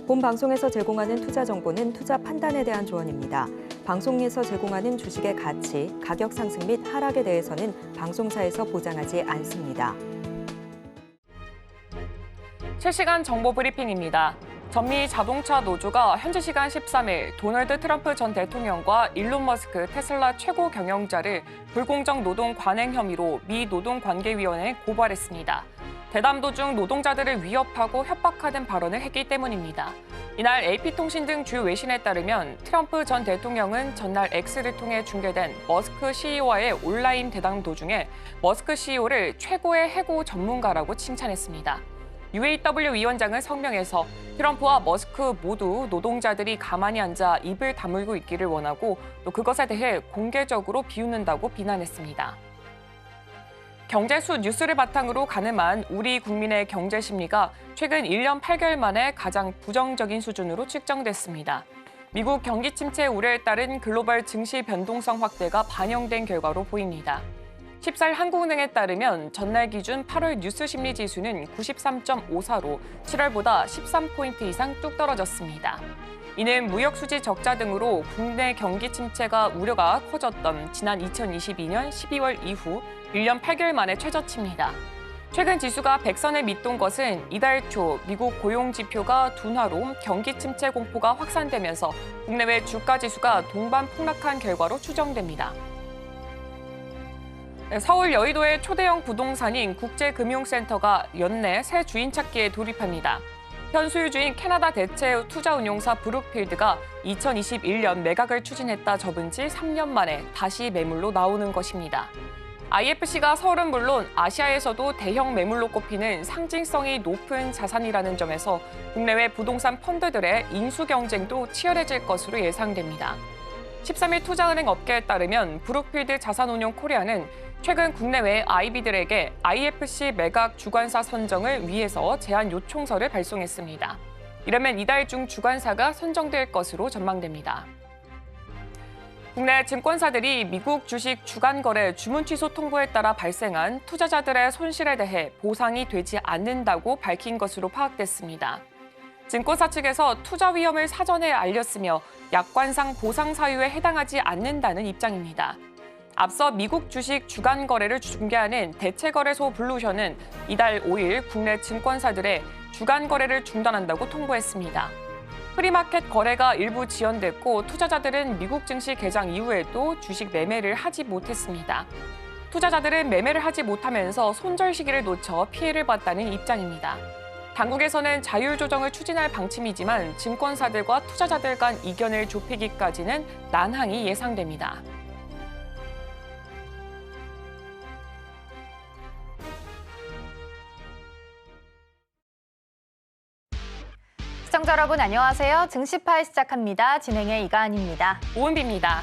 본 방송에서 제공하는 투자 정보는 투자 판단에 대한 조언입니다. 방송에서 제공하는 주식의 가치, 가격 상승 및 하락에 대해서는 방송사에서 보장하지 않습니다. 실시간 정보 브리핑입니다. 전미 자동차 노조가 현지 시간 13일 도널드 트럼프 전 대통령과 일론 머스크 테슬라 최고 경영자를 불공정 노동 관행 혐의로 미 노동관계위원회에 고발했습니다. 대담 도중 노동자들을 위협하고 협박하는 발언을 했기 때문입니다. 이날 AP통신 등 주요 외신에 따르면 트럼프 전 대통령은 전날 X를 통해 중계된 머스크 CEO와의 온라인 대담 도중에 머스크 CEO를 최고의 해고 전문가라고 칭찬했습니다. UAW 위원장은 성명에서 트럼프와 머스크 모두 노동자들이 가만히 앉아 입을 다물고 있기를 원하고 또 그것에 대해 공개적으로 비웃는다고 비난했습니다. 경제수 뉴스를 바탕으로 가늠한 우리 국민의 경제 심리가 최근 1년 8개월 만에 가장 부정적인 수준으로 측정됐습니다. 미국 경기 침체 우려에 따른 글로벌 증시 변동성 확대가 반영된 결과로 보입니다. 14일 한국은행에 따르면 전날 기준 8월 뉴스 심리 지수는 93.54로 7월보다 13포인트 이상 뚝 떨어졌습니다. 이는 무역 수지 적자 등으로 국내 경기 침체가 우려가 커졌던 지난 2022년 12월 이후 1년 8개월 만의 최저치입니다. 최근 지수가 100선을 밑돈 것은 이달 초 미국 고용 지표가 둔화로 경기 침체 공포가 확산되면서 국내외 주가 지수가 동반 폭락한 결과로 추정됩니다. 서울 여의도의 초대형 부동산인 국제금융센터가 연내 새 주인 찾기에 돌입합니다. 현 소유주인 캐나다 대체 투자운용사 브룩필드가 2021년 매각을 추진했다 접은 지 3년 만에 다시 매물로 나오는 것입니다. IFC가 서울은 물론 아시아에서도 대형 매물로 꼽히는 상징성이 높은 자산이라는 점에서 국내외 부동산 펀드들의 인수 경쟁도 치열해질 것으로 예상됩니다. 13일 투자은행 업계에 따르면 브룩필드 자산운용 코리아는 최근 국내외 IB들에게 IFC 매각 주관사 선정을 위해서 제안 요청서를 발송했습니다. 이러면 이달 중 주관사가 선정될 것으로 전망됩니다. 국내 증권사들이 미국 주식 주간 거래 주문 취소 통보에 따라 발생한 투자자들의 손실에 대해 보상이 되지 않는다고 밝힌 것으로 파악됐습니다. 증권사 측에서 투자 위험을 사전에 알렸으며 약관상 보상 사유에 해당하지 않는다는 입장입니다. 앞서 미국 주식 주간 거래를 중개하는 대체거래소 블루셔는 이달 5일 국내 증권사들의 주간 거래를 중단한다고 통보했습니다. 프리마켓 거래가 일부 지연됐고 투자자들은 미국 증시 개장 이후에도 주식 매매를 하지 못했습니다. 투자자들은 매매를 하지 못하면서 손절 시기를 놓쳐 피해를 봤다는 입장입니다. 당국에서는 자율 조정을 추진할 방침이지만 증권사들과 투자자들 간 이견을 좁히기까지는 난항이 예상됩니다. 시청자 여러분 안녕하세요. 증시파이 시작합니다. 진행의 이가은입니다. 오은비입니다.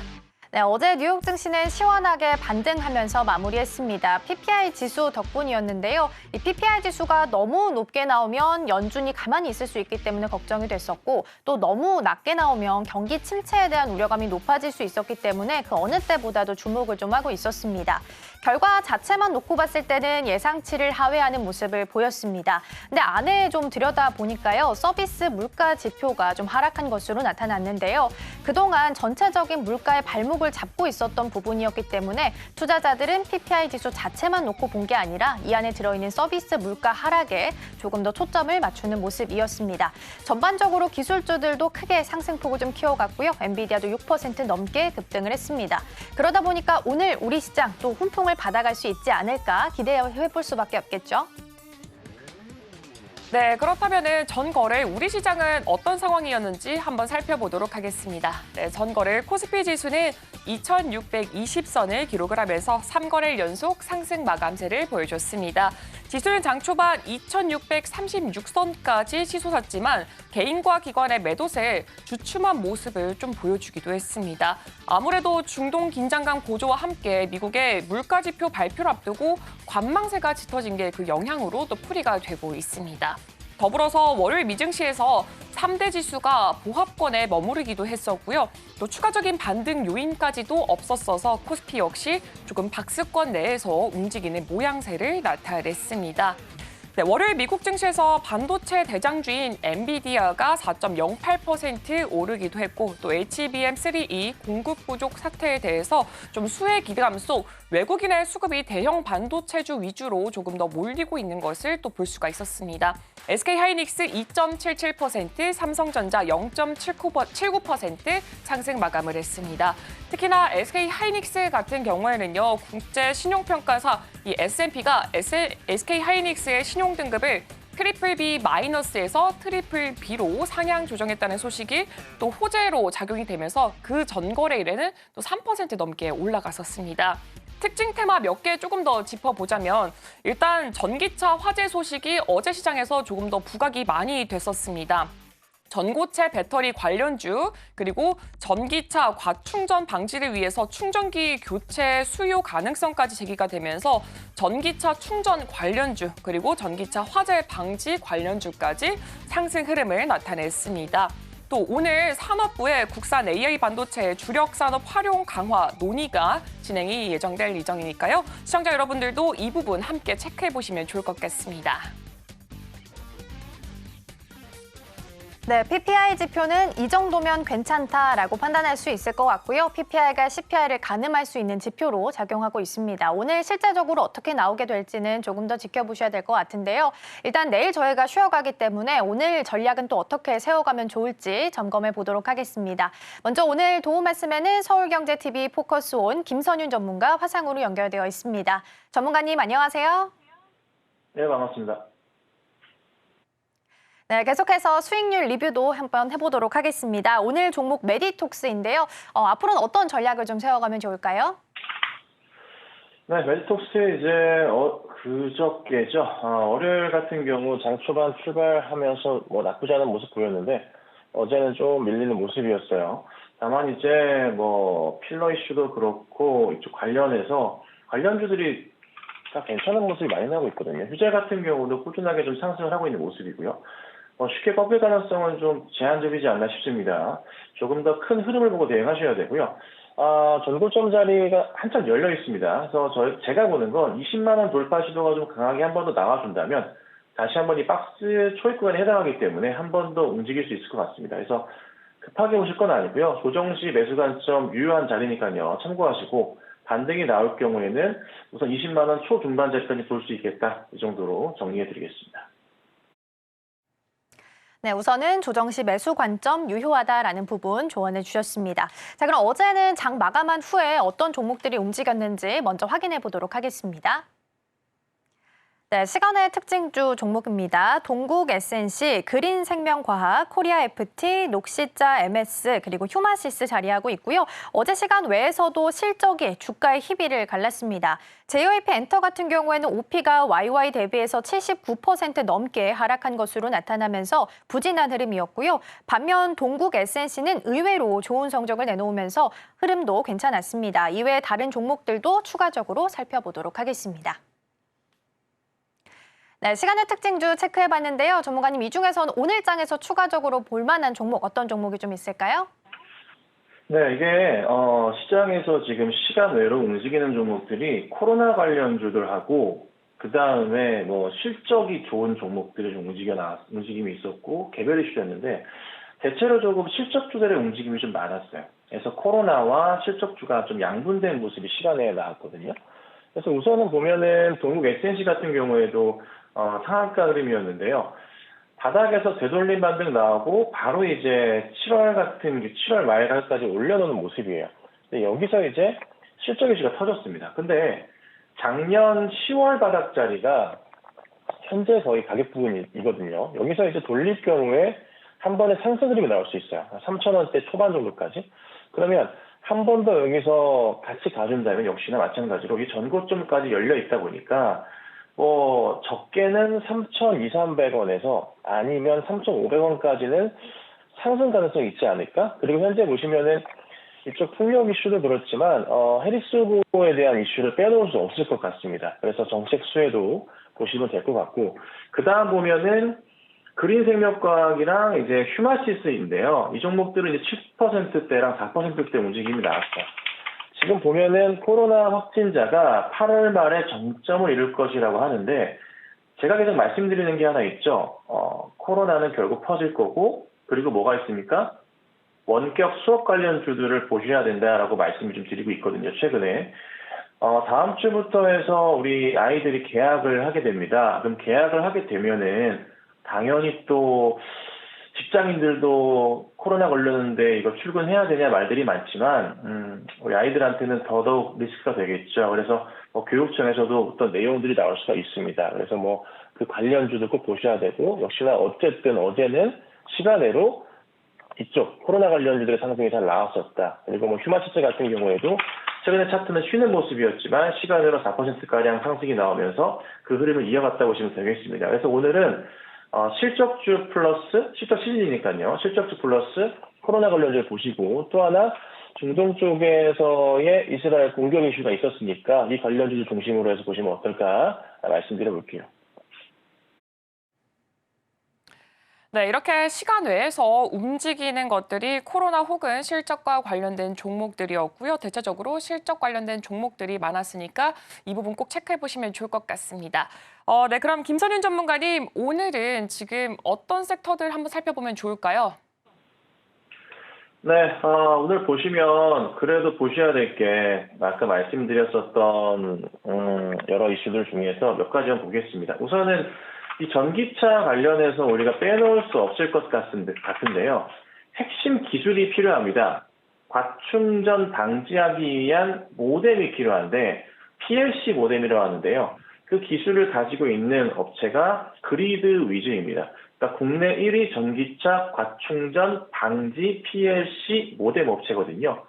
네, 어제 뉴욕 증시는 시원하게 반등하면서 마무리했습니다. PPI 지수 덕분이었는데요. 이 PPI 지수가 너무 높게 나오면 연준이 가만히 있을 수 있기 때문에 걱정이 됐었고 또 너무 낮게 나오면 경기 침체에 대한 우려감이 높아질 수 있었기 때문에 그 어느 때보다도 주목을 좀 하고 있었습니다. 결과 자체만 놓고 봤을 때는 예상치를 하회하는 모습을 보였습니다. 근데 안에 좀 들여다보니까요. 서비스 물가 지표가 좀 하락한 것으로 나타났는데요. 그동안 전체적인 물가의 발목을 잡고 있었던 부분이었기 때문에 투자자들은 PPI 지수 자체만 놓고 본 게 아니라 이 안에 들어있는 서비스 물가 하락에 조금 더 초점을 맞추는 모습이었습니다. 전반적으로 기술주들도 크게 상승폭을 좀 키워갔고요. 엔비디아도 6% 넘게 급등을 했습니다. 그러다 보니까 오늘 우리 시장 또 훈풍을 받아갈 수 있지 않을까 기대해볼 수밖에 없겠죠. 네, 그렇다면 전 거래 우리 시장은 어떤 상황이었는지 한번 살펴보도록 하겠습니다. 네, 전 거래 코스피 지수는 2,620선을 기록을 하면서 3거래일 연속 상승 마감세를 보여줬습니다. 지수는 장 초반 2,636선까지 치솟았지만 개인과 기관의 매도세에 주춤한 모습을 좀 보여주기도 했습니다. 아무래도 중동 긴장감 고조와 함께 미국의 물가 지표 발표를 앞두고 관망세가 짙어진 게 그 영향으로 또 풀이가 되고 있습니다. 더불어서 월요일 미증시에서 3대 지수가 보합권에 머무르기도 했었고요. 또 추가적인 반등 요인까지도 없었어서 코스피 역시 조금 박스권 내에서 움직이는 모양새를 나타냈습니다. 네, 월요일 미국 증시에서 반도체 대장주인 엔비디아가 4.08% 오르기도 했고 또 HBM3E 공급 부족 사태에 대해서 좀 수혜 기대감 속 외국인의 수급이 대형 반도체주 위주로 조금 더 몰리고 있는 것을 또 볼 수가 있었습니다. SK하이닉스 2.77%, 삼성전자 0.79% 상승 마감을 했습니다. 특히나 SK하이닉스 같은 경우에는요, 국제 신용평가사 이 S&P가 SK하이닉스의 신용 등급을 트리플 B 마이너스에서 트리플 B로 상향 조정했다는 소식이 또 호재로 작용이 되면서 그 전거래일에는 또 3% 넘게 올라갔었습니다. 특징 테마 몇 개 조금 더 짚어보자면 일단 전기차 화재 소식이 어제 시장에서 조금 더 부각이 많이 됐었습니다. 전고체 배터리 관련주 그리고 전기차 과충전 방지를 위해서 충전기 교체 수요 가능성까지 제기가 되면서 전기차 충전 관련주 그리고 전기차 화재 방지 관련주까지 상승 흐름을 나타냈습니다. 또 오늘 산업부의 국산 AI 반도체 주력 산업 활용 강화 논의가 진행이 예정될 예정이니까요. 시청자 여러분들도 이 부분 함께 체크해 보시면 좋을 것 같습니다. 네, PPI 지표는 이 정도면 괜찮다라고 판단할 수 있을 것 같고요. PPI가 CPI를 가늠할 수 있는 지표로 작용하고 있습니다. 오늘 실제적으로 어떻게 나오게 될지는 조금 더 지켜보셔야 될 것 같은데요. 일단 내일 저희가 쉬어가기 때문에 오늘 전략은 또 어떻게 세워가면 좋을지 점검해 보도록 하겠습니다. 먼저 오늘 도움 말씀에는 서울경제TV 포커스온 김선윤 전문가 화상으로 연결되어 있습니다. 전문가님 안녕하세요. 네, 반갑습니다. 네, 계속해서 수익률 리뷰도 한번 해보도록 하겠습니다. 오늘 종목 메디톡스인데요. 앞으로는 어떤 전략을 좀 세워가면 좋을까요? 네, 메디톡스 이제 그저께죠. 월요일 같은 경우 장 초반 출발하면서 나쁘지 않은 모습 보였는데 어제는 좀 밀리는 모습이었어요. 다만 이제 필러 이슈도 그렇고 이쪽 관련주들이 다 괜찮은 모습이 많이 나오고 있거든요. 휴재 같은 경우도 꾸준하게 좀 상승을 하고 있는 모습이고요. 쉽게 꺾일 가능성은 좀 제한적이지 않나 싶습니다. 조금 더 큰 흐름을 보고 대응하셔야 되고요. 전고점 자리가 한참 열려 있습니다. 그래서 제가 보는 건 20만 원 돌파 시도가 좀 강하게 한 번 더 나와준다면 다시 한번 이 박스 초입 구간에 해당하기 때문에 한 번 더 움직일 수 있을 것 같습니다. 그래서 급하게 오실 건 아니고요. 조정 시 매수 관점 유효한 자리니까요. 참고하시고 반등이 나올 경우에는 우선 20만 원 초중반 자리까지 볼 수 있겠다. 이 정도로 정리해드리겠습니다. 네, 우선은 조정 시 매수 관점 유효하다라는 부분 조언해 주셨습니다. 자, 그럼 어제는 장 마감한 후에 어떤 종목들이 움직였는지 먼저 확인해 보도록 하겠습니다. 네, 시간의 특징주 종목입니다. 동국 SNC, 그린생명과학, 코리아FT, 녹시자 MS, 그리고 휴마시스 자리하고 있고요. 어제 시간 외에서도 실적이 주가의 희비를 갈랐습니다. JYP 엔터 같은 경우에는 OP가 YY 대비해서 79% 넘게 하락한 것으로 나타나면서 부진한 흐름이었고요. 반면 동국 SNC는 의외로 좋은 성적을 내놓으면서 흐름도 괜찮았습니다. 이외에 다른 종목들도 추가적으로 살펴보도록 하겠습니다. 네, 시간의 특징주 체크해봤는데요. 전문가님, 이 중에서는 오늘 장에서 추가적으로 볼만한 종목, 어떤 종목이 좀 있을까요? 네, 이게 시장에서 지금 시간 외로 움직이는 종목들이 코로나 관련주들하고 그 다음에 실적이 좋은 종목들이 좀 움직임이 있었고 개별 이슈였는데 대체로 조금 실적주들의 움직임이 좀 많았어요. 그래서 코로나와 실적주가 좀 양분된 모습이 시간에 나왔거든요. 그래서 우선은 보면은 동국 SNC 같은 경우에도 상한가 흐름이었는데요. 바닥에서 되돌림 반등 나오고 바로 이제 7월 말까지 올려놓는 모습이에요. 근데 여기서 이제 실적 이슈가 터졌습니다. 근데 작년 10월 바닥 자리가 현재 거의 가격 부분이거든요. 여기서 이제 돌릴 경우에 한 번에 상승 흐름이 나올 수 있어요. 3,000원대 초반 정도까지. 그러면 한 번 더 여기서 같이 가준다면 역시나 마찬가지로 이 전고점까지 열려 있다 보니까 적게는 3,200~300원에서 아니면 3,500원까지는 상승 가능성이 있지 않을까? 그리고 현재 보시면은 이쪽 풍력 이슈도 그렇지만 해리스 후보에 대한 이슈를 빼놓을 수 없을 것 같습니다. 그래서 정책 수혜도 보시면 될 것 같고 그 다음 보면은 그린생명과학이랑 이제 휴마시스인데요. 이 종목들은 이제 7%대랑 4%대 움직임이 나왔어요. 지금 보면은 코로나 확진자가 8월 말에 정점을 이룰 것이라고 하는데 제가 계속 말씀드리는 게 하나 있죠. 코로나는 결국 퍼질 거고, 그리고 뭐가 있습니까? 원격 수업 관련주들을 보셔야 된다라고 말씀을 좀 드리고 있거든요, 최근에. 다음 주부터 해서 우리 아이들이 개학을 하게 됩니다. 그럼 개학을 하게 되면은 당연히 또 직장인들도 코로나 걸렸는데 이거 출근해야 되냐 말들이 많지만, 우리 아이들한테는 더더욱 리스크가 되겠죠. 그래서 교육청에서도 어떤 내용들이 나올 수가 있습니다. 그래서 그 관련주도 꼭 보셔야 되고, 역시나 어쨌든 어제는 시간외로 이쪽 코로나 관련주들의 상승이 잘 나왔었다. 그리고 휴마차트 같은 경우에도 최근에 차트는 쉬는 모습이었지만 시간으로 4%가량 상승이 나오면서 그 흐름을 이어갔다고 보시면 되겠습니다. 그래서 오늘은 실적주 플러스, 실적 시즌이니까요. 실적주 플러스 코로나 관련주를 보시고, 또 하나 중동 쪽에서의 이스라엘 공격 이슈가 있었으니까 이 관련주를 중심으로 해서 보시면 어떨까 말씀드려 볼게요. 네, 이렇게 시간 외에서 움직이는 것들이 코로나 혹은 실적과 관련된 종목들이었고요. 대체적으로 실적 관련된 종목들이 많았으니까 이 부분 꼭 체크해 보시면 좋을 것 같습니다. 네, 그럼 김선윤 전문가님, 오늘은 지금 어떤 섹터들 한번 살펴보면 좋을까요? 네, 오늘 보시면 그래도 보셔야 될 게 아까 말씀드렸었던 여러 이슈들 중에서 몇 가지만 보겠습니다. 우선은 이 전기차 관련해서 우리가 빼놓을 수 없을 것 같은데요. 핵심 기술이 필요합니다. 과충전 방지하기 위한 모뎀이 필요한데 PLC 모뎀이라고 하는데요. 그 기술을 가지고 있는 업체가 그리드 위즈입니다. 그러니까 국내 1위 전기차 과충전 방지 PLC 모뎀 업체거든요.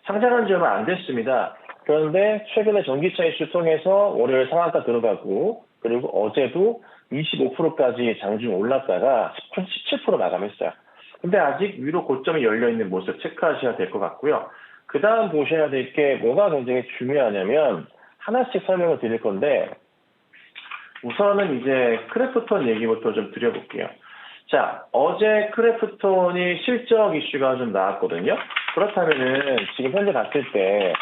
상장한 지 얼마 안 됐습니다. 그런데 최근에 전기차 이슈 통해서 월요일 상한가 들어가고, 그리고 어제도 25%까지 장중 올랐다가 17% 마감했어요. 근데 아직 위로 고점이 열려있는 모습 체크하셔야 될 것 같고요. 그 다음 보셔야 될 게 뭐가 굉장히 중요하냐면, 하나씩 설명을 드릴 건데, 우선은 이제 크래프톤 얘기부터 좀 드려볼게요. 자, 어제 크래프톤이 실적 이슈가 좀 나왔거든요. 그렇다면은 지금 현재 봤을 때,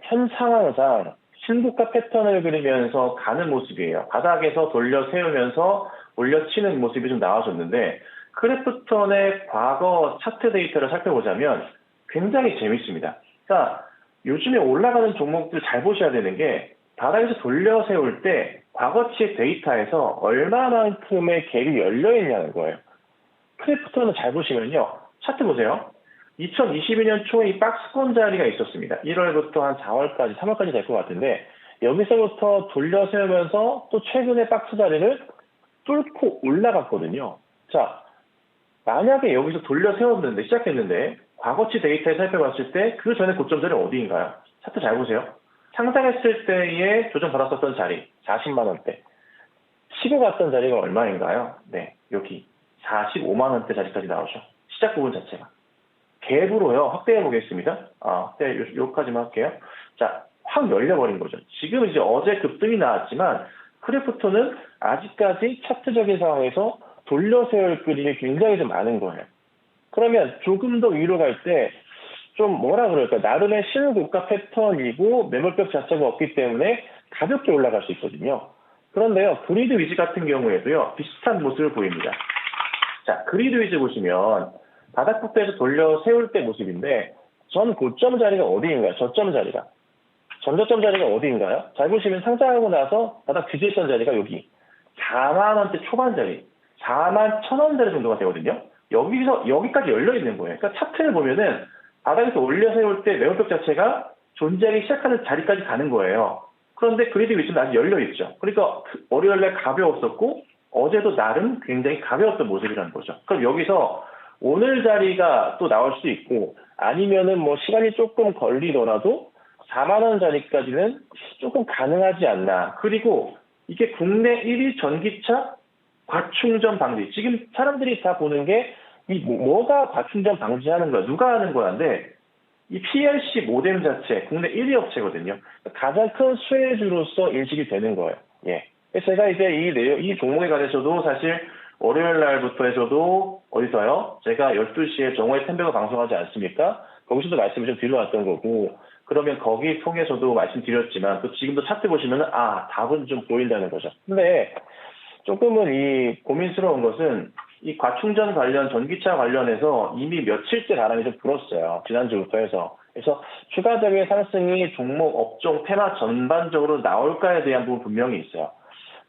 현 상황상 신고가 패턴을 그리면서 가는 모습이에요. 바닥에서 돌려 세우면서 올려치는 모습이 좀 나와줬는데, 크래프톤의 과거 차트 데이터를 살펴보자면 굉장히 재밌습니다. 그러니까 요즘에 올라가는 종목들 잘 보셔야 되는 게, 바닥에서 돌려 세울 때 과거치 데이터에서 얼마만큼의 갭이 열려있냐는 거예요. 크래프톤을 잘 보시면요. 차트 보세요. 2022년 초에 이 박스권 자리가 있었습니다. 1월부터 한 4월까지, 3월까지 될 것 같은데, 여기서부터 돌려 세우면서 또 최근에 박스 자리를 뚫고 올라갔거든요. 자, 만약에 여기서 돌려 세웠는데, 시작했는데, 과거치 데이터에 살펴봤을 때 그 전에 고점 자리는 어디인가요? 차트 잘 보세요. 상장했을 때에 조정받았었던 자리, 40만 원대. 치고 갔던 자리가 얼마인가요? 네, 여기 45만 원대 자리까지 나오죠. 시작 부분 자체가. 갭으로요, 확대해 보겠습니다. 확대, 여기까지만 할게요. 자, 확 열려버린 거죠. 지금 이제 어제 급등이 나왔지만, 크래프톤은 아직까지 차트적인 상황에서 돌려 세울 그림이 굉장히 좀 많은 거예요. 그러면 조금 더 위로 갈 때, 좀 뭐라 그럴까, 나름의 신고가 패턴이고 매물벽 자체가 없기 때문에 가볍게 올라갈 수 있거든요. 그런데요, 그리드 위즈 같은 경우에도요, 비슷한 모습을 보입니다. 자, 그리드 위즈 보시면 바닥부터에서 돌려 세울 때 모습인데, 전 고점 자리가 어디인가요? 저점 자리가. 전저점 자리가 어디인가요? 잘 보시면 상장하고 나서 바닥 뒤집었던 자리가 여기 4만 원대 초반 자리, 4만 1,000원 자리 정도가 되거든요. 여기서 여기까지 열려 있는 거예요. 그러니까 차트를 보면은 바닥에서 올려 세울 때 매물벽 자체가 존재하기 시작하는 자리까지 가는 거예요. 그런데 그리드 위치는 아직 열려 있죠. 그러니까 월요일날 가벼웠었고 어제도 나름 굉장히 가벼웠던 모습이라는 거죠. 그럼 여기서 오늘 자리가 또 나올 수 있고, 아니면은 뭐 시간이 조금 걸리더라도 4만 원 자리까지는 조금 가능하지 않나. 그리고 이게 국내 1위 전기차 과충전 방지. 지금 사람들이 다 보는 게 이 뭐가 과충전 방지하는 거야, 누가 하는 거야인데, 이 PLC 모뎀 자체 국내 1위 업체거든요. 가장 큰 수혜주로서 인식이 되는 거예요. 예. 제가 이제 이 종목에 관해서도 사실 월요일 날부터 해서도 어디서요? 제가 12시에 정오의 템백을 방송하지 않습니까? 거기서도 말씀을 좀 드려왔던 거고, 그러면 거기 통해서도 말씀드렸지만 또 지금도 차트 보시면은 답은 좀 보인다는 거죠. 근데 조금은 이 고민스러운 것은 이 과충전 관련, 전기차 관련해서 이미 며칠째 바람이 좀 불었어요. 지난주부터 해서. 그래서 추가적인 상승이 종목, 업종, 테마 전반적으로 나올까에 대한 부분 분명히 있어요.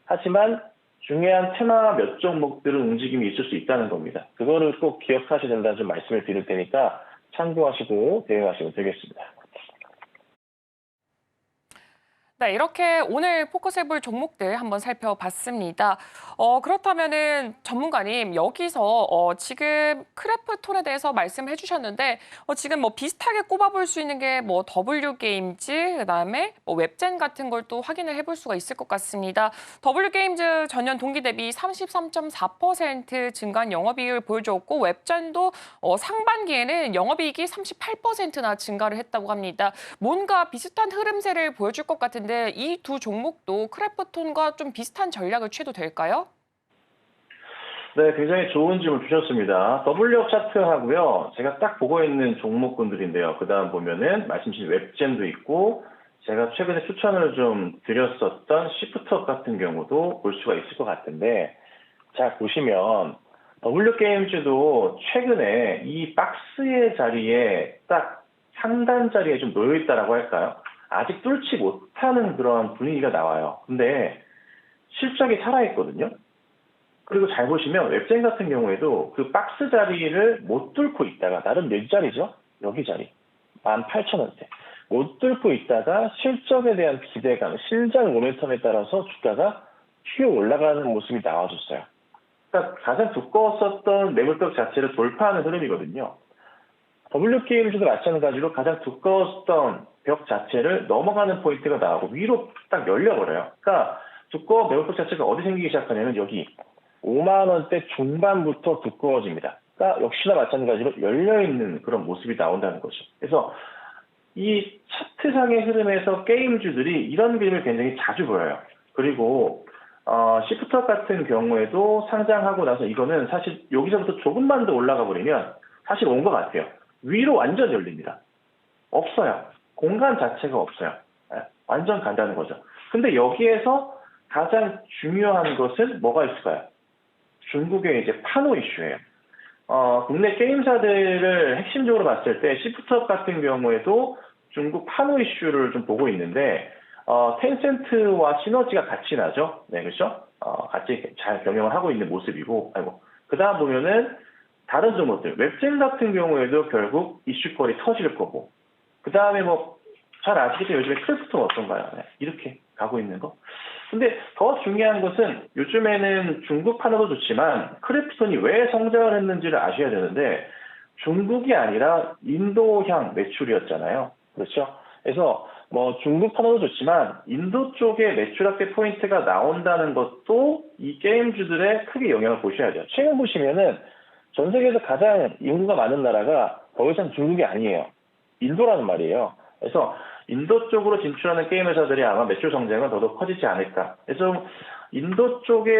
하지만 중요한 테마 몇 종목들은 움직임이 있을 수 있다는 겁니다. 그거를 꼭 기억하셔야 된다는 좀 말씀을 드릴 테니까 참고하시고 대응하시면 되겠습니다. 네, 이렇게 오늘 포커스해볼 종목들 한번 살펴봤습니다. 그렇다면은 전문가님 여기서 지금 크래프톤에 대해서 말씀해 주셨는데 지금 뭐 비슷하게 꼽아볼 수 있는 게 뭐 W 게임즈 그다음에 뭐 웹젠 같은 걸 또 확인을 해볼 수가 있을 것 같습니다. W 게임즈 전년 동기 대비 33.4% 증가한 영업이익을 보여줬고 웹젠도 상반기에는 영업이익이 38%나 증가를 했다고 합니다. 뭔가 비슷한 흐름세를 보여줄 것 같은데 이 두 종목도 크래프톤과 좀 비슷한 전략을 취해도 될까요? 네, 굉장히 좋은 질문 주셨습니다. W업 차트하고요. 제가 딱 보고 있는 종목군들인데요. 그 다음 보면은 말씀 주신 웹젠도 있고 제가 최근에 추천을 좀 드렸었던 시프트업 같은 경우도 볼 수가 있을 것 같은데 자, 보시면 W게임즈도 최근에 이 박스의 자리에 딱 상단 자리에 좀 놓여 있다라고 할까요? 아직 뚫지 못하는 그런 분위기가 나와요. 근데 실적이 살아있거든요. 그리고 잘 보시면 웹젠 같은 경우에도 그 박스 자리를 못 뚫고 있다가 나름 몇 자리죠? 여기 자리. 18,000원대. 못 뚫고 있다가 실적에 대한 기대감, 실적 모멘텀에 따라서 주가가 튀어 올라가는 모습이 나와줬어요. 그러니까 가장 두꺼웠었던 매물벽 자체를 돌파하는 흐름이거든요. W게임즈도 마찬가지로 가장 두꺼웠던 벽 자체를 넘어가는 포인트가 나오고 위로 딱 열려버려요. 그러니까 두꺼운 매물벽 자체가 어디 생기기 시작하냐면 여기 5만 원대 중반부터 두꺼워집니다. 그러니까 역시나 마찬가지로 열려있는 그런 모습이 나온다는 거죠. 그래서 이 차트상의 흐름에서 게임주들이 이런 그림을 굉장히 자주 보여요. 그리고 시프트업 같은 경우에도 상장하고 나서 이거는 사실 여기서부터 조금만 더 올라가 버리면 사실 온 것 같아요. 위로 완전 열립니다. 없어요. 공간 자체가 없어요. 완전 간다는 거죠. 근데 여기에서 가장 중요한 것은 뭐가 있을까요? 중국의 이제 파노 이슈예요. 국내 게임사들을 핵심적으로 봤을 때 시프트업 같은 경우에도 중국 파노 이슈를 좀 보고 있는데 텐센트와 시너지가 같이 나죠. 네, 그렇죠? 같이 잘 경영을 하고 있는 모습이고, 그 다음 보면은 다른 종목들, 웹젠 같은 경우에도 결국 이슈거리 터질 거고, 그 다음에 뭐 잘 아시겠지만 요즘에 크래프톤 어떤가요? 네, 이렇게 가고 있는 거. 근데 더 중요한 것은 요즘에는 중국 파노도 좋지만 크래프톤이 왜 성장을 했는지를 아셔야 되는데 중국이 아니라 인도향 매출이었잖아요. 그렇죠? 그래서 뭐 중국 파노도 좋지만 인도 쪽에 매출 확대 포인트가 나온다는 것도 이 게임주들에 크게 영향을 보셔야 돼요. 최근 보시면은 전 세계에서 가장 인구가 많은 나라가 더 이상 중국이 아니에요. 인도라는 말이에요. 그래서 인도 쪽으로 진출하는 게임 회사들이 아마 매출 성장은 더더욱 커지지 않을까. 그래서 인도 쪽에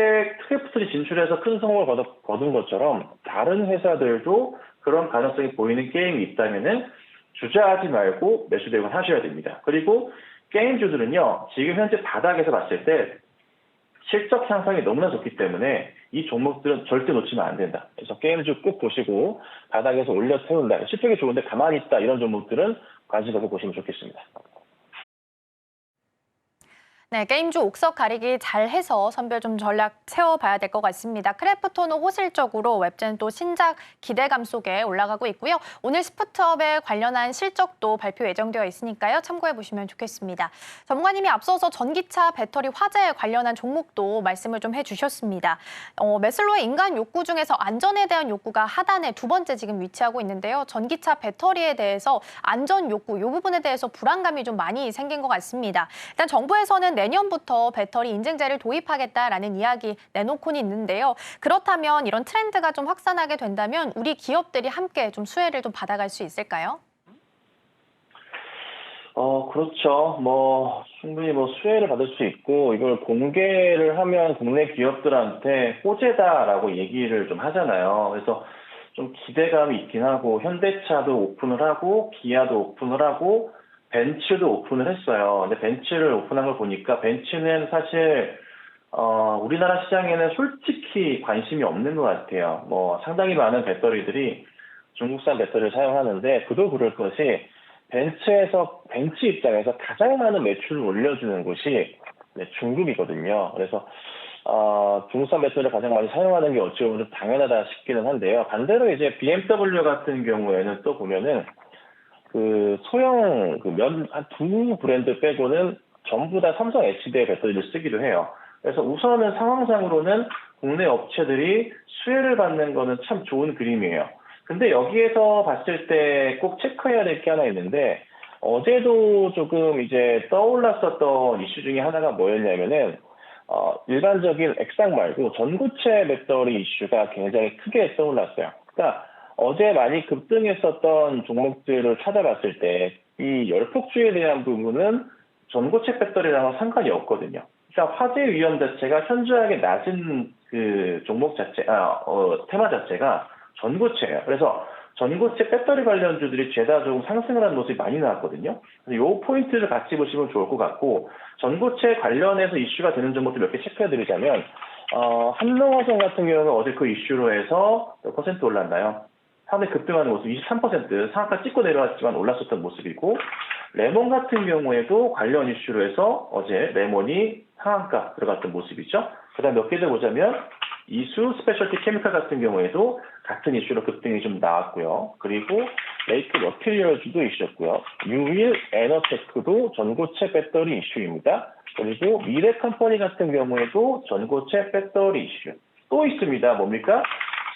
크래프톤이 진출해서 큰 성공을 거둔 것처럼 다른 회사들도 그런 가능성이 보이는 게임이 있다면은 주저하지 말고 매수 대응을 하셔야 됩니다. 그리고 게임주들은요, 지금 현재 바닥에서 봤을 때 실적 향상이 너무나 좋기 때문에 이 종목들은 절대 놓치면 안 된다. 그래서 게임주 꼭 보시고 바닥에서 올려 세운다. 실적이 좋은데 가만히 있다. 이런 종목들은 관심 갖고 보시면 좋겠습니다. 네, 게임주 옥석 가리기 잘 해서 선별 좀 전략 세워봐야 될 것 같습니다. 크래프톤은 호실적으로 웹젠 또 신작 기대감 속에 올라가고 있고요. 오늘 시프트업에 관련한 실적도 발표 예정되어 있으니까요. 참고해보시면 좋겠습니다. 전문가님이 앞서서 전기차 배터리 화재에 관련한 종목도 말씀을 좀 해주셨습니다. 메슬로의 인간 욕구 중에서 안전에 대한 욕구가 하단에 두 번째 지금 위치하고 있는데요. 전기차 배터리에 대해서 안전 욕구, 이 부분에 대해서 불안감이 좀 많이 생긴 것 같습니다. 일단 정부에서는 내년부터 배터리 인증제를 도입하겠다라는 이야기 내놓고는 있는데요. 그렇다면 이런 트렌드가 좀 확산하게 된다면 우리 기업들이 함께 좀 수혜를 좀 받아갈 수 있을까요? 그렇죠. 충분히 수혜를 받을 수 있고, 이걸 공개를 하면 국내 기업들한테 호재다라고 얘기를 좀 하잖아요. 그래서 좀 기대감이 있긴 하고, 현대차도 오픈을 하고, 기아도 오픈을 하고, 벤츠도 오픈을 했어요. 근데 벤츠를 오픈한 걸 보니까 벤츠는 사실 우리나라 시장에는 솔직히 관심이 없는 것 같아요. 뭐 상당히 많은 배터리들이 중국산 배터리를 사용하는데 그도 그럴 것이 벤츠 입장에서 가장 많은 매출을 올려주는 곳이 네, 중국이거든요. 그래서 중국산 배터리를 가장 많이 사용하는 게 어찌 보면 좀 당연하다 싶기는 한데요. 반대로 이제 BMW 같은 경우에는 또 보면은 그 소형 한 두 브랜드 빼고는 전부 다 삼성 HD의 배터리를 쓰기도 해요. 그래서 우선은 상황상으로는 국내 업체들이 수혜를 받는 거는 참 좋은 그림이에요. 근데 여기에서 봤을 때 꼭 체크해야 될 게 하나 있는데 어제도 조금 이제 떠올랐었던 이슈 중에 하나가 뭐였냐면은 일반적인 액상 말고 전고체 배터리 이슈가 굉장히 크게 떠올랐어요. 그러니까 어제 많이 급등했었던 종목들을 찾아봤을 때 이 열폭주에 대한 부분은 전고체 배터리랑은 상관이 없거든요. 그러니까 화재 위험 자체가 현저하게 낮은 그 종목 자체, 테마 자체가 전고체예요. 그래서 전고체 배터리 관련주들이 죄다 좀 상승을 한 모습이 많이 나왔거든요. 그래서 이 포인트를 같이 보시면 좋을 것 같고, 전고체 관련해서 이슈가 되는 종목들 몇 개 체크해드리자면, 한농화성 같은 경우는 어제 그 이슈로 해서 몇 퍼센트 올랐나요? 상당히 급등하는 모습, 23% 상한가 찍고 내려왔지만 올랐었던 모습이고, 레몬 같은 경우에도 관련 이슈로 해서 어제 레몬이 상한가 들어갔던 모습이죠. 그 다음 몇 개 더 보자면, 이수 스페셜티 케미칼 같은 경우에도 같은 이슈로 급등이 좀 나왔고요. 그리고 레이크 머티리얼즈도 이슈였고요. 유일 에너테크도 전고체 배터리 이슈입니다. 그리고 미래 컴퍼니 같은 경우에도 전고체 배터리 이슈. 또 있습니다. 뭡니까?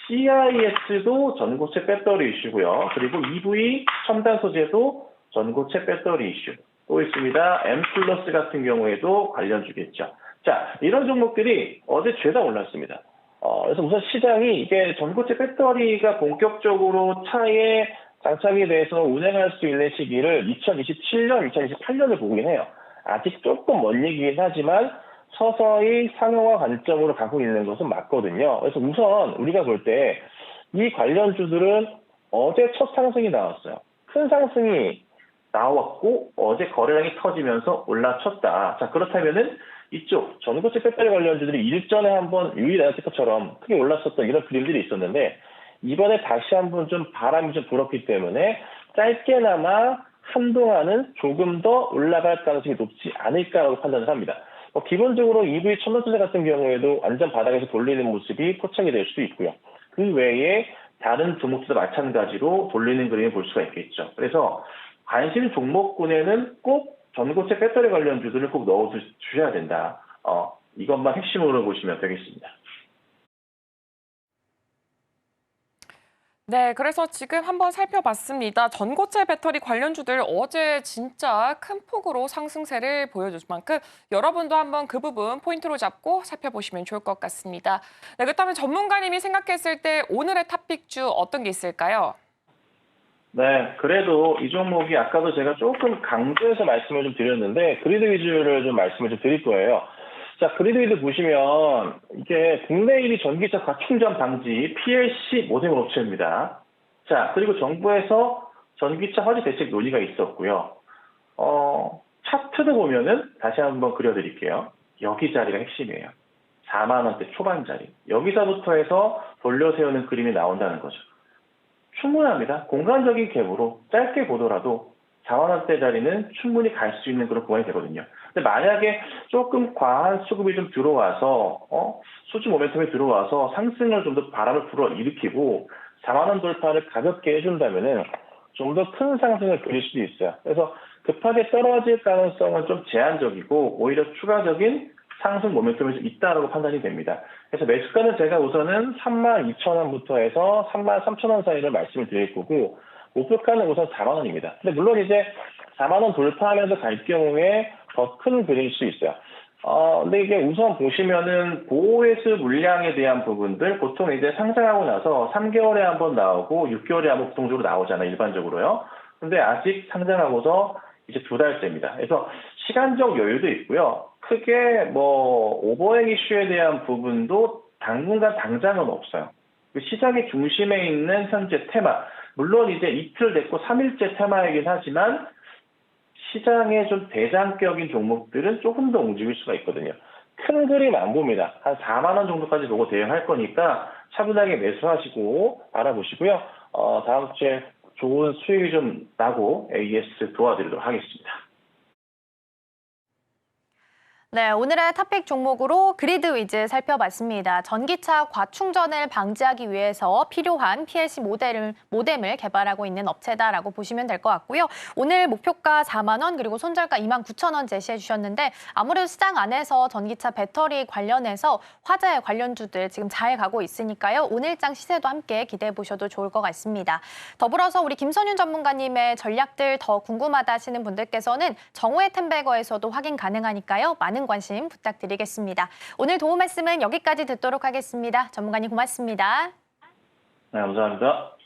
CIS도 전고체 배터리 이슈고요. 그리고 EV 첨단 소재도 전고체 배터리 이슈. 또 있습니다. M 플러스 같은 경우에도 관련주겠죠. 자, 이런 종목들이 어제 죄다 올랐습니다. 그래서 우선 시장이 이게 전고체 배터리가 본격적으로 차에 장착이 돼서 운행할 수 있는 시기를 2027년, 2028년을 보긴 해요. 아직 조금 먼 얘기긴 하지만 서서히 상용화 관점으로 가고 있는 것은 맞거든요. 그래서 우선 우리가 볼 때 이 관련주들은 어제 첫 상승이 나왔어요. 큰 상승이 나왔고 어제 거래량이 터지면서 올라쳤다. 자, 그렇다면은 이쪽 전고체 배터리 관련주들이 일전에 한번 유일 에너티커처럼 크게 올랐었던 이런 그림들이 있었는데 이번에 다시 한번 좀 바람이 좀 불었기 때문에 짧게나마 한동안은 조금 더 올라갈 가능성이 높지 않을까라고 판단을 합니다. 기본적으로 EV 첨단 소재 같은 경우에도 완전 바닥에서 돌리는 모습이 포착이 될 수도 있고요. 그 외에 다른 종목들도 마찬가지로 돌리는 그림을 볼 수가 있겠죠. 그래서 관심 종목군에는 꼭 전고체 배터리 관련주들을 꼭 넣어주셔야 된다. 이것만 핵심으로 보시면 되겠습니다. 네, 그래서 지금 한번 살펴봤습니다. 전고체 배터리 관련주들 어제 진짜 큰 폭으로 상승세를 보여줄 만큼 여러분도 한번 그 부분 포인트로 잡고 살펴보시면 좋을 것 같습니다. 네, 그렇다면 전문가님이 생각했을 때 오늘의 탑픽주 어떤 게 있을까요? 네, 그래도 이 종목이 아까도 제가 조금 강조해서 말씀을 좀 드렸는데 그리드 위주를 좀 말씀을 좀 드릴 거예요. 자, 그리드 위드 보시면 이게 국내 1위 전기차 과충전 방지 PLC 모델 업체입니다. 자, 그리고 정부에서 전기차 화재 대책 논의가 있었고요. 차트도 보면은 다시 한번 그려드릴게요. 여기 자리가 핵심이에요. 4만 원대 초반 자리. 여기서부터 해서 돌려 세우는 그림이 나온다는 거죠. 충분합니다. 공간적인 갭으로 짧게 보더라도 4만 원대 자리는 충분히 갈 수 있는 그런 구간이 되거든요. 근데 만약에 조금 과한 수급이 좀 들어와서 수주 모멘텀이 들어와서 상승을 좀 더 바람을 불어일으키고 4만 원 돌파를 가볍게 해준다면은 좀 더 큰 상승을 그릴 수도 있어요. 그래서 급하게 떨어질 가능성은 좀 제한적이고 오히려 추가적인 상승 모멘텀이 좀 있다라고 판단이 됩니다. 그래서 매수가는 제가 우선은 32,000원부터 해서 33,000원 사이를 말씀을 드릴 거고 목표가는 우선 4만 원입니다. 근데 물론 이제 4만 원 돌파하면서 갈 경우에 더 큰 그릴 수 있어요. 근데 이게 우선 보시면은 보호회수 물량에 대한 부분들 보통 이제 상장하고 나서 3개월에 한번 나오고 6개월에 한번 보통적으로 나오잖아요, 일반적으로요. 근데 아직 상장하고서 이제 2달째입니다. 그래서 시간적 여유도 있고요. 크게 오버행 이슈에 대한 부분도 당분간 당장은 없어요. 시장의 중심에 있는 현재 테마, 물론 이제 이틀 됐고 3일째 테마이긴 하지만 시장의 좀 대장격인 종목들은 조금 더 움직일 수가 있거든요. 큰 그림 안 봅니다. 한 4만 원 정도까지 보고 대응할 거니까 차분하게 매수하시고 알아보시고요. 다음 주에 좋은 수익이 좀 나고 AS 도와드리도록 하겠습니다. 네, 오늘의 탑픽 종목으로 그리드 위즈 살펴봤습니다. 전기차 과충전을 방지하기 위해서 필요한 PLC 모뎀을 개발하고 있는 업체다라고 보시면 될 것 같고요. 오늘 목표가 4만 원 그리고 손절가 29,000원 제시해 주셨는데 아무래도 시장 안에서 전기차 배터리 관련해서 화재 관련주들 지금 잘 가고 있으니까요. 오늘장 시세도 함께 기대해 보셔도 좋을 것 같습니다. 더불어서 우리 김선윤 전문가님의 전략들 더 궁금하다 하시는 분들께서는 정오의 템베거에서도 확인 가능하니까요. 많은 관심 부탁드리겠습니다. 오늘 도움 말씀은 여기까지 듣도록 하겠습니다. 전문가님 고맙습니다. 네, 감사합니다.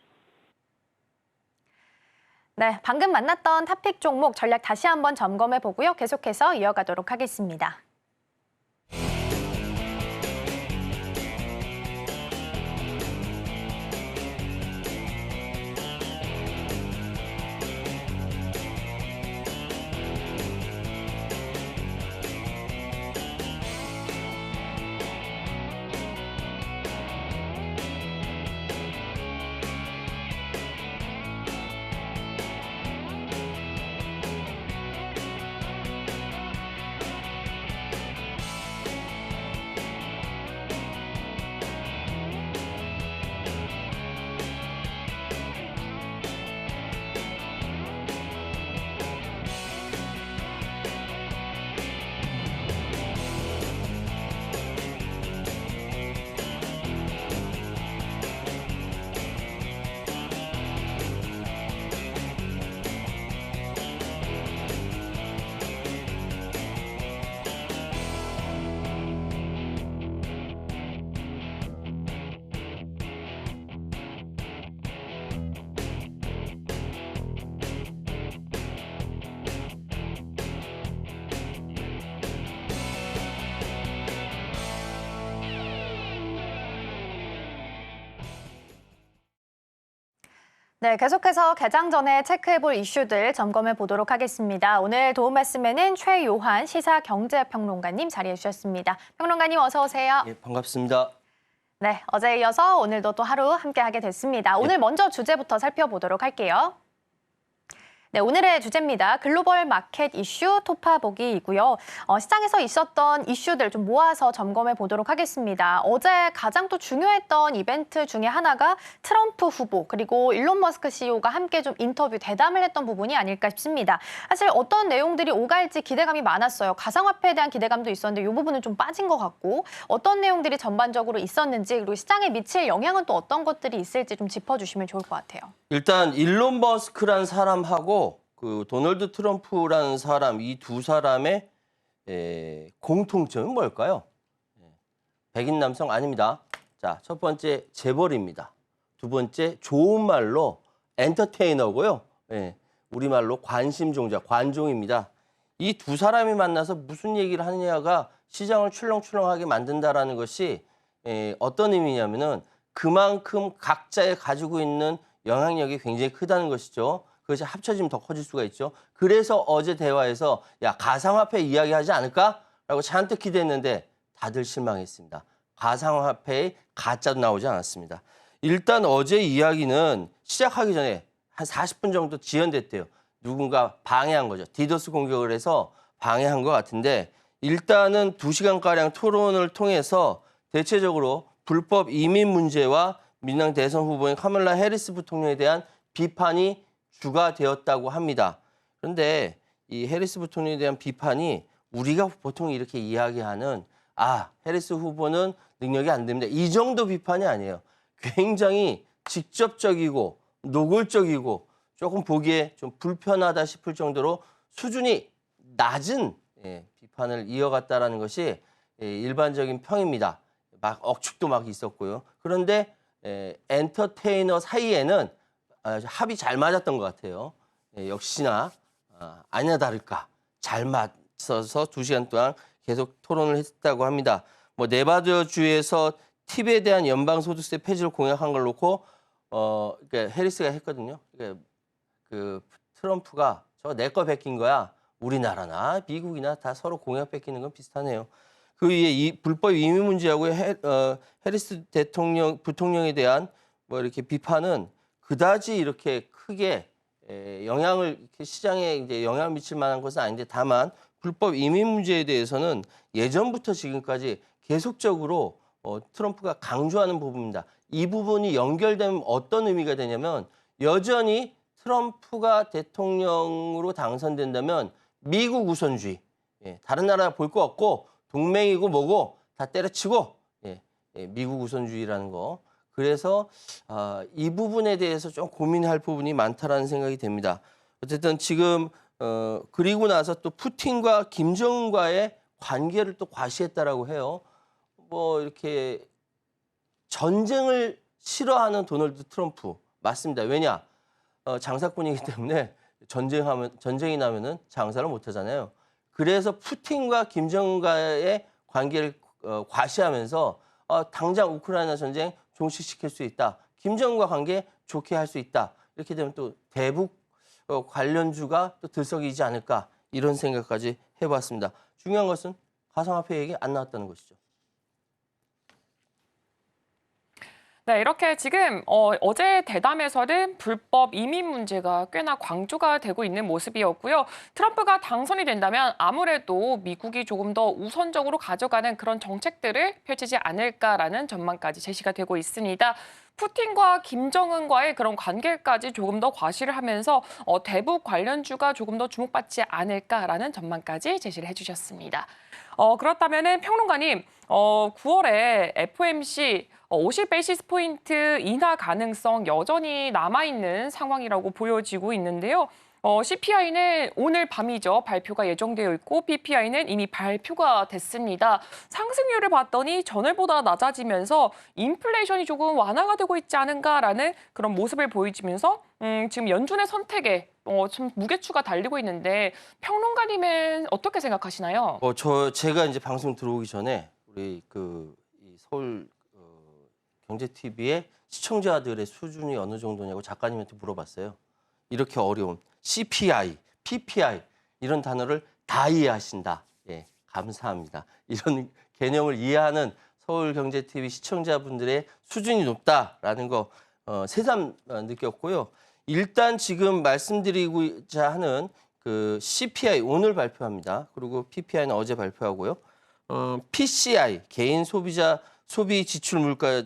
네, 방금 만났던 탑픽 종목 전략 다시 한번 점검해 보고요. 계속해서 이어가도록 하겠습니다. 네, 계속해서 개장 전에 체크해볼 이슈들 점검해 보도록 하겠습니다. 오늘 도움 말씀에는 최요한 시사경제평론가님 자리해 주셨습니다. 평론가님 어서 오세요. 예, 반갑습니다. 네, 어제에 이어서 오늘도 또 하루 함께하게 됐습니다. 오늘 먼저 주제부터 살펴보도록 할게요. 네, 오늘의 주제입니다. 글로벌 마켓 이슈 토파보기이고요. 시장에서 있었던 이슈들 좀 모아서 점검해 보도록 하겠습니다. 어제 가장 또 중요했던 이벤트 중에 하나가 트럼프 후보 그리고 일론 머스크 CEO가 함께 좀 인터뷰 대담을 했던 부분이 아닐까 싶습니다. 사실 어떤 내용들이 오갈지 기대감이 많았어요. 가상화폐에 대한 기대감도 있었는데 이 부분은 좀 빠진 것 같고 어떤 내용들이 전반적으로 있었는지 그리고 시장에 미칠 영향은 또 어떤 것들이 있을지 좀 짚어주시면 좋을 것 같아요. 일단 일론 머스크란 사람하고 그 도널드 트럼프라는 사람, 이 두 사람의 공통점은 뭘까요? 백인 남성 아닙니다. 자, 첫 번째 재벌입니다. 두 번째 좋은 말로 엔터테이너고요. 우리말로 관심종자, 관종입니다. 이 두 사람이 만나서 무슨 얘기를 하느냐가 시장을 출렁출렁하게 만든다라는 것이 어떤 의미냐면은 그만큼 각자의 가지고 있는 영향력이 굉장히 크다는 것이죠. 그것이 합쳐지면 더 커질 수가 있죠. 그래서 어제 대화에서 야 가상화폐 이야기하지 않을까라고 잔뜩 기대했는데 다들 실망했습니다. 가상화폐의 가짜도 나오지 않았습니다. 일단 어제 이야기는 시작하기 전에 한 40분 정도 지연됐대요. 누군가 방해한 거죠. 디도스 공격을 해서 방해한 것 같은데 일단은 2시간가량 토론을 통해서 대체적으로 불법 이민 문제와 민주당 대선 후보인 카멀라 해리스 부통령에 대한 비판이 주가 되었다고 합니다. 그런데 이 해리스 부통령에 대한 비판이 우리가 보통 이렇게 이야기하는 해리스 후보는 능력이 안 됩니다. 이 정도 비판이 아니에요. 굉장히 직접적이고 노골적이고 조금 보기에 좀 불편하다 싶을 정도로 수준이 낮은 비판을 이어갔다라는 것이 일반적인 평입니다. 막 억측도 막 있었고요. 그런데 엔터테이너 사이에는 합이 잘 맞았던 것 같아요. 역시나 아니나 다를까 잘 맞서서 2시간 동안 계속 토론을 했다고 합니다. 뭐 네바다주에서 팁에 대한 연방소득세 폐지를 공약한 걸 놓고 그러니까 해리스가 했거든요. 그러니까 그 트럼프가 저거 내 거 베낀 거야. 우리나라나 미국이나 다 서로 공약 뺏기는 건 비슷하네요. 그 위에 이 불법 이민 문제하고 해리스 부통령에 대한 뭐 이렇게 비판은 그다지 이렇게 크게 영향을 시장에 이제 영향을 미칠 만한 것은 아닌데 다만 불법 이민 문제에 대해서는 예전부터 지금까지 계속적으로 트럼프가 강조하는 부분입니다. 이 부분이 연결되면 어떤 의미가 되냐면 여전히 트럼프가 대통령으로 당선된다면 미국 우선주의, 다른 나라 볼 거 없고 동맹이고 뭐고 다 때려치고 미국 우선주의라는 거. 그래서 이 부분에 대해서 좀 고민할 부분이 많다라는 생각이 됩니다. 어쨌든 지금 그리고 나서 또 푸틴과 김정은과의 관계를 또 과시했다라고 해요. 뭐 이렇게 전쟁을 싫어하는 도널드 트럼프 맞습니다. 왜냐? 장사꾼이기 때문에 전쟁이 나면은 장사를 못 하잖아요. 그래서 푸틴과 김정은과의 관계를 과시하면서 당장 우크라이나 전쟁 종식시킬 수 있다. 김정은과 관계 좋게 할 수 있다. 이렇게 되면 또 대북 관련주가 또 들썩이지 않을까 이런 생각까지 해봤습니다. 중요한 것은 가상화폐 얘기 안 나왔다는 것이죠. 네, 이렇게 지금 어제 대담에서는 불법 이민 문제가 꽤나 강조가 되고 있는 모습이었고요. 트럼프가 당선이 된다면 아무래도 미국이 조금 더 우선적으로 가져가는 그런 정책들을 펼치지 않을까라는 전망까지 제시가 되고 있습니다. 푸틴과 김정은과의 그런 관계까지 조금 더 과시를 하면서 대북 관련주가 조금 더 주목받지 않을까라는 전망까지 제시를 해주셨습니다. 그렇다면은 평론가님, 9월에 FOMC 50 베이시스 포인트 인하 가능성 여전히 남아있는 상황이라고 보여지고 있는데요. CPI는 오늘 밤이죠. 발표가 예정되어 있고 PPI는 이미 발표가 됐습니다. 상승률을 봤더니 전월보다 낮아지면서 인플레이션이 조금 완화가 되고 있지 않은가라는 그런 모습을 보여주면서 지금 연준의 선택에 좀 무게추가 달리고 있는데 평론가님은 어떻게 생각하시나요? 제가 이제 방송 들어오기 전에 우리 이 서울 경제 TV의 시청자들의 수준이 어느 정도냐고 작가님한테 물어봤어요. 이렇게 어려운 CPI, PPI 이런 단어를 다 이해하신다. 예, 감사합니다. 이런 개념을 이해하는 서울경제TV 시청자분들의 수준이 높다라는 거 새삼 느꼈고요. 일단 지금 말씀드리고자 하는 그 CPI 오늘 발표합니다. 그리고 PPI는 어제 발표하고요. PCI 개인 소비 지출 물가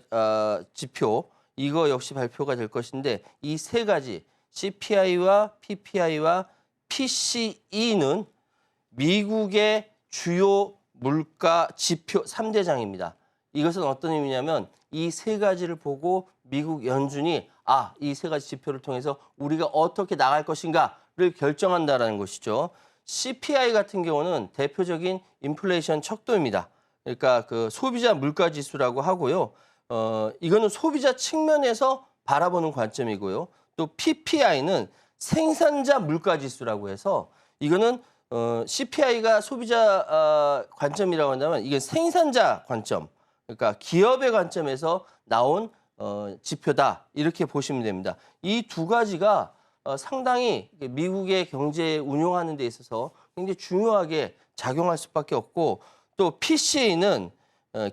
지표 이거 역시 발표가 될 것인데 이 세 가지 CPI와 PPI와 PCE는 미국의 주요 물가 지표 3대장입니다. 이것은 어떤 의미냐면 이 세 가지를 보고 미국 연준이 이 세 가지 지표를 통해서 우리가 어떻게 나갈 것인가를 결정한다는 것이죠. CPI 같은 경우는 대표적인 인플레이션 척도입니다. 그러니까 그 소비자 물가 지수라고 하고요. 이거는 소비자 측면에서 바라보는 관점이고요. 또 PPI는 생산자 물가 지수라고 해서 이거는 CPI가 소비자 관점이라고 한다면 이게 생산자 관점, 그러니까 기업의 관점에서 나온 지표다 이렇게 보시면 됩니다. 이 두 가지가 상당히 미국의 경제 운용하는 데 있어서 굉장히 중요하게 작용할 수밖에 없고 또 PCA는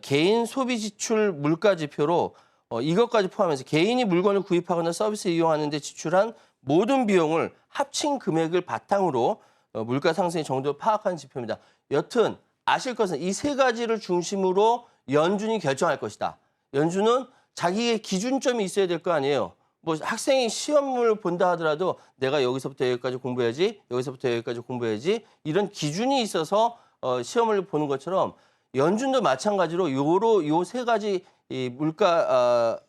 개인 소비 지출 물가 지표로 이것까지 포함해서 개인이 물건을 구입하거나 서비스 이용하는 데 지출한 모든 비용을 합친 금액을 바탕으로 물가 상승의 정도를 파악하는 지표입니다. 여튼 아실 것은 이 세 가지를 중심으로 연준이 결정할 것이다. 연준은 자기의 기준점이 있어야 될 거 아니에요. 뭐 학생이 시험을 본다 하더라도 내가 여기서부터 여기까지 공부해야지, 여기서부터 여기까지 공부해야지 이런 기준이 있어서 시험을 보는 것처럼 연준도 마찬가지로 요 세 가지 이 물가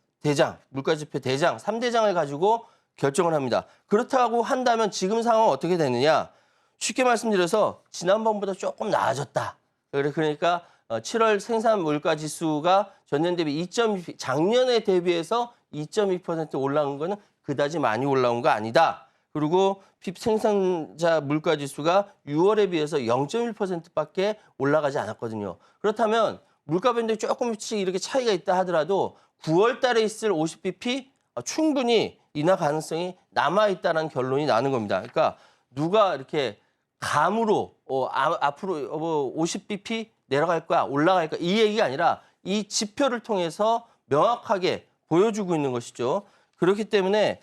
지표 대장, 3대장을 가지고 결정을 합니다. 그렇다고 한다면 지금 상황은 어떻게 되느냐? 쉽게 말씀드려서 지난번보다 조금 나아졌다. 그러니까 7월 생산 물가 지수가 전년 대비 작년에 대비해서 2.2% 올라온 거는 그다지 많이 올라온 거 아니다. 그리고 생산자 물가 지수가 6월에 비해서 0.1%밖에 올라가지 않았거든요. 그렇다면 물가 변동이 조금씩 이렇게 차이가 있다 하더라도 9월 달에 있을 50bp 충분히 인하 가능성이 남아있다는 결론이 나는 겁니다. 그러니까 누가 이렇게 감으로 앞으로 50bp 내려갈 거야, 올라갈 거야 이 얘기가 아니라 이 지표를 통해서 명확하게 보여주고 있는 것이죠. 그렇기 때문에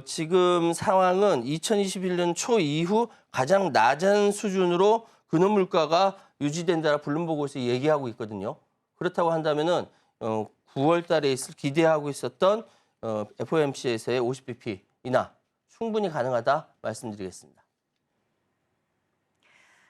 지금 상황은 2021년 초 이후 가장 낮은 수준으로 근원 물가가 유지된다라 블룸버그에서 얘기하고 있거든요. 그렇다고 한다면은 9월 달에 기대하고 있었던 FOMC에서의 50bp 인하 충분히 가능하다 말씀드리겠습니다.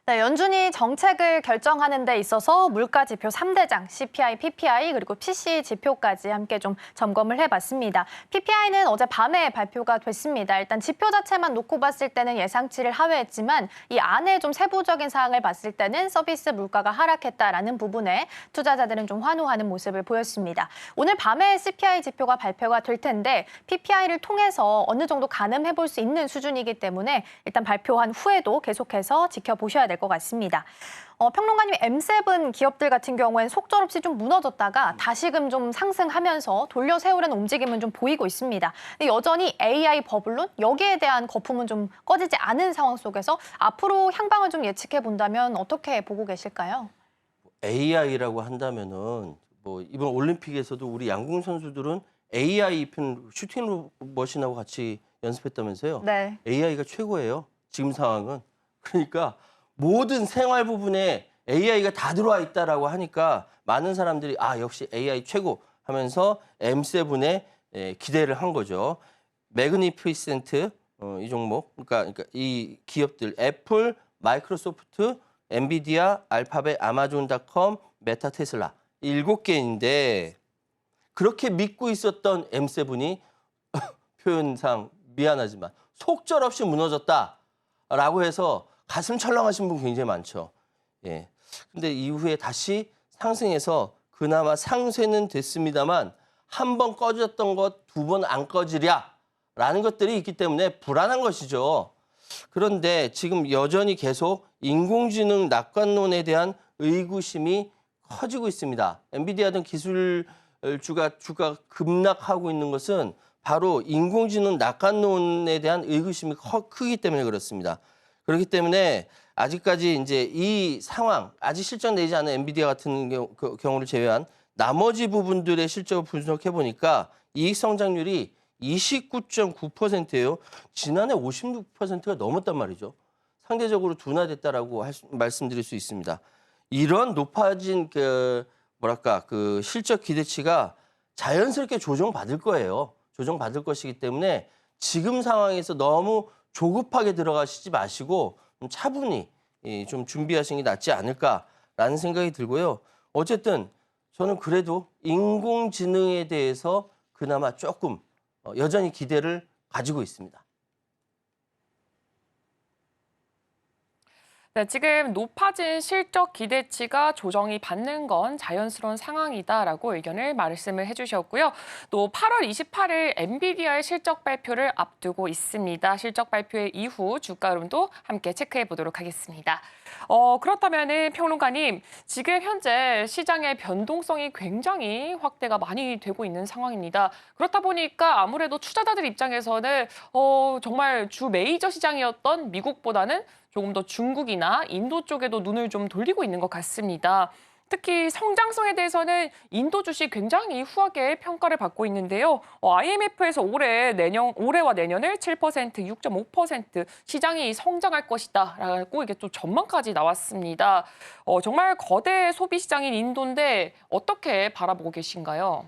네, 연준이 정책을 결정하는 데 있어서 물가 지표 3대장, CPI, PPI 그리고 PCE 지표까지 함께 좀 점검을 해봤습니다. PPI는 어제 밤에 발표가 됐습니다. 일단 지표 자체만 놓고 봤을 때는 예상치를 하회했지만 이 안에 좀 세부적인 사항을 봤을 때는 서비스 물가가 하락했다라는 부분에 투자자들은 좀 환호하는 모습을 보였습니다. 오늘 밤에 CPI 지표가 발표가 될 텐데 PPI를 통해서 어느 정도 가늠해볼 수 있는 수준이기 때문에 일단 발표한 후에도 계속해서 지켜보셔야 될 것 같습니다. 평론가님, M7 기업들 같은 경우엔 속절없이 좀 무너졌다가 다시금 좀 상승하면서 돌려 세우려는 움직임은 좀 보이고 있습니다. 근데 여전히 AI 버블론 여기에 대한 거품은 좀 꺼지지 않은 상황 속에서 앞으로 향방을 좀 예측해 본다면 어떻게 보고 계실까요? AI라고 한다면은 이번 올림픽에서도 우리 양궁 선수들은 AI 입힌 슈팅 머신하고 같이 연습했다면서요? 네. AI가 최고예요. 지금 상황은. 그러니까 모든 생활 부분에 AI가 다 들어와 있다라고 하니까 많은 사람들이 역시 AI 최고 하면서 M7에 기대를 한 거죠. 매그니피센트 이 종목, 그러니까 이 기업들 애플, 마이크로소프트, 엔비디아, 알파벳, 아마존닷컴, 메타, 테슬라 7개인데 그렇게 믿고 있었던 M7이 표현상 미안하지만 속절없이 무너졌다라고 해서 가슴 철렁하신 분 굉장히 많죠. 예. 근데 이후에 다시 상승해서 그나마 상쇄는 됐습니다만 한 번 꺼졌던 것 2번 안 꺼지랴라는 것들이 있기 때문에 불안한 것이죠. 그런데 지금 여전히 계속 인공지능 낙관론에 대한 의구심이 커지고 있습니다. 엔비디아 등 기술주가 급락하고 있는 것은 바로 인공지능 낙관론에 대한 의구심이 크기 때문에 그렇습니다. 그렇기 때문에 아직까지 이제 이 상황, 아직 실적 내지 않은 엔비디아 같은 경우를 제외한 나머지 부분들의 실적을 분석해 보니까 이익 성장률이 29.9%예요. 지난해 56%가 넘었단 말이죠. 상대적으로 둔화됐다라고 말씀드릴 수 있습니다. 이런 높아진 실적 기대치가 자연스럽게 조정받을 거예요. 조정받을 것이기 때문에 지금 상황에서 너무 조급하게 들어가시지 마시고 좀 차분히 좀 준비하시는 게 낫지 않을까라는 생각이 들고요. 어쨌든 저는 그래도 인공지능에 대해서 그나마 조금 여전히 기대를 가지고 있습니다. 네, 지금 높아진 실적 기대치가 조정이 받는 건 자연스러운 상황이다라고 의견을 말씀을 해주셨고요. 또 8월 28일 엔비디아의 실적 발표를 앞두고 있습니다. 실적 발표 이후 주가 흐름도 함께 체크해 보도록 하겠습니다. 그렇다면은 평론가님, 지금 현재 시장의 변동성이 굉장히 확대가 많이 되고 있는 상황입니다. 그렇다 보니까 아무래도 투자자들 입장에서는 정말 주 메이저 시장이었던 미국보다는 조금 더 중국이나 인도 쪽에도 눈을 좀 돌리고 있는 것 같습니다. 특히 성장성에 대해서는 인도 주식 굉장히 후하게 평가를 받고 있는데요. IMF에서 올해와 내년을 7%, 6.5% 시장이 성장할 것이다라고 이게 또 전망까지 나왔습니다. 정말 거대 소비 시장인 인도인데 어떻게 바라보고 계신가요?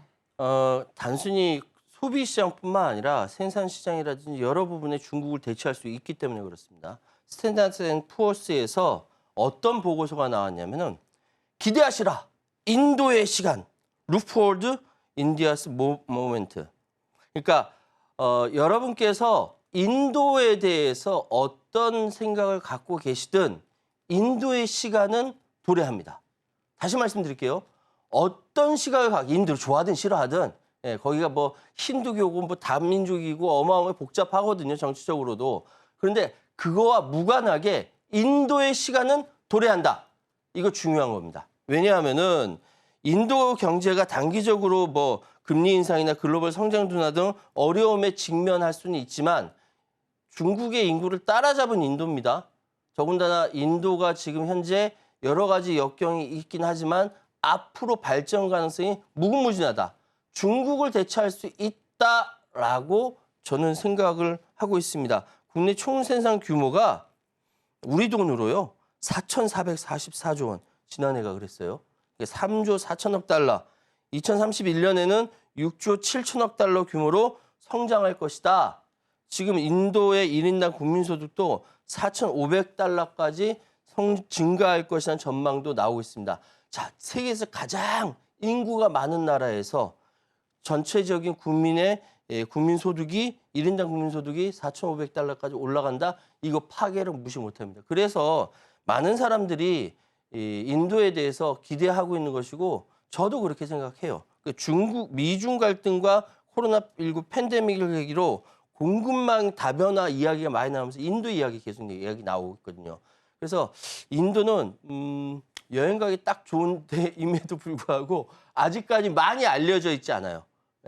단순히 소비 시장뿐만 아니라 생산 시장이라든지 여러 부분에 중국을 대체할 수 있기 때문에 그렇습니다. 스탠다드 앤 푸어스에서 어떤 보고서가 나왔냐면은 기대하시라. 인도의 시간. Look forward India's moment. 그러니까 여러분께서 인도에 대해서 어떤 생각을 갖고 계시든 인도의 시간은 도래합니다. 다시 말씀드릴게요. 어떤 시각을 인도를 좋아하든 싫어하든 거기가 힌두교고 다민족이고 어마어마하게 복잡하거든요. 정치적으로도. 그런데 그거와 무관하게 인도의 시간은 도래한다. 이거 중요한 겁니다. 왜냐하면은 인도 경제가 단기적으로 금리 인상이나 글로벌 성장 둔화 등 어려움에 직면할 수는 있지만 중국의 인구를 따라잡은 인도입니다. 더군다나 인도가 지금 현재 여러 가지 역경이 있긴 하지만 앞으로 발전 가능성이 무궁무진하다. 중국을 대체할 수 있다라고 저는 생각을 하고 있습니다. 국내 총생산 규모가 우리 돈으로요. 4,444조 원. 지난해가 그랬어요. 3조 4천억 달러. 2031년에는 6조 7천억 달러 규모로 성장할 것이다. 지금 인도의 1인당 국민소득도 4,500달러까지 증가할 것이라는 전망도 나오고 있습니다. 자, 세계에서 가장 인구가 많은 나라에서 전체적인 국민의 국민소득이 1인당 국민소득이 4,500달러까지 올라간다. 이거 파괴를 무시 못합니다. 그래서 많은 사람들이 이 인도에 대해서 기대하고 있는 것이고 저도 그렇게 생각해요. 미중 갈등과 코로나19 팬데믹을 계기로 공급망 다변화 이야기가 많이 나오면서 인도 이야기 계속 이야기 나오고 있거든요. 그래서 인도는 여행 가기 딱 좋은 데임에도 불구하고 아직까지 많이 알려져 있지 않아요.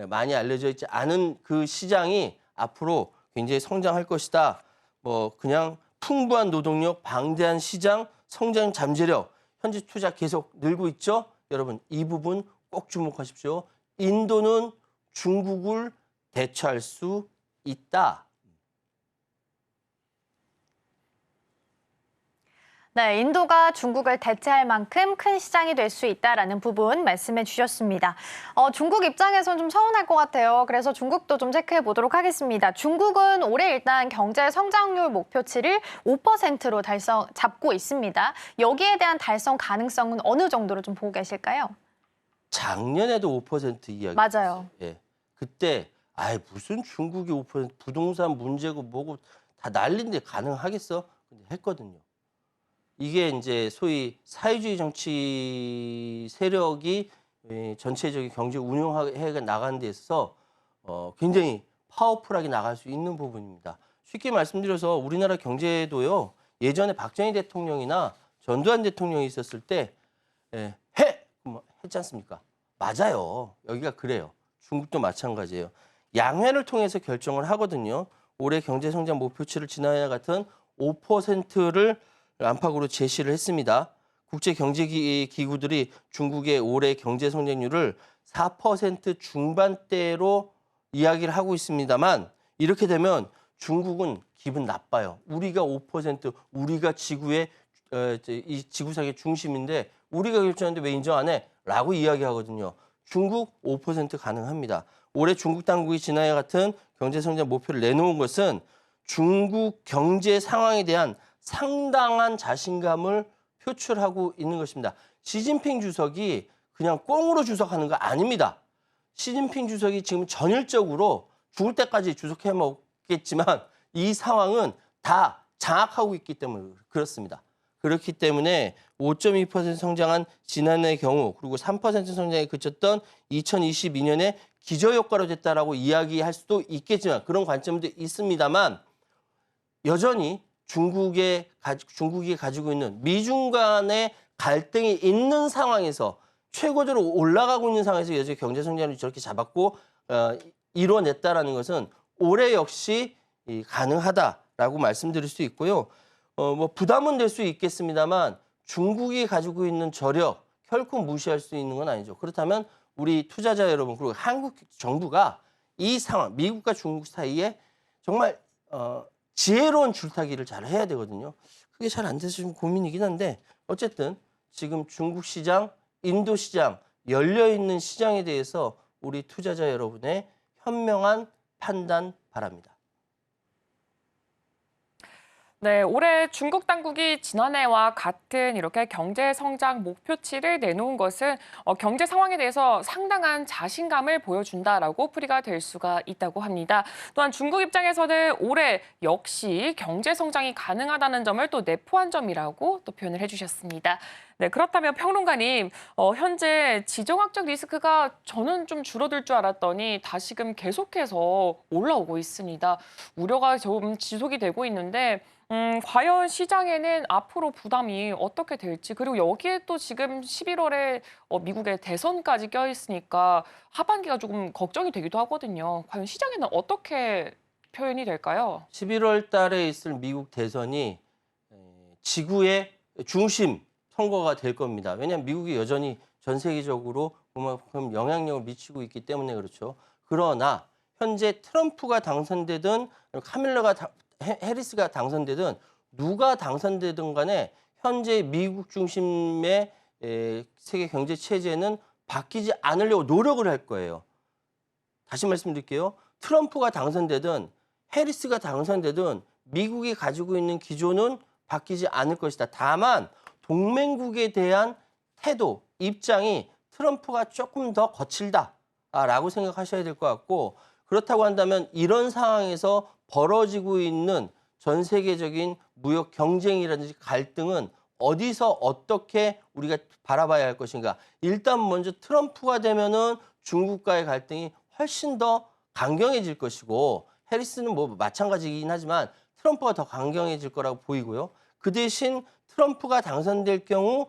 많이 알려져 있지 않은 그 시장이 앞으로 굉장히 성장할 것이다. 뭐 그냥 풍부한 노동력, 방대한 시장, 성장 잠재력, 현지 투자 계속 늘고 있죠. 여러분 이 부분 꼭 주목하십시오. 인도는 중국을 대처할 수 있다. 네, 인도가 중국을 대체할 만큼 큰 시장이 될 수 있다라는 부분 말씀해 주셨습니다. 중국 입장에선 좀 서운할 것 같아요. 그래서 중국도 좀 체크해 보도록 하겠습니다. 중국은 올해 일단 경제 성장률 목표치를 5%로 잡고 있습니다. 여기에 대한 달성 가능성은 어느 정도로 좀 보고 계실까요? 작년에도 5% 이야기. 맞아요. 예. 그때 무슨 중국이 5% 부동산 문제고 뭐고 다 난리인데 가능하겠어? 근데 했거든요. 이게 이제 소위 사회주의 정치 세력이 전체적인 경제 운영해 나가는 데 있어서 굉장히 파워풀하게 나갈 수 있는 부분입니다. 쉽게 말씀드려서 우리나라 경제도요. 예전에 박정희 대통령이나 전두환 대통령이 있었을 때 했지 않습니까? 맞아요. 여기가 그래요. 중국도 마찬가지예요. 양회를 통해서 결정을 하거든요. 올해 경제성장 목표치를 지난해와 같은 5%를 안팎으로 제시를 했습니다. 국제경제기구들이 중국의 올해 경제성장률을 4% 중반대로 이야기를 하고 있습니다만 이렇게 되면 중국은 기분 나빠요. 우리가 5%, 우리가 이 지구상의 중심인데 우리가 결정하는데 왜 인정 안 해? 라고 이야기하거든요. 중국 5% 가능합니다. 올해 중국 당국이 지난해 같은 경제성장 목표를 내놓은 것은 중국 경제 상황에 대한 상당한 자신감을 표출하고 있는 것입니다. 시진핑 주석이 그냥 꽁으로 주석하는 거 아닙니다. 시진핑 주석이 지금 전일적으로 죽을 때까지 주석해 먹겠지만 이 상황은 다 장악하고 있기 때문에 그렇습니다. 그렇기 때문에 5.2% 성장한 지난해의 경우 그리고 3% 성장에 그쳤던 2022년에 기저효과로 됐다라고 이야기할 수도 있겠지만 그런 관점도 있습니다만 여전히 중국이 가지고 있는 미중 간의 갈등이 있는 상황에서 최고조로 올라가고 있는 상황에서 여전히 경제 성장률이 저렇게 잡았고 이뤄냈다라는 것은 올해 역시 가능하다라고 말씀드릴 수 있고요. 뭐 부담은 될 수 있겠습니다만 중국이 가지고 있는 저력 결코 무시할 수 있는 건 아니죠. 그렇다면 우리 투자자 여러분 그리고 한국 정부가 이 상황 미국과 중국 사이에 정말 지혜로운 줄타기를 잘 해야 되거든요. 그게 잘 안 돼서 좀 고민이긴 한데 어쨌든 지금 중국 시장, 인도 시장, 열려있는 시장에 대해서 우리 투자자 여러분의 현명한 판단 바랍니다. 네, 올해 중국 당국이 지난해와 같은 이렇게 경제 성장 목표치를 내놓은 것은 경제 상황에 대해서 상당한 자신감을 보여준다라고 풀이가 될 수가 있다고 합니다. 또한 중국 입장에서는 올해 역시 경제 성장이 가능하다는 점을 또 내포한 점이라고 또 표현을 해주셨습니다. 네, 그렇다면 평론가님, 현재 지정학적 리스크가 저는 좀 줄어들 줄 알았더니 다시금 계속해서 올라오고 있습니다. 우려가 좀 지속이 되고 있는데 과연 시장에는 앞으로 부담이 어떻게 될지 그리고 여기에 또 지금 11월에 미국의 대선까지 껴있으니까 하반기가 조금 걱정이 되기도 하거든요. 과연 시장에는 어떻게 표현이 될까요? 11월 달에 있을 미국 대선이 지구의 중심 선거가 될 겁니다. 왜냐하면 미국이 여전히 전 세계적으로 그만큼 영향력을 미치고 있기 때문에 그렇죠. 그러나 현재 트럼프가 당선되든 해리스가 당선되든 누가 당선되든 간에 현재 미국 중심의 세계 경제 체제는 바뀌지 않으려고 노력을 할 거예요. 다시 말씀드릴게요. 트럼프가 당선되든 해리스가 당선되든 미국이 가지고 있는 기조는 바뀌지 않을 것이다. 다만 동맹국에 대한 태도, 입장이 트럼프가 조금 더 거칠다라고 생각하셔야 될 것 같고, 그렇다고 한다면 이런 상황에서 벌어지고 있는 전 세계적인 무역 경쟁이라든지 갈등은 어디서 어떻게 우리가 바라봐야 할 것인가. 일단 먼저 트럼프가 되면은 중국과의 갈등이 훨씬 더 강경해질 것이고, 해리스는 뭐 마찬가지이긴 하지만 트럼프가 더 강경해질 거라고 보이고요. 그 대신 트럼프가 당선될 경우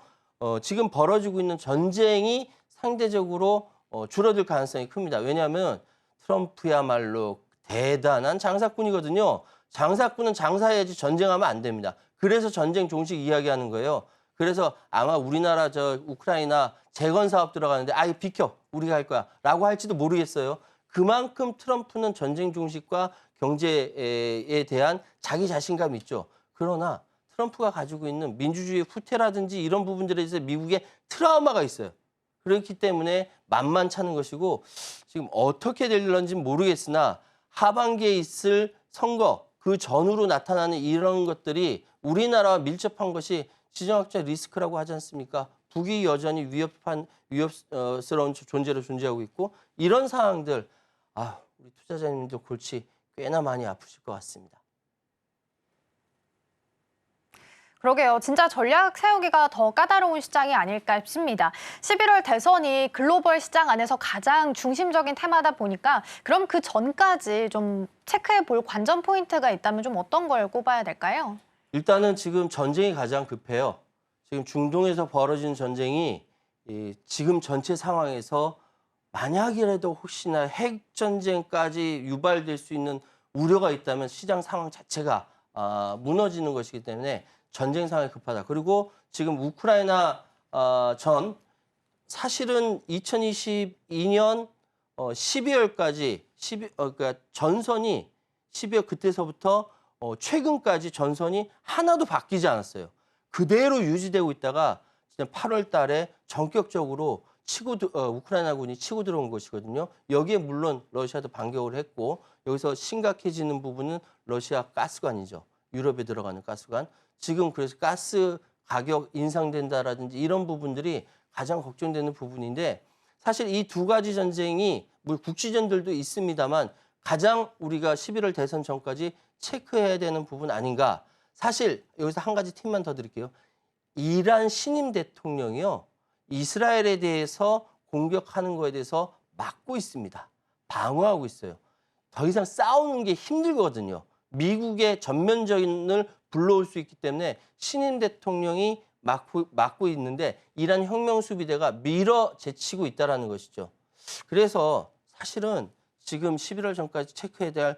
지금 벌어지고 있는 전쟁이 상대적으로 줄어들 가능성이 큽니다. 왜냐하면 트럼프야말로 대단한 장사꾼이거든요. 장사꾼은 장사해야지 전쟁하면 안 됩니다. 그래서 전쟁 종식 이야기하는 거예요. 그래서 아마 우리나라 우크라이나 재건 사업 들어가는데 아이 비켜 우리가 할 거야 라고 할지도 모르겠어요. 그만큼 트럼프는 전쟁 종식과 경제에 대한 자기 자신감이 있죠. 그러나 트럼프가 가지고 있는 민주주의 후퇴라든지 이런 부분들에 대해서 미국의 트라우마가 있어요. 그렇기 때문에 만만찮은 것이고, 지금 어떻게 될런지 모르겠으나 하반기에 있을 선거 그 전후로 나타나는 이런 것들이 우리나라와 밀접한 것이 지정학적 리스크라고 하지 않습니까? 북이 여전히 위협스러운 존재로 존재하고 있고, 이런 상황들 우리 투자자님들 골치 꽤나 많이 아프실 것 같습니다. 그러게요. 진짜 전략 세우기가 더 까다로운 시장이 아닐까 싶습니다. 11월 대선이 글로벌 시장 안에서 가장 중심적인 테마다 보니까 그럼 그 전까지 좀 체크해 볼 관전 포인트가 있다면 좀 어떤 걸 꼽아야 될까요? 일단은 지금 전쟁이 가장 급해요. 지금 중동에서 벌어진 전쟁이 지금 전체 상황에서 만약이라도 혹시나 핵전쟁까지 유발될 수 있는 우려가 있다면 시장 상황 자체가 무너지는 것이기 때문에 전쟁 상황이 급하다. 그리고 지금 우크라이나 전 사실은 2022년 12월까지 그러니까 전선이 12월 그때서부터 최근까지 전선이 하나도 바뀌지 않았어요. 그대로 유지되고 있다가 8월 달에 전격적으로 우크라이나군이 치고 들어온 것이거든요. 여기에 물론 러시아도 반격을 했고, 여기서 심각해지는 부분은 러시아 가스관이죠. 유럽에 들어가는 가스관. 지금 그래서 가스 가격 인상된다라든지 이런 부분들이 가장 걱정되는 부분인데, 사실 이 두 가지 전쟁이 국지전들도 있습니다만 가장 우리가 11월 대선 전까지 체크해야 되는 부분 아닌가. 사실 여기서 한 가지 팁만 더 드릴게요. 이란 신임 대통령이요, 이스라엘에 대해서 공격하는 거에 대해서 막고 있습니다. 방어하고 있어요. 더 이상 싸우는 게 힘들거든요. 미국의 전면전을 불러올 수 있기 때문에 신임 대통령이 막고 있는데 이란 혁명수비대가 밀어제치고 있다는 것이죠. 그래서 사실은 지금 11월 전까지 체크해야 될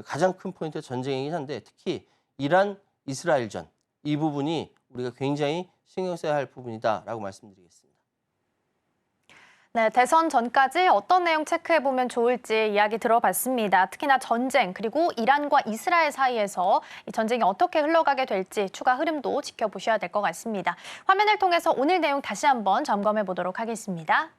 가장 큰 포인트가 전쟁이긴 한데, 특히 이란 이스라엘전 이 부분이 우리가 굉장히 신경 써야 할 부분이다라고 말씀드리겠습니다. 네, 대선 전까지 어떤 내용 체크해보면 좋을지 이야기 들어봤습니다. 특히나 전쟁, 그리고 이란과 이스라엘 사이에서 이 전쟁이 어떻게 흘러가게 될지 추가 흐름도 지켜보셔야 될 것 같습니다. 화면을 통해서 오늘 내용 다시 한번 점검해 보도록 하겠습니다.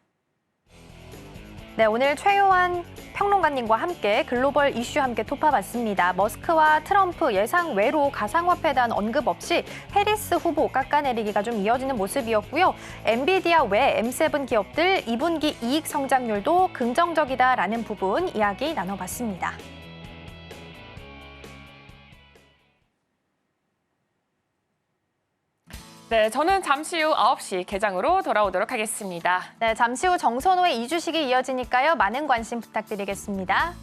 네, 오늘 최요한 평론가님과 함께 글로벌 이슈 함께 톱파봤습니다. 머스크와 트럼프 예상 외로 가상화폐에 대한 언급 없이 해리스 후보 깎아내리기가 좀 이어지는 모습이었고요. 엔비디아 외 M7 기업들 2분기 이익 성장률도 긍정적이다라는 부분 이야기 나눠봤습니다. 네, 저는 잠시 후 9시 개장으로 돌아오도록 하겠습니다. 네, 잠시 후 정선호의 2주식이 이어지니까요. 많은 관심 부탁드리겠습니다.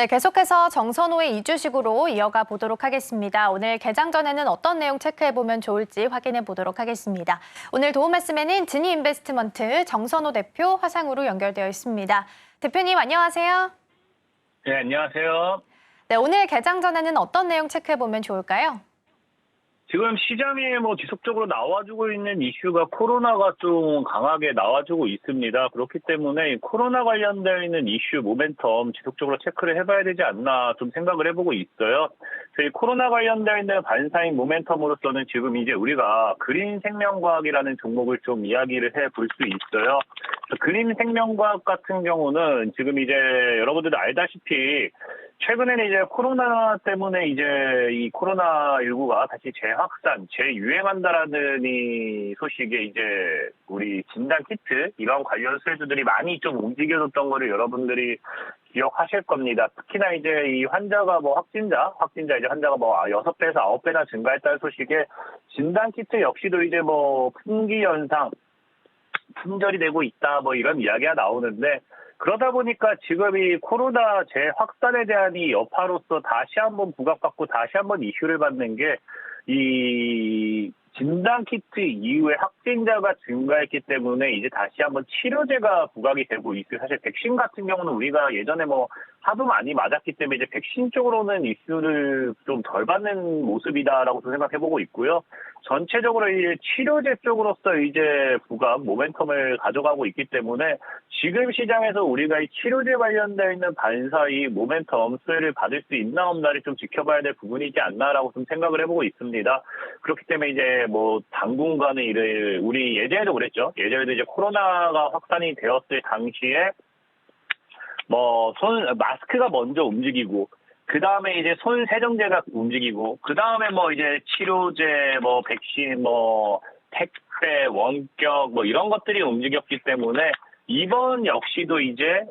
네, 계속해서 정선호의 이주식으로 이어가 보도록 하겠습니다. 오늘 개장 전에는 어떤 내용 체크해보면 좋을지 확인해 보도록 하겠습니다. 오늘 도움 말씀에는 진이인베스트먼트 정선호 대표 화상으로 연결되어 있습니다. 대표님 안녕하세요. 네, 안녕하세요. 네, 오늘 개장 전에는 어떤 내용 체크해보면 좋을까요? 지금 시장에 지속적으로 나와주고 있는 이슈가 코로나가 좀 강하게 나와주고 있습니다. 그렇기 때문에 코로나 관련되어 있는 이슈 모멘텀 지속적으로 체크를 해봐야 되지 않나 좀 생각을 해보고 있어요. 저희 코로나 관련되어 있는 반사인 모멘텀으로서는 지금 이제 우리가 그린 생명과학이라는 종목을 좀 이야기를 해볼 수 있어요. 그린 생명과학 같은 경우는 지금 이제 여러분들도 알다시피 최근에는 이제 코로나 때문에 이제 이 코로나19가 다시 재확산, 재유행한다라는 이 소식에 이제 우리 진단 키트 이런 관련 수혜주들이 많이 좀 움직여줬던 거를 여러분들이 기억하실 겁니다. 특히나 이제 이 환자가 확진자 이제 환자가 6배에서 9배나 증가했다는 소식에 진단 키트 역시도 이제 품귀 현상, 품절이 되고 있다 이런 이야기가 나오는데 그러다 보니까 지금 이 코로나 재확산에 대한 이 여파로서 다시 한번 부각받고 다시 한번 이슈를 받는 게 이 진단 키트 이후에 확진자가 증가했기 때문에 이제 다시 한번 치료제가 부각이 되고 있어요. 사실 백신 같은 경우는 우리가 예전에 하도 많이 맞았기 때문에 이제 백신 쪽으로는 이슈를 좀 덜 받는 모습이다라고 생각해보고 있고요. 전체적으로 이제 치료제 쪽으로서 이제 부각 모멘텀을 가져가고 있기 때문에 지금 시장에서 우리가 이 치료제 관련되어 있는 반사의 모멘텀 수혜를 받을 수 있나 없나를 좀 지켜봐야 될 부분이지 않나라고 좀 생각을 해보고 있습니다. 그렇기 때문에 이제 당분간은 우리 예전에도 그랬죠. 예전에도 이제 코로나가 확산이 되었을 당시에 마스크가 먼저 움직이고 그 다음에 이제 손 세정제가 움직이고 그 다음에 이제 치료제, 백신, 택배, 원격 이런 것들이 움직였기 때문에 이번 역시도 이제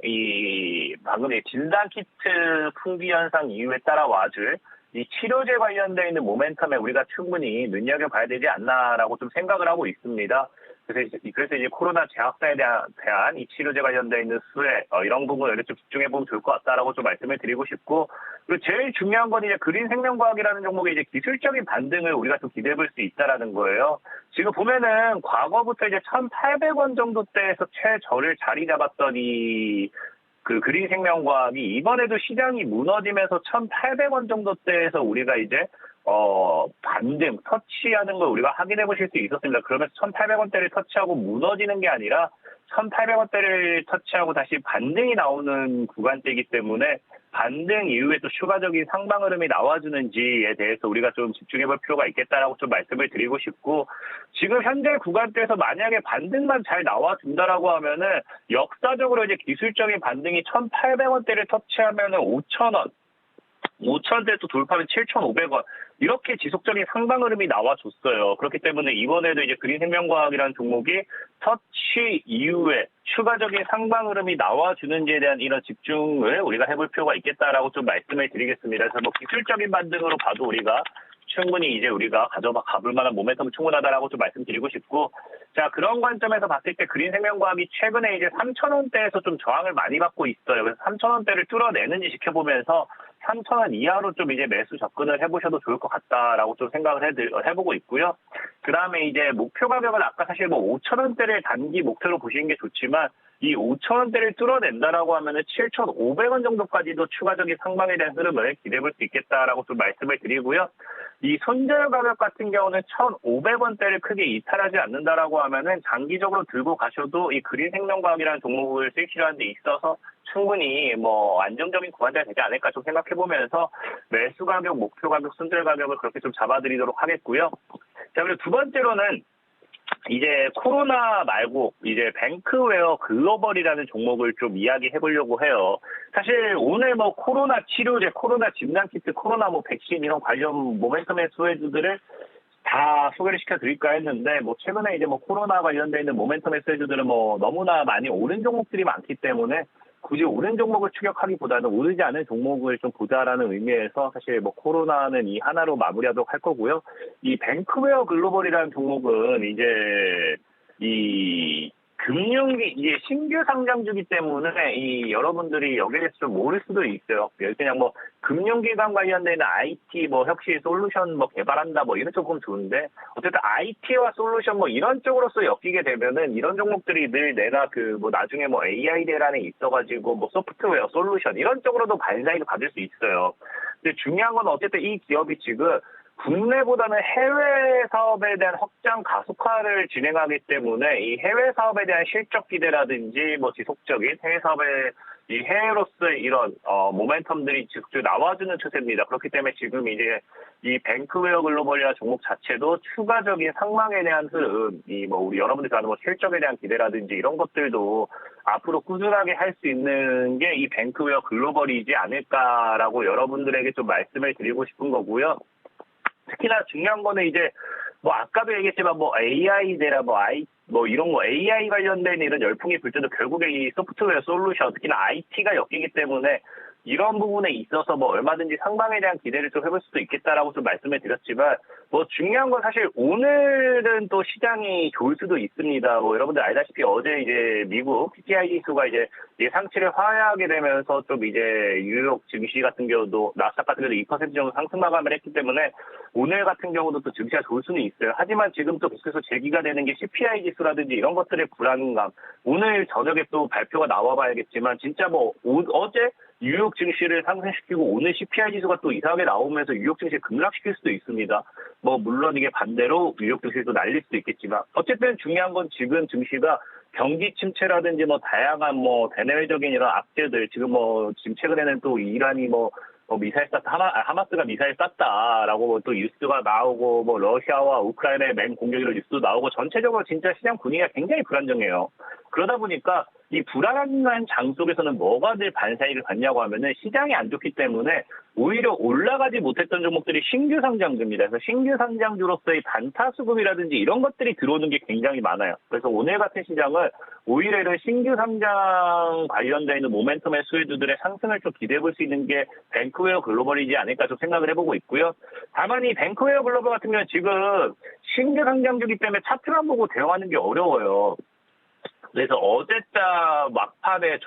방금 진단 키트 품귀 현상 이후에 따라와줄 이 치료제 관련되어 있는 모멘텀에 우리가 충분히 눈여겨봐야 되지 않나라고 좀 생각을 하고 있습니다. 그래서 이제 코로나 재확산에 대한 이 치료제 관련되어 있는 수혜 이런 부분을 좀 집중해보면 좋을 것 같다라고 좀 말씀을 드리고 싶고 그리고 제일 중요한 건 이제 그린 생명과학이라는 종목의 이제 기술적인 반등을 우리가 좀 기대해볼 수 있다라는 거예요. 지금 보면은 과거부터 이제 1,800원 정도 대에서 최저를 자리 잡았던 그린 생명과학이 이번에도 시장이 무너지면서 1,800원 정도 대에서 우리가 이제 반등, 터치하는 걸 우리가 확인해 보실 수 있었습니다. 그러면서 1,800원대를 터치하고 무너지는 게 아니라 1,800원대를 터치하고 다시 반등이 나오는 구간대이기 때문에 반등 이후에 또 추가적인 상방 흐름이 나와주는지에 대해서 우리가 좀 집중해 볼 필요가 있겠다라고 좀 말씀을 드리고 싶고 지금 현재 구간대에서 만약에 반등만 잘 나와준다라고 하면은 역사적으로 이제 기술적인 반등이 1,800원대를 터치하면은 5,000원. 5,000원대 또 돌파하면 7,500원. 이렇게 지속적인 상방 흐름이 나와줬어요. 그렇기 때문에 이번에도 이제 그린 생명과학이라는 종목이 터치 이후에 추가적인 상방 흐름이 나와주는지에 대한 이런 집중을 우리가 해볼 필요가 있겠다라고 좀 말씀을 드리겠습니다. 그래서 기술적인 반등으로 봐도 우리가 충분히 이제 우리가 가볼 만한 모멘텀은 충분하다라고 좀 말씀드리고 싶고 자 그런 관점에서 봤을 때 그린 생명과학이 최근에 이제 3,000원대에서 좀 저항을 많이 받고 있어요. 그래서 3,000원대를 뚫어내는지 지켜보면서 3,000원 이하로 좀 이제 매수 접근을 해보셔도 좋을 것 같다라고 좀 생각을 해보고 있고요. 그 다음에 이제 목표 가격은 아까 사실 5,000원대를 단기 목표로 보시는 게 좋지만 이 5,000원대를 뚫어낸다라고 하면은 7,500원 정도까지도 추가적인 상방에 대한 흐름을 기대해볼 수 있겠다라고 좀 말씀을 드리고요. 이 손절 가격 같은 경우는 1,500원대를 크게 이탈하지 않는다라고 하면은 장기적으로 들고 가셔도 이 그린 생명과학이라는 종목을 실시하는 데 있어서 충분히 안정적인 구간대가 되지 않을까 좀 생각해 보면서 매수 가격, 목표 가격, 손절 가격을 그렇게 좀 잡아드리도록 하겠고요. 자, 그리고 두 번째로는 이제 코로나 말고 이제 뱅크웨어 글로벌이라는 종목을 좀 이야기해 보려고 해요. 사실 오늘 코로나 치료제, 코로나 진단키트, 코로나 백신 이런 관련 모멘텀의 수혜주들을 다 소개를 시켜드릴까 했는데 최근에 이제 코로나 관련돼 있는 모멘텀의 수혜주들은 너무나 많이 오른 종목들이 많기 때문에 굳이 오른 종목을 추격하기보다는 오르지 않은 종목을 좀 보자라는 의미에서 사실 코로나는 이 하나로 마무리하도록 할 거고요. 이 뱅크웨어 글로벌이라는 종목은 이제 금융기 이게 신규 상장주기 때문에 이 여러분들이 여기에 대해서 좀 모를 수도 있어요. 그냥 뭐 금융기관 관련된 IT 뭐 혁신 솔루션 뭐 개발한다 뭐 이런 조금 좋은데 어쨌든 IT와 솔루션 뭐 이런 쪽으로서 엮이게 되면은 이런 종목들이 늘 내가 그 뭐 나중에 뭐 AI 대란에 있어가지고 뭐 소프트웨어 솔루션 이런 쪽으로도 반사이드 받을 수 있어요. 근데 중요한 건 어쨌든 이 기업이 지금 국내보다는 해외 사업에 대한 확장 가속화를 진행하기 때문에 이 해외 사업에 대한 실적 기대라든지 뭐 지속적인 해외 사업의 이 해외로서의 이런 모멘텀들이 지속적으로 나와주는 추세입니다. 그렇기 때문에 지금 이제 이 뱅크웨어 글로벌이라는 종목 자체도 추가적인 상망에 대한 흐름, 이 뭐 우리 여러분들이 아는 뭐 실적에 대한 기대라든지 이런 것들도 앞으로 꾸준하게 할 수 있는 게 이 뱅크웨어 글로벌이지 않을까라고 여러분들에게 좀 말씀을 드리고 싶은 거고요. 특히나 중요한 거는 이제 뭐 아까도 얘기했지만 뭐 AI 대라 뭐 이런 거 AI 관련된 이런 열풍이 불 때도 결국에 이 소프트웨어 솔루션 특히나 IT가 엮이기 때문에 이런 부분에 있어서 뭐 얼마든지 상방에 대한 기대를 좀 해볼 수도 있겠다라고 좀 말씀을 드렸지만 뭐 중요한 건 사실 오늘은 또 시장이 좋을 수도 있습니다. 뭐 여러분들 알다시피 어제 이제 미국 PPI 지수가 이제 예상치를 하회하게 되면서 좀 이제 뉴욕 증시 같은 경우도 나스닥 같은 경우도 2% 정도 상승 마감을 했기 때문에 오늘 같은 경우도 또 증시가 좋을 수는 있어요. 하지만 지금 또 계속해서 제기가 되는 게 CPI 지수라든지 이런 것들의 불안감. 오늘 저녁에 또 발표가 나와봐야겠지만 진짜 뭐 어제 뉴욕 증시를 상승시키고 오늘 CPI 지수가 또 이상하게 나오면서 뉴욕 증시를 급락시킬 수도 있습니다. 뭐 물론 이게 반대로 뉴욕 증시도 날릴 수도 있겠지만 어쨌든 중요한 건 지금 증시가 경기 침체라든지 뭐 다양한 뭐 대내외적인 이런 악재들 지금 최근에는 또 이란이 미사일 하마스가 미사일 쐈다라고 또 뉴스가 나오고 뭐 러시아와 우크라이나의 맹공격이라는 뉴스도 나오고 전체적으로 진짜 시장 분위기가 굉장히 불안정해요. 그러다 보니까 이 불안한 장 속에서는 뭐가 늘 반사이를 갖냐고 하면은 시장이 안 좋기 때문에 오히려 올라가지 못했던 종목들이 신규 상장주입니다. 그래서 신규 상장주로서의 단타 수급이라든지 이런 것들이 들어오는 게 굉장히 많아요. 그래서 오늘 같은 시장은 오히려 이런 신규 상장 관련되어 있는 모멘텀의 수혜주들의 상승을 좀 기대해 볼 수 있는 게 뱅크웨어 글로벌이지 않을까 좀 생각을 해보고 있고요. 다만 이 뱅크웨어 글로벌 같은 경우는 지금 신규 상장주기 때문에 차트만 보고 대응하는 게 어려워요. 그래서 어제자 막판에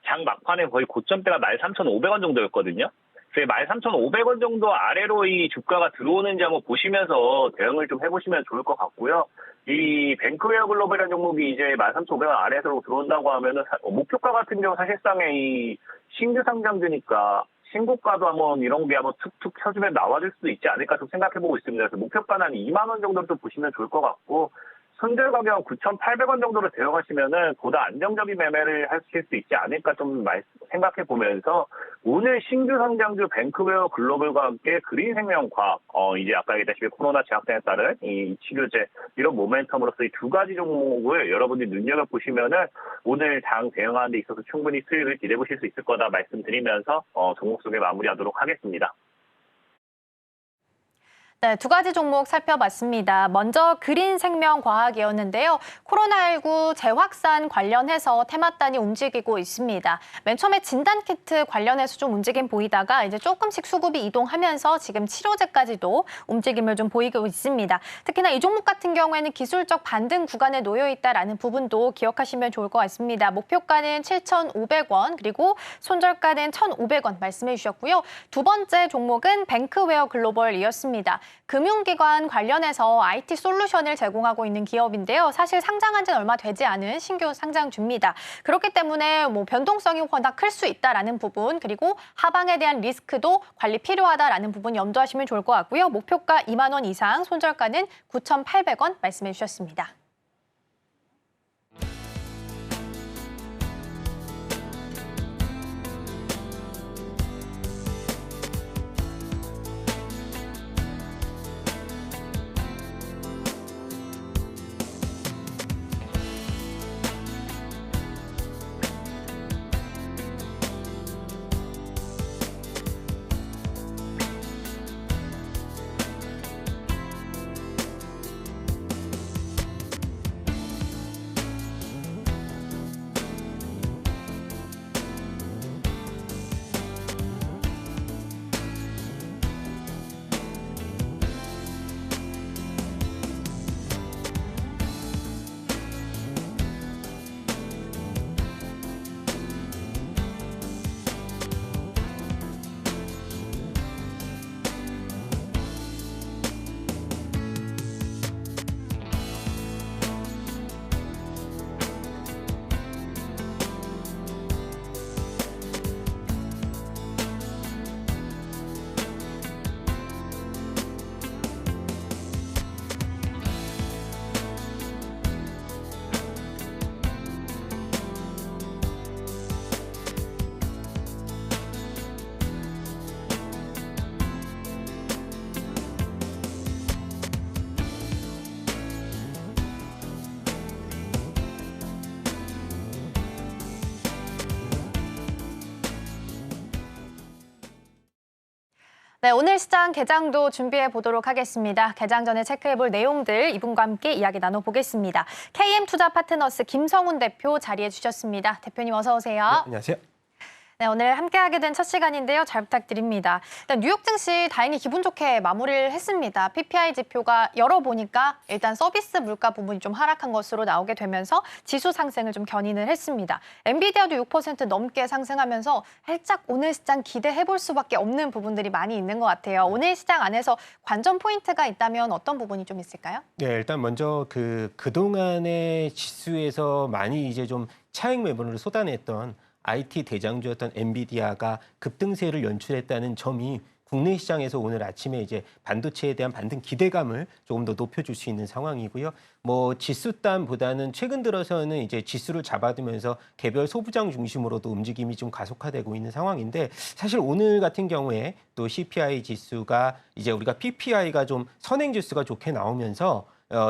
장 막판에 거의 고점대가 13,500원 정도였거든요. 그래서 13,500원 정도 아래로 이 주가가 들어오는지 한번 보시면서 대응을 좀 해보시면 좋을 것 같고요. 이 뱅크웨어 글로벌이라는 종목이 이제 13,500원 아래로 들어온다고 하면은 목표가 같은 경우 사실상의 이 신규 상장주니까 신고가도 한번 이런 게 한번 툭툭 켜주면 나와줄 수도 있지 않을까 좀 생각해보고 있습니다. 그래서 목표가는 한 2만 원 정도로 좀 보시면 좋을 것 같고. 손절 가격 9,800원 정도로 대응하시면은 보다 안정적인 매매를 하실 수 있지 않을까 좀 생각해 보면서 오늘 신규 상장주 뱅크웨어 글로벌과 함께 그린생명과학, 이제 아까 얘기했다시피 코로나 재확산에 따른 이 치료제 이런 모멘텀으로서 이 두 가지 종목을 여러분들이 눈여겨보시면은 오늘 장 대응하는 데 있어서 충분히 수익을 기대해 보실 수 있을 거다 말씀드리면서 종목 소개 마무리하도록 하겠습니다. 네, 두 가지 종목 살펴봤습니다. 먼저 그린생명과학이었는데요. 코로나19 재확산 관련해서 테마단이 움직이고 있습니다. 맨 처음에 진단키트 관련해서 좀 움직임 보이다가 이제 조금씩 수급이 이동하면서 지금 치료제까지도 움직임을 좀 보이고 있습니다. 특히나 이 종목 같은 경우에는 기술적 반등 구간에 놓여 있다라는 부분도 기억하시면 좋을 것 같습니다. 목표가는 7,500원 그리고 손절가는 1,500원 말씀해 주셨고요. 두 번째 종목은 뱅크웨어 글로벌이었습니다. 금융기관 관련해서 IT 솔루션을 제공하고 있는 기업인데요. 사실 상장한 지는 얼마 되지 않은 신규 상장주입니다. 그렇기 때문에 변동성이 워낙 클 수 있다라는 부분 그리고 하방에 대한 리스크도 관리 필요하다라는 부분 염두하시면 좋을 것 같고요. 목표가 2만 원 이상, 손절가는 9,800원 말씀해 주셨습니다. 네, 오늘 시장 개장도 준비해 보도록 하겠습니다. 개장 전에 체크해 볼 내용들 이분과 함께 이야기 나눠보겠습니다. KM투자파트너스 김성훈 대표 자리해 주셨습니다. 대표님 어서 오세요. 네, 안녕하세요. 네, 오늘 함께하게 된 첫 시간인데요. 잘 부탁드립니다. 일단 뉴욕 증시 다행히 기분 좋게 마무리를 했습니다. PPI 지표가 열어보니까 일단 서비스 물가 부분이 좀 하락한 것으로 나오게 되면서 지수 상승을 좀 견인을 했습니다. 엔비디아도 6% 넘게 상승하면서 살짝 오늘 시장 기대해 볼 수밖에 없는 부분들이 많이 있는 것 같아요. 오늘 시장 안에서 관전 포인트가 있다면 어떤 부분이 좀 있을까요? 네, 일단 먼저 그동안의 지수에서 많이 이제 좀 차익 매물을 쏟아냈던 IT 대장주였던 엔비디아가 급등세를 연출했다는 점이 국내 시장에서 오늘 아침에 이제 반도체에 대한 반등 기대감을 조금 더 높여줄 수 있는 상황이고요. 뭐 지수단보다는 최근 들어서는 이제 지수를 잡아두면서 개별 소부장 중심으로도 움직임이 좀 가속화되고 있는 상황인데 사실 오늘 같은 경우에 또 CPI 지수가 이제 우리가 PPI가 좀 선행 지수가 좋게 나오면서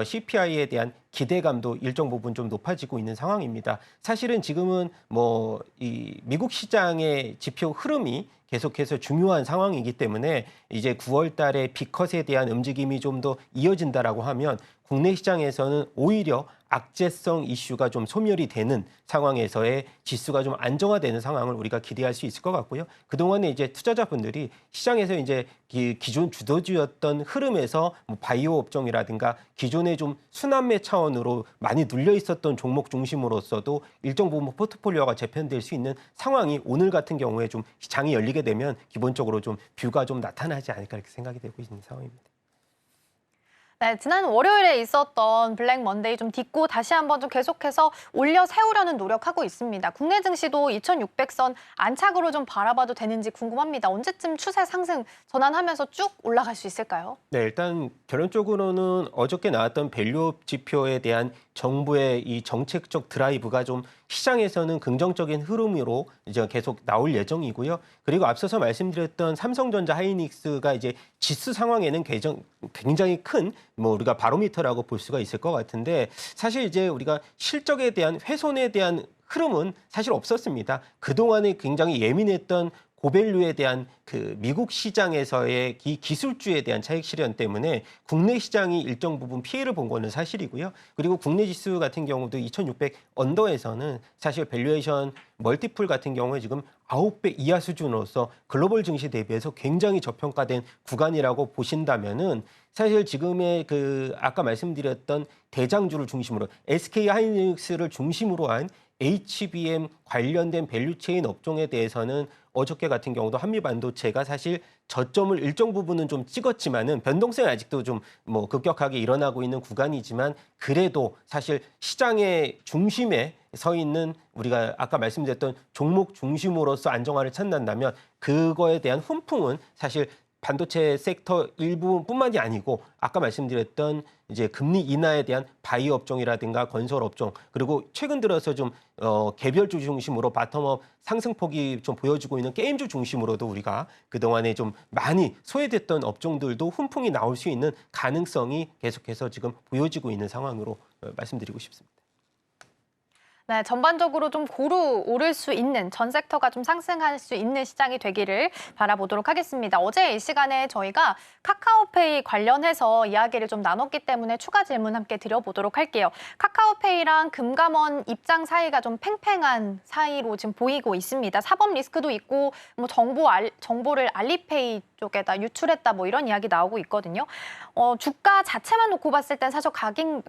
CPI에 대한 기대감도 일정 부분 좀 높아지고 있는 상황입니다. 사실은 지금은 뭐 이 미국 시장의 지표 흐름이 계속해서 중요한 상황이기 때문에 이제 9월 달에 B컷에 대한 움직임이 좀 더 이어진다라고 하면 국내 시장에서는 오히려 악재성 이슈가 좀 소멸이 되는 상황에서의 지수가 좀 안정화되는 상황을 우리가 기대할 수 있을 것 같고요. 그동안에 이제 투자자분들이 시장에서 이제 기존 주도주였던 흐름에서 뭐 바이오 업종이라든가 기존에 좀 순환매 차원으로 많이 눌려 있었던 종목 중심으로서도 일정 부분 포트폴리오가 재편될 수 있는 상황이 오늘 같은 경우에 좀 장이 열리게 되면 기본적으로 좀 뷰가 좀 나타나지 않을까 이렇게 생각이 되고 있는 상황입니다. 네, 지난 월요일에 있었던 블랙 먼데이 좀 딛고 다시 한번 좀 계속해서 올려 세우려는 노력하고 있습니다. 국내 증시도 2600선 안착으로 좀 바라봐도 되는지 궁금합니다. 언제쯤 추세 상승 전환하면서 쭉 올라갈 수 있을까요? 네, 일단 결론적으로는 어저께 나왔던 밸류업 지표에 대한 정부의 이 정책적 드라이브가 좀 시장에서는 긍정적인 흐름으로 이제 계속 나올 예정이고요. 그리고 앞서서 말씀드렸던 삼성전자 하이닉스가 이제 지수 상황에는 굉장히 큰 뭐 우리가 바로미터라고 볼 수가 있을 것 같은데 사실 이제 우리가 실적에 대한 훼손에 대한 흐름은 사실 없었습니다. 그동안에 굉장히 예민했던 고밸류에 대한 그 미국 시장에서의 이 기술주에 대한 차익 실현 때문에 국내 시장이 일정 부분 피해를 본 거는 사실이고요. 그리고 국내 지수 같은 경우도 2600 언더에서는 사실 밸류에이션 멀티플 같은 경우에 지금 9배 이하 수준으로서 글로벌 증시 대비해서 굉장히 저평가된 구간이라고 보신다면은 사실 지금의 그 아까 말씀드렸던 대장주를 중심으로 SK 하이닉스를 중심으로 한 HBM 관련된 밸류체인 업종에 대해서는 어저께 같은 경우도 한미반도체가 사실 저점을 일정 부분은 좀 찍었지만은 변동성이 아직도 좀 뭐 급격하게 일어나고 있는 구간이지만 그래도 사실 시장의 중심에 서 있는 우리가 아까 말씀드렸던 종목 중심으로서 안정화를 찾는다면 그거에 대한 훈풍은 사실 반도체 섹터 일부뿐만이 아니고 아까 말씀드렸던 이제 금리 인하에 대한 바이오 업종이라든가 건설 업종 그리고 최근 들어서 좀 개별주 중심으로 바텀업 상승폭이 좀 보여주고 있는 게임주 중심으로도 우리가 그동안에 좀 많이 소외됐던 업종들도 훈풍이 나올 수 있는 가능성이 계속해서 지금 보여지고 있는 상황으로 말씀드리고 싶습니다. 네, 전반적으로 좀 고루 오를 수 있는 전 섹터가 좀 상승할 수 있는 시장이 되기를 바라보도록 하겠습니다. 어제 이 시간에 저희가 카카오페이 관련해서 이야기를 좀 나눴기 때문에 추가 질문 함께 드려보도록 할게요. 카카오페이랑 금감원 입장 사이가 좀 팽팽한 사이로 지금 보이고 있습니다. 사법 리스크도 있고 뭐 정보를 알리페이 쪽에다 유출했다 뭐 이런 이야기 나오고 있거든요. 주가 자체만 놓고 봤을 땐 사실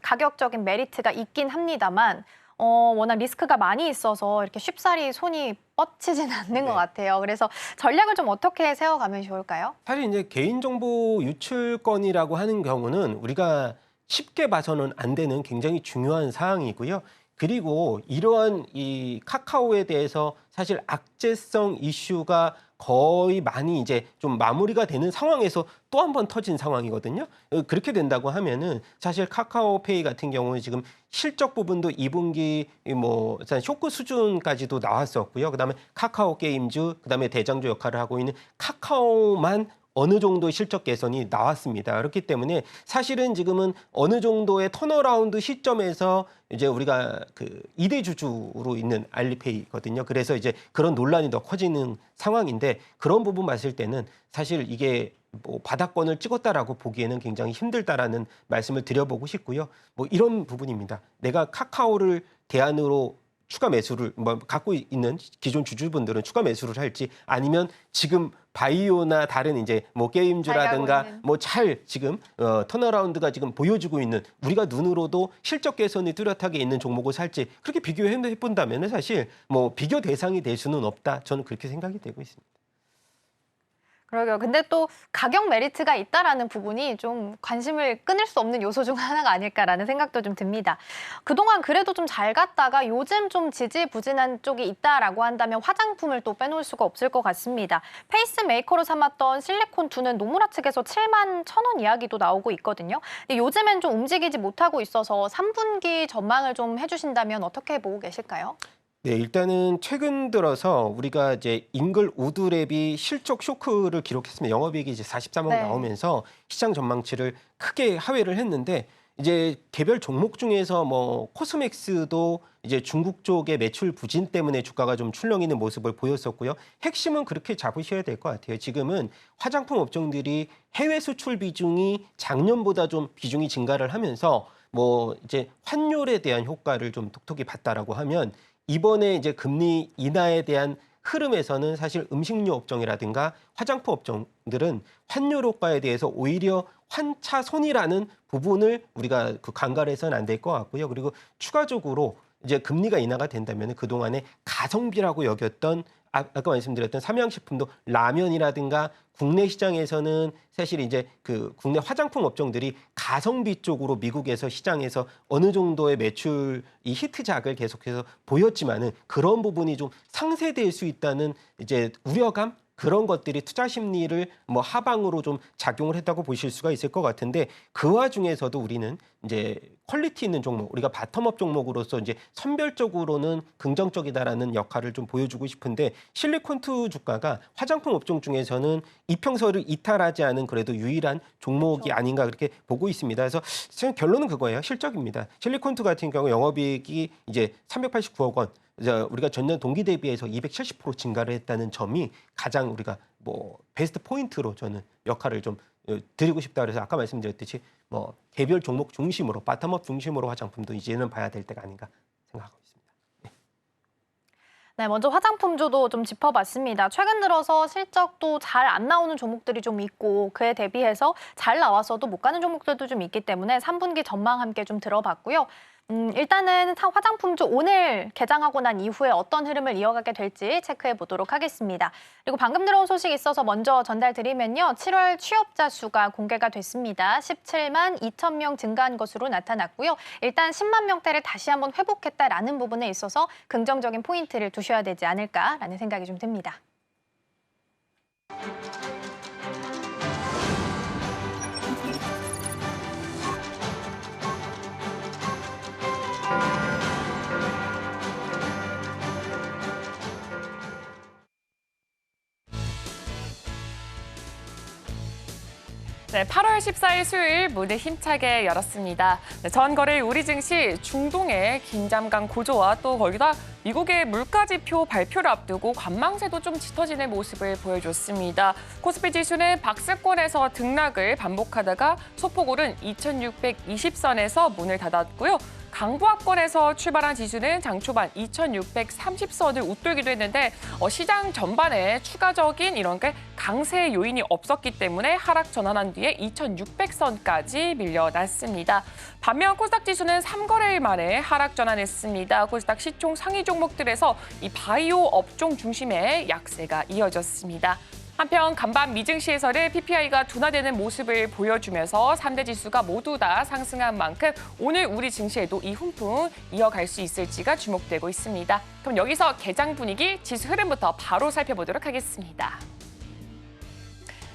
가격적인 메리트가 있긴 합니다만 워낙 리스크가 많이 있어서 이렇게 쉽사리 손이 뻗치진 않는 것 같아요. 그래서 전략을 좀 어떻게 세워가면 좋을까요? 사실 이제 개인정보 유출건이라고 하는 경우는 우리가 쉽게 봐서는 안 되는 굉장히 중요한 사항이고요. 그리고 이러한 이 카카오에 대해서 사실 악재성 이슈가 거의 많이 이제 좀 마무리가 되는 상황에서 또 한 번 터진 상황이거든요. 그렇게 된다고 하면은 사실 카카오페이 같은 경우는 지금 실적 부분도 2분기 뭐 쇼크 수준까지도 나왔었고요. 그다음에 카카오 게임즈, 그다음에 대장주 역할을 하고 있는 카카오만 어느 정도 실적 개선이 나왔습니다. 그렇기 때문에 사실은 지금은 어느 정도의 턴어라운드 시점에서 이제 우리가 그 2대 주주로 있는 알리페이거든요. 그래서 이제 그런 논란이 더 커지는 상황인데 그런 부분 봤을 때는 사실 이게 뭐 바닥권을 찍었다라고 보기에는 굉장히 힘들다라는 말씀을 드려보고 싶고요. 뭐 이런 부분입니다. 내가 카카오를 대안으로 추가 매수를 뭐 갖고 있는 기존 주주분들은 추가 매수를 할지 아니면 지금 바이오나 다른 이제 뭐 게임주라든가 뭐 잘 지금 턴어라운드가 지금 보여주고 있는 우리가 눈으로도 실적 개선이 뚜렷하게 있는 종목을 살지 그렇게 비교해 본다면은 사실 뭐 비교 대상이 될 수는 없다. 저는 그렇게 생각이 되고 있습니다. 그러게요. 근데 또 가격 메리트가 있다라는 부분이 좀 관심을 끊을 수 없는 요소 중 하나가 아닐까라는 생각도 좀 듭니다. 그동안 그래도 좀 잘 갔다가 요즘 좀 지지부진한 쪽이 있다라고 한다면 화장품을 또 빼놓을 수가 없을 것 같습니다. 페이스메이커로 삼았던 실리콘2는 노무라 측에서 7만 1,000원 이야기도 나오고 있거든요. 근데 요즘엔 좀 움직이지 못하고 있어서 3분기 전망을 좀 해주신다면 어떻게 보고 계실까요? 네, 일단은 최근 들어서 우리가 이제 잉글우드랩이 실적 쇼크를 기록했습니다. 영업이익이 이제 43억 나오면서 시장 전망치를 크게 하회를 했는데 이제 개별 종목 중에서 뭐 코스맥스도 이제 중국 쪽의 매출 부진 때문에 주가가 좀 출렁이는 모습을 보였었고요. 핵심은 그렇게 잡으셔야 될 것 같아요. 지금은 화장품 업종들이 해외 수출 비중이 작년보다 좀 비중이 증가를 하면서 뭐 이제 환율에 대한 효과를 좀 톡톡히 봤다라고 하면 이번에 이제 금리 인하에 대한 흐름에서는 사실 음식료 업종이라든가 화장품 업종들은 환율 효과에 대해서 오히려 환차손이라는 부분을 우리가 그 간과해서는 안 될 것 같고요. 그리고 추가적으로 이제 금리가 인하가 된다면 그동안에 가성비라고 여겼던 아까 말씀드렸던 삼양식품도 라면이라든가 국내 시장에서는 사실 이제 그 국내 화장품 업종들이 가성비 쪽으로 미국에서 시장에서 어느 정도의 매출 이 히트작을 계속해서 보였지만은 그런 부분이 좀 상쇄될 수 있다는 이제 우려감 그런 것들이 투자 심리를 뭐 하방으로 좀 작용을 했다고 보실 수가 있을 것 같은데 그 와중에서도 우리는 이제 퀄리티 있는 종목, 우리가 바텀업 종목으로서 이제 선별적으로는 긍정적이다라는 역할을 좀 보여주고 싶은데 실리콘2 주가가 화장품 업종 중에서는 이평선을 이탈하지 않은 그래도 유일한 종목이 아닌가 그렇게 보고 있습니다. 그래서 지금 결론은 그거예요. 실적입니다. 실리콘2 같은 경우 영업이익이 이제 389억 원. 우리가 전년 동기 대비해서 270% 증가를 했다는 점이 가장 우리가 뭐 베스트 포인트로 저는 역할을 좀 드리고 싶다 그래서 아까 말씀드렸듯이 뭐 개별 종목 중심으로 바텀업 중심으로 화장품도 이제는 봐야 될 때가 아닌가 생각하고 있습니다. 네, 먼저 화장품주도 좀 짚어봤습니다. 최근 들어서 실적도 잘 안 나오는 종목들이 좀 있고 그에 대비해서 잘 나와서도 못 가는 종목들도 좀 있기 때문에 3분기 전망 함께 좀 들어봤고요. 일단은 화장품주 오늘 개장하고 난 이후에 어떤 흐름을 이어가게 될지 체크해 보도록 하겠습니다. 그리고 방금 들어온 소식이 있어서 먼저 전달드리면요. 7월 취업자 수가 공개가 됐습니다. 17만 2천 명 증가한 것으로 나타났고요. 일단 10만 명대를 다시 한번 회복했다라는 부분에 있어서 긍정적인 포인트를 두셔야 되지 않을까라는 생각이 좀 듭니다. 네, 8월 14일 수요일 문을 힘차게 열었습니다. 네, 전 거래일 우리 증시 중동의 긴장감 고조와 또 거기다 미국의 물가지표 발표를 앞두고 관망세도 좀 짙어지는 모습을 보여줬습니다. 코스피 지수는 박스권에서 등락을 반복하다가 소폭 오른 2620선에서 문을 닫았고요. 강보합권에서 출발한 지수는 장 초반 2630선을 웃돌기도 했는데 시장 전반에 추가적인 이런 게 강세 요인이 없었기 때문에 하락 전환한 뒤에 2600선까지 밀려났습니다. 반면 코스닥 지수는 3거래일 만에 하락 전환했습니다. 코스닥 시총 상위 종목들에서 이 바이오 업종 중심의 약세가 이어졌습니다. 한편 간밤 미증시에서는 PPI가 둔화되는 모습을 보여주면서 3대 지수가 모두 다 상승한 만큼 오늘 우리 증시에도 이 훈풍 이어갈 수 있을지가 주목되고 있습니다. 그럼 여기서 개장 분위기, 지수 흐름부터 바로 살펴보도록 하겠습니다.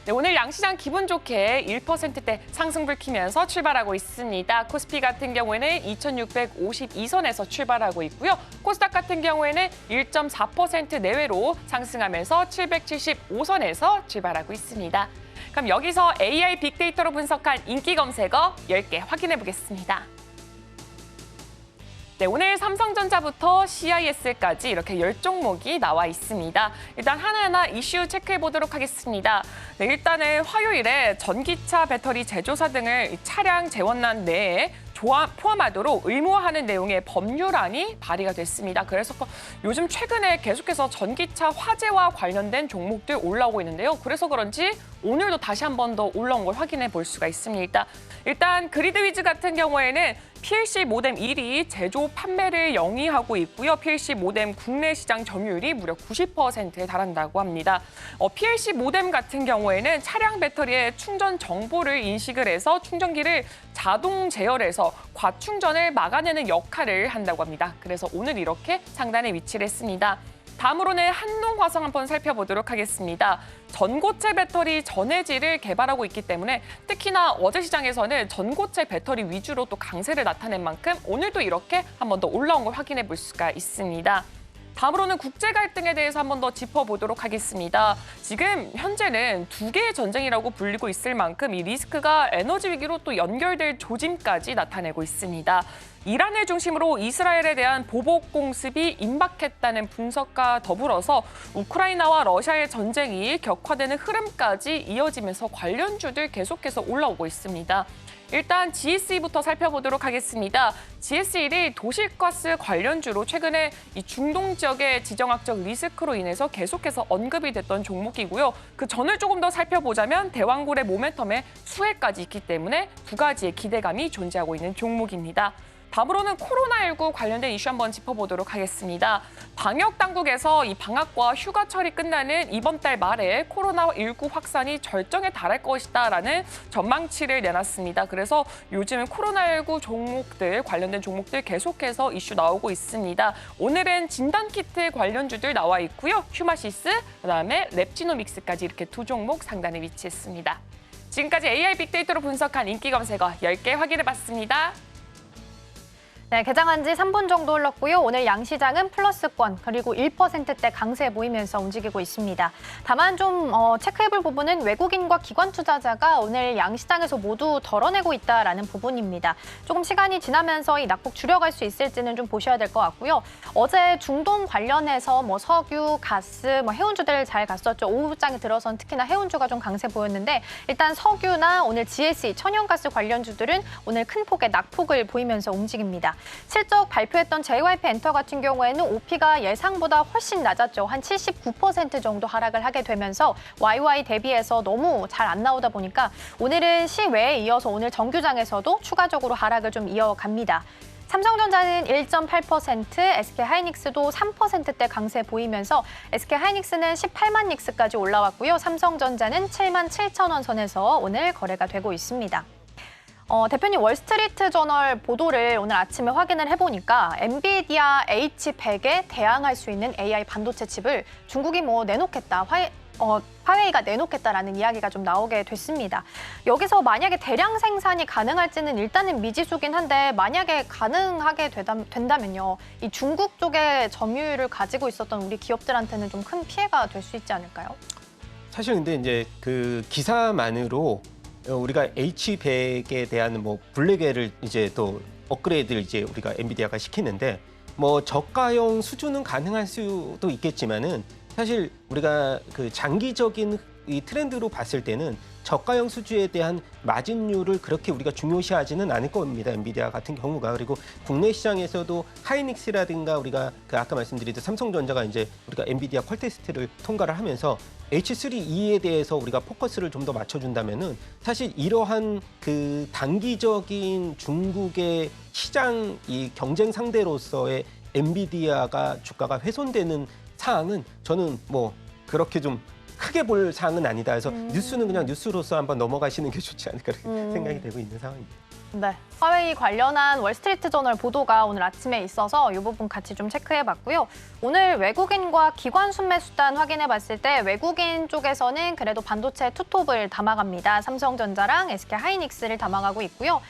네, 오늘 양시장 기분 좋게 1%대 상승불 키면서 출발하고 있습니다. 코스피 같은 경우에는 2652선에서 출발하고 있고요. 코스닥 같은 경우에는 1.4% 내외로 상승하면서 775선에서 출발하고 있습니다. 그럼 여기서 AI 빅데이터로 분석한 인기 검색어 10개 확인해 보겠습니다. 네, 오늘 삼성전자부터 CIS까지 이렇게 10종목이 나와 있습니다. 일단 하나하나 이슈 체크해 보도록 하겠습니다. 네, 일단은 화요일에 전기차 배터리 제조사 등을 차량 재원난 내에 포함하도록 의무화하는 내용의 법률안이 발의가 됐습니다. 그래서 요즘 최근에 계속해서 전기차 화재와 관련된 종목들 올라오고 있는데요. 그래서 그런지 오늘도 다시 한 번 더 올라온 걸 확인해 볼 수가 있습니다. 일단 그리드위즈 같은 경우에는 PLC 모뎀 1위 제조 판매를 영위하고 있고요. PLC 모뎀 국내 시장 점유율이 무려 90%에 달한다고 합니다. PLC 모뎀 같은 경우에는 차량 배터리의 충전 정보를 인식을 해서 충전기를 자동 제어해서 과충전을 막아내는 역할을 한다고 합니다. 그래서 오늘 이렇게 상단에 위치를 했습니다. 다음으로는 한농화성 한번 살펴보도록 하겠습니다. 전고체 배터리 전해질을 개발하고 있기 때문에 특히나 어제 시장에서는 전고체 배터리 위주로 또 강세를 나타낸 만큼 오늘도 이렇게 한 번 더 올라온 걸 확인해 볼 수가 있습니다. 다음으로는 국제 갈등에 대해서 한 번 더 짚어보도록 하겠습니다. 지금 현재는 두 개의 전쟁이라고 불리고 있을 만큼 이 리스크가 에너지 위기로 또 연결될 조짐까지 나타내고 있습니다. 이란을 중심으로 이스라엘에 대한 보복 공습이 임박했다는 분석과 더불어서 우크라이나와 러시아의 전쟁이 격화되는 흐름까지 이어지면서 관련주들 계속해서 올라오고 있습니다. 일단 GSE부터 살펴보도록 하겠습니다. GS1이 도시가스 관련주로 최근에 이 중동 지역의 지정학적 리스크로 인해서 계속해서 언급이 됐던 종목이고요. 그 전을 조금 더 살펴보자면 대왕굴의 모멘텀에 수혜까지 있기 때문에 두 가지의 기대감이 존재하고 있는 종목입니다. 다음으로는 코로나19 관련된 이슈 한번 짚어보도록 하겠습니다. 방역 당국에서 이 방학과 휴가철이 끝나는 이번 달 말에 코로나19 확산이 절정에 달할 것이다라는 전망치를 내놨습니다. 그래서 요즘 코로나19 종목들, 관련된 종목들 계속해서 이슈 나오고 있습니다. 오늘은 진단키트 관련주들 나와 있고요. 휴마시스, 그다음에 랩지노믹스까지 이렇게 두 종목 상단에 위치했습니다. 지금까지 AI 빅데이터로 분석한 인기 검색어 10개 확인해봤습니다. 네, 개장한 지 3분 정도 흘렀고요. 오늘 양시장은 플러스권 그리고 1%대 강세 보이면서 움직이고 있습니다. 다만 좀 체크해볼 부분은 외국인과 기관 투자자가 오늘 양시장에서 모두 덜어내고 있다라는 부분입니다. 조금 시간이 지나면서 이 낙폭 줄여갈 수 있을지는 좀 보셔야 될 것 같고요. 어제 중동 관련해서 석유, 가스, 해운주들 잘 갔었죠. 오후장에 들어선 특히나 해운주가 좀 강세 보였는데 일단 석유나 오늘 GSE, 천연가스 관련주들은 오늘 큰 폭의 낙폭을 보이면서 움직입니다. 실적 발표했던 JYP엔터 같은 경우에는 OP가 예상보다 훨씬 낮았죠. 한 79% 정도 하락을 하게 되면서 YY 대비해서 너무 잘 안 나오다 보니까 오늘은 시외에 이어서 오늘 정규장에서도 추가적으로 하락을 좀 이어갑니다. 삼성전자는 1.8%, SK하이닉스도 3%대 강세 보이면서 SK하이닉스는 18만 닉스까지 올라왔고요. 삼성전자는 7만 7천 원 선에서 오늘 거래가 되고 있습니다. 대표님 월스트리트 저널 보도를 오늘 아침에 확인을 해보니까 엔비디아 H100에 대항할 수 있는 AI 반도체 칩을 중국이 내놓겠다, 화웨이가 내놓겠다라는 이야기가 좀 나오게 됐습니다. 여기서 만약에 대량 생산이 가능할지는 일단은 미지수긴 한데 만약에 가능하게 된다면요. 이 중국 쪽에 점유율을 가지고 있었던 우리 기업들한테는 좀 큰 피해가 될 수 있지 않을까요? 사실 근데 이제 그 기사만으로 우리가 H100에 대한 블랙에를 이제 또 업그레이드를 이제 우리가 엔비디아가 시키는데 저가형 수주는 가능할 수도 있겠지만은 사실 우리가 그 장기적인 이 트렌드로 봤을 때는 저가형 수주에 대한 마진율을 그렇게 우리가 중요시하지는 않을 겁니다. 엔비디아 같은 경우가. 그리고 국내 시장에서도 하이닉스라든가 우리가 그 아까 말씀드린 삼성전자가 이제 우리가 엔비디아 퀄테스트를 통과를 하면서 H3E에 대해서 우리가 포커스를 좀 더 맞춰준다면은 사실 이러한 그 단기적인 중국의 시장 이 경쟁 상대로서의 엔비디아가 주가가 훼손되는 사항은 저는 그렇게 좀 크게 볼 사항은 아니다 해서 뉴스는 그냥 뉴스로서 한번 넘어가시는 게 좋지 않을까 생각이 되고 있는 상황입니다. 네, 화웨이 관련한 월스트리트 저널 보도가 오늘 아침에 있어서 이 부분 같이 좀 체크해봤고요. 오늘 외국인과 기관 순매 수단 확인해봤을 때 외국인 쪽에서는 그래도 반도체 투톱을 담아갑니다. 삼성전자랑 SK하이닉스를 담아가고 있고요.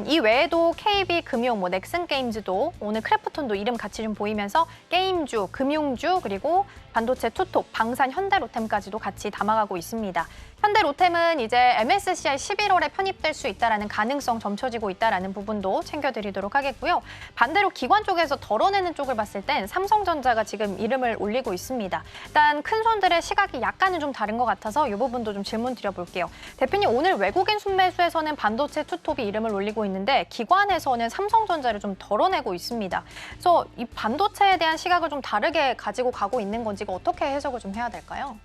이 외에도 KB금융, 넥슨게임즈도 오늘 크래프톤도 이름 같이 좀 보이면서 게임주, 금융주 그리고 반도체 투톱, 방산, 현대로템까지도 같이 담아가고 있습니다. 현대 로템은 이제 MSCI 11월에 편입될 수 있다라는 가능성 점쳐지고 있다라는 부분도 챙겨드리도록 하겠고요. 반대로 기관 쪽에서 덜어내는 쪽을 봤을 땐 삼성전자가 지금 이름을 올리고 있습니다. 일단 큰 손들의 시각이 약간은 좀 다른 것 같아서 이 부분도 좀 질문 드려볼게요. 대표님, 오늘 외국인 순매수에서는 반도체 투톱이 이름을 올리고 있는데 기관에서는 삼성전자를 좀 덜어내고 있습니다. 그래서 이 반도체에 대한 시각을 좀 다르게 가지고 가고 있는 건지 이거 어떻게 해석을 좀 해야 될까요?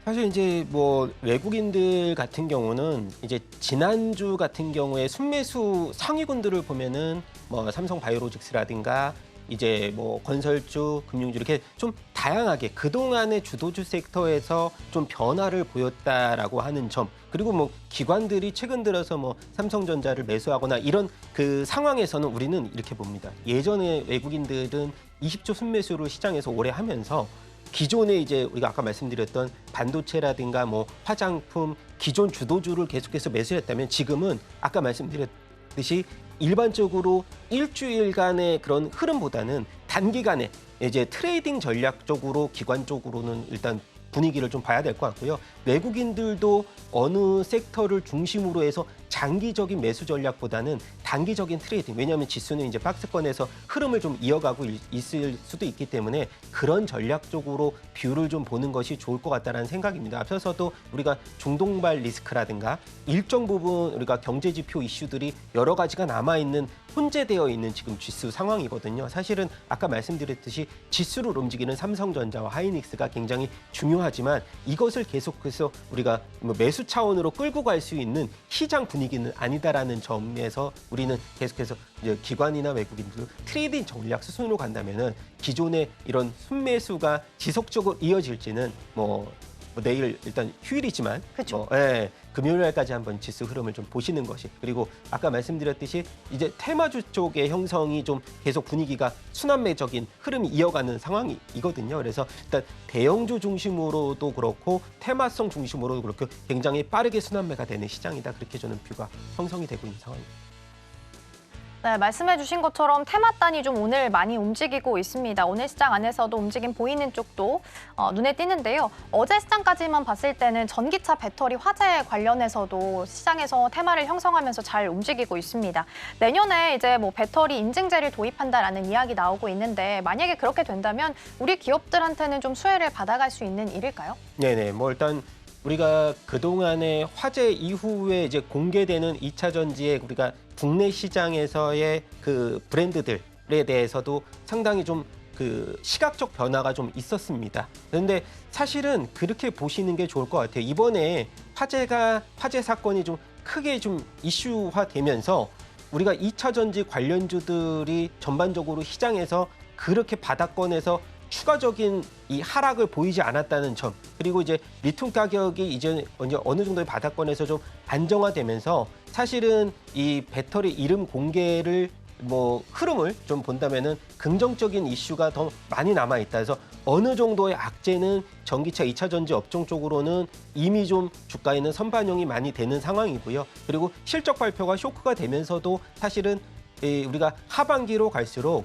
사실 이제 뭐 외국인들 같은 경우는 이제 지난주 같은 경우에 순매수 상위군들을 보면은 뭐 삼성 바이오로직스라든가 이제 뭐 건설주, 금융주 이렇게 좀 다양하게 그동안의 주도주 섹터에서 좀 변화를 보였다라고 하는 점, 그리고 뭐 기관들이 최근 들어서 뭐 삼성전자를 매수하거나 이런 그 상황에서는 우리는 이렇게 봅니다. 예전에 외국인들은 20조 순매수를 시장에서 오래 하면서 기존에 이제 우리가 아까 말씀드렸던 반도체라든가 뭐 화장품 기존 주도주를 계속해서 매수했다면 지금은 아까 말씀드렸듯이 일반적으로 일주일간의 그런 흐름보다는 단기간에 이제 트레이딩 전략적으로 기관 쪽으로는 일단 분위기를 좀 봐야 될 것 같고요. 외국인들도 어느 섹터를 중심으로 해서 장기적인 매수 전략보다는 단기적인 트레이딩, 왜냐하면 지수는 이제 박스권에서 흐름을 좀 이어가고 있을 수도 있기 때문에 그런 전략적으로 뷰를 좀 보는 것이 좋을 것 같다는 생각입니다. 앞서서도 우리가 중동발 리스크라든가 일정 부분 우리가 경제지표 이슈들이 여러 가지가 남아있는 혼재되어 있는 지금 지수 상황이거든요. 사실은 아까 말씀드렸듯이 지수를 움직이는 삼성전자와 하이닉스가 굉장히 중요하지만 이것을 계속해서 우리가 뭐 매수 차원으로 끌고 갈 수 있는 시장 분위기는 아니다라는 점에서 우리는 계속해서 이제 기관이나 외국인들 트레이딩 전략 수순으로 간다면은 기존의 이런 순매수가 지속적으로 이어질지는 뭐 내일 일단 휴일이지만 그쵸. 금요일날까지 한번 지수 흐름을 좀 보시는 것이, 그리고 아까 말씀드렸듯이 이제 테마주 쪽의 형성이 좀 계속 분위기가 순환매적인 흐름이 이어가는 상황이거든요. 그래서 일단 대형주 중심으로도 그렇고 테마성 중심으로도 그렇고 굉장히 빠르게 순환매가 되는 시장이다, 그렇게 저는 뷰가 형성이 되고 있는 상황입니다. 네, 말씀해 주신 것처럼 테마단이 좀 오늘 많이 움직이고 있습니다. 오늘 시장 안에서도 움직임 보이는 쪽도 눈에 띄는데요. 어제 시장까지만 봤을 때는 전기차 배터리 화재 관련해서도 시장에서 테마를 형성하면서 잘 움직이고 있습니다. 내년에 이제 뭐 배터리 인증제를 도입한다라는 이야기 나오고 있는데 만약에 그렇게 된다면 우리 기업들한테는 좀 수혜를 받아갈 수 있는 일일까요? 네네, 뭐 일단 우리가 그동안의 화재 이후에 이제 공개되는 2차 전지의 우리가 국내 시장에서의 그 브랜드들에 대해서도 상당히 좀 그 시각적 변화가 좀 있었습니다. 그런데 사실은 그렇게 보시는 게 좋을 것 같아요. 이번에 화재 사건이 좀 크게 좀 이슈화되면서 우리가 2차 전지 관련주들이 전반적으로 시장에서 그렇게 바닥권에서 추가적인 이 하락을 보이지 않았다는 점, 그리고 이제 리튬 가격이 이제 어느 정도의 바닥권에서 좀 안정화되면서 사실은 이 배터리 이름 공개를 뭐 흐름을 좀 본다면은 긍정적인 이슈가 더 많이 남아 있다. 그래서 어느 정도의 악재는 전기차 2차 전지 업종 쪽으로는 이미 좀 주가에는 선반영이 많이 되는 상황이고요. 그리고 실적 발표가 쇼크가 되면서도 사실은 우리가 하반기로 갈수록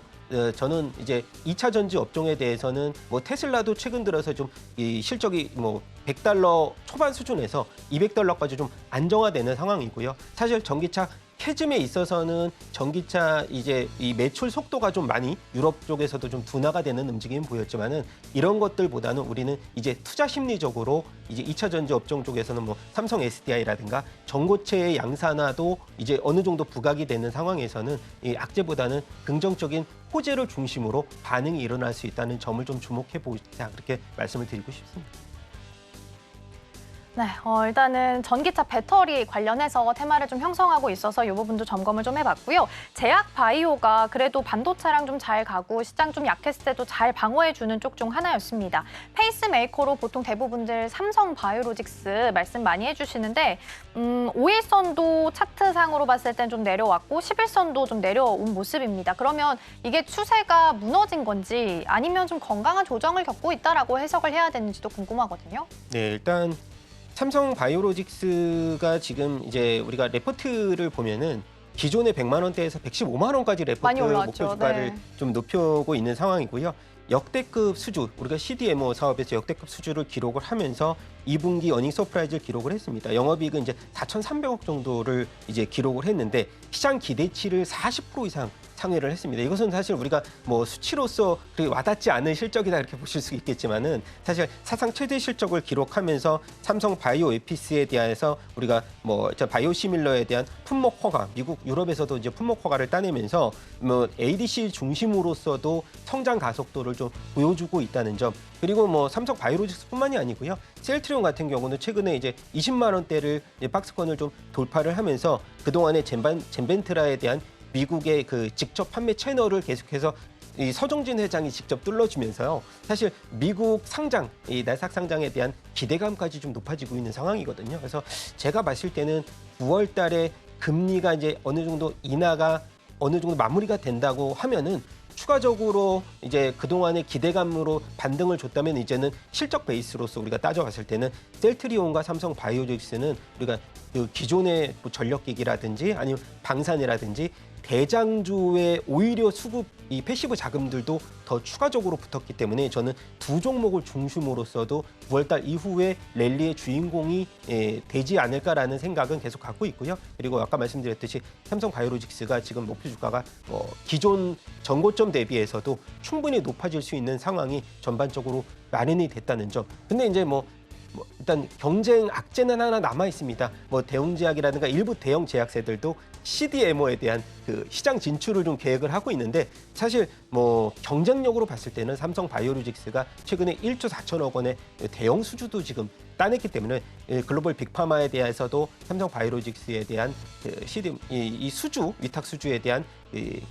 저는 이제 2차 전지 업종에 대해서는 뭐 테슬라도 최근 들어서 좀 이 실적이 뭐 $100 초반 수준에서 $200까지 좀 안정화되는 상황이고요. 사실 전기차 캐즘에 있어서는 전기차 이제 이 매출 속도가 좀 많이 유럽 쪽에서도 좀 둔화가 되는 움직임이 보였지만은 이런 것들보다는 우리는 이제 투자 심리적으로 이제 2차 전지 업종 쪽에서는 뭐 삼성 SDI라든가 전고체의 양산화도 이제 어느 정도 부각이 되는 상황에서는 이 악재보다는 긍정적인 호재를 중심으로 반응이 일어날 수 있다는 점을 좀 주목해 보자, 그렇게 말씀을 드리고 싶습니다. 네, 일단은 전기차 배터리 관련해서 테마를 좀 형성하고 있어서 이 부분도 점검을 좀 해봤고요. 제약 바이오가 그래도 반도체랑 좀 잘 가고 시장 좀 약했을 때도 잘 방어해주는 쪽 중 하나였습니다. 페이스메이커로 보통 대부분들 삼성 바이오로직스 말씀 많이 해주시는데 5일선도 차트상으로 봤을 땐 좀 내려왔고 10일선도 좀 내려온 모습입니다. 그러면 이게 추세가 무너진 건지 아니면 좀 건강한 조정을 겪고 있다라고 해석을 해야 되는지도 궁금하거든요. 네, 일단 삼성 바이오로직스가 지금 이제 우리가 레포트를 보면은 기존의 100만 원대에서 115만 원까지 레포트 목표 주가를 좀 높이고 있는 상황이고요. 역대급 수주, 우리가 CDMO 사업에서 역대급 수주를 기록을 하면서 2분기 어닝 서프라이즈를 기록을 했습니다. 영업이익은 이제 4,300억 정도를 이제 기록을 했는데 시장 기대치를 40% 이상 상회를 했습니다. 이것은 사실 우리가 뭐 수치로서 그렇게 와닿지 않은 실적이다 이렇게 보실 수 있겠지만은 사실 사상 최대 실적을 기록하면서 삼성 바이오 에피스에 대해서 우리가 뭐 바이오시밀러에 대한 품목 허가, 미국 유럽에서도 이제 품목 허가를 따내면서 뭐 ADC 중심으로서도 성장 가속도를 좀 보여주고 있다는 점. 그리고 뭐 삼성 바이오로직스뿐만이 아니고요. 셀트리온 같은 경우는 최근에 이제 20만 원대를 박스권을 좀 돌파를 하면서 그동안의 젠벤트라에 대한 미국의 그 직접 판매 채널을 계속해서 이 서정진 회장이 직접 뚫어주면서요. 사실 미국 상장, 이 나스닥 상장에 대한 기대감까지 좀 높아지고 있는 상황이거든요. 그래서 제가 봤을 때는 9월 달에 금리가 이제 어느 정도 인하가 어느 정도 마무리가 된다고 하면은 추가적으로 이제 그동안의 기대감으로 반등을 줬다면 이제는 실적 베이스로서 우리가 따져봤을 때는 셀트리온과 삼성 바이오로직스는 우리가 그 기존의 뭐 전력기기라든지 아니면 방산이라든지 대장주의 오히려 수급 이 패시브 자금들도 더 추가적으로 붙었기 때문에 저는 두 종목을 중심으로써도 9월달 이후에 랠리의 주인공이 되지 않을까라는 생각은 계속 갖고 있고요. 그리고 아까 말씀드렸듯이 삼성 바이오로직스가 지금 목표 주가가 기존 전고점 대비해서도 충분히 높아질 수 있는 상황이 전반적으로 마련이 됐다는 점. 근데 이제 뭐 일단 경쟁 악재는 하나 남아 있습니다. 뭐 대웅제약이라든가 일부 대형 제약사들도 CDMO에 대한 그 시장 진출을 좀 계획을 하고 있는데 사실 뭐 경쟁력으로 봤을 때는 삼성 바이오로직스가 최근에 1조 4천억 원의 대형 수주도 지금 따냈기 때문에 글로벌 빅파마에 대해서도 삼성 바이오로직스에 대한 이 수주, 위탁 수주에 대한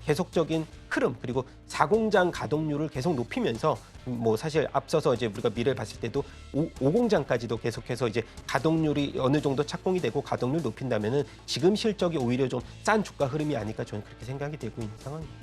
계속적인 흐름 그리고 사공장 가동률을 계속 높이면서 뭐 사실 앞서서 이제 우리가 미래를 봤을 때도 5공장까지도 계속해서 이제 가동률이 어느 정도 착공이 되고 가동률 높인다면은 지금 실적이 오히려 좀 싼 주가 흐름이 아닐까 저는 그렇게 생각이 되고 있는 상황입니다.